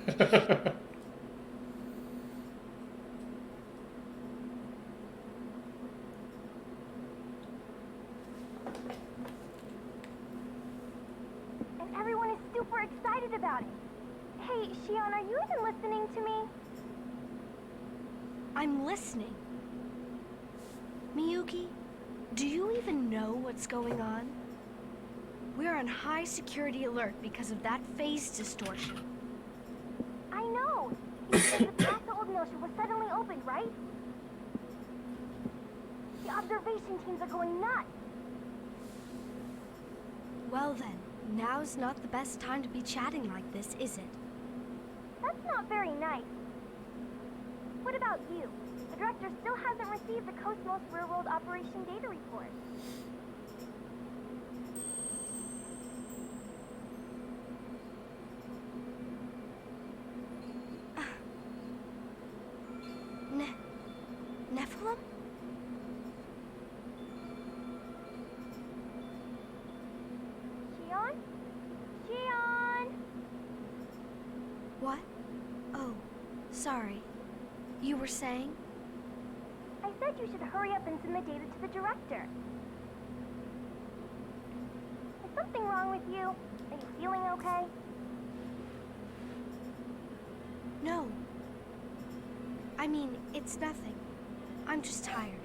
And everyone is super excited about it. Hey, Shion, are you even listening to me? I'm listening. Miyuki, do you even know what's going on? We're on high security alert because of that phase distortion. I know. It's because the path to Old Miltia was suddenly opened, right? The observation teams are going nuts. Well then, now's not the best time to be chatting like this, is it? That's not very nice. What about you? The director still hasn't received the Cosmos Railroad Operation Data Report. Nephilim? Shion? Shion! What? Oh, sorry. You were saying? I said you should hurry up and submit data to the director. Is something wrong with you? Are you feeling okay? No. I mean, it's nothing. I'm just tired.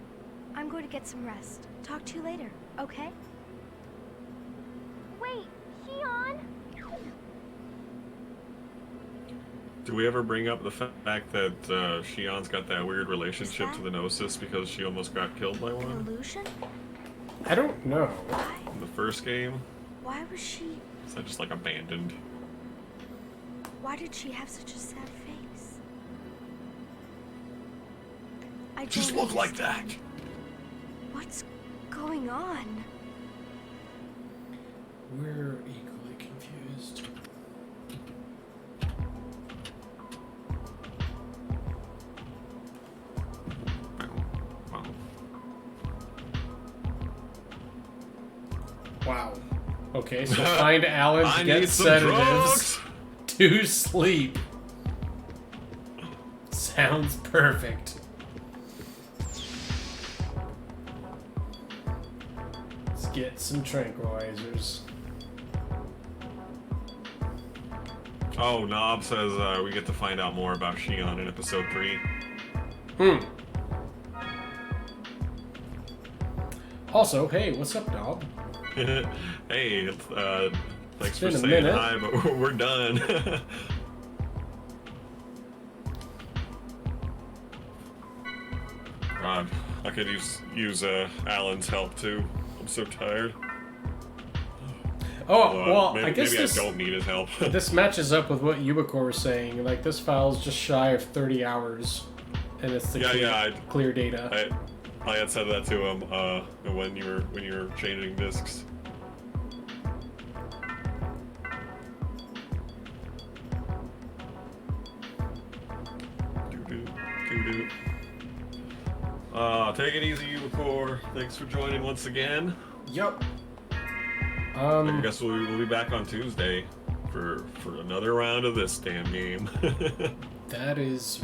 I'm going to get some rest. Talk to you later, okay? Wait, Shion! Do we ever bring up the fact that Shion's got that weird relationship to the Gnosis because she almost got killed by one? Illusion? I don't know. In the first game? Why was she... Is that just like abandoned? Why did she have such a sad face? I Just don't look like that! What's going on? We're equally confused. Wow. Okay, so find Alan I to get need some sedatives to sleep. Sounds perfect. Let's get some tranquilizers. Oh, Knob says we get to find out more about Shion in episode 3. Also, hey, what's up, Knob? Hey, thanks for been a saying minute. hi, but we're done. God, I could use Alan's help too. I'm so tired. Oh, well, maybe, I guess maybe this, I don't need his help. this matches up with what Yubiko was saying. Like, this file's just shy of 30 hours, and it's the clear data. I had said that to him when you were changing discs. Doo-doo. Take it easy, Yubiko. Thanks for joining once again. Yup. I guess we'll be back on Tuesday for another round of this damn game. That is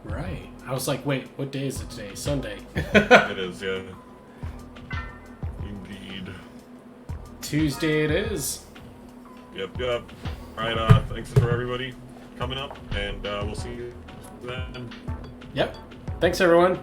right. I was like, wait, what day is it today? Sunday. It is, yeah. Indeed. Tuesday it is. Yep. Alright, thanks for everybody coming up, and we'll see you then. Yep. Thanks, everyone.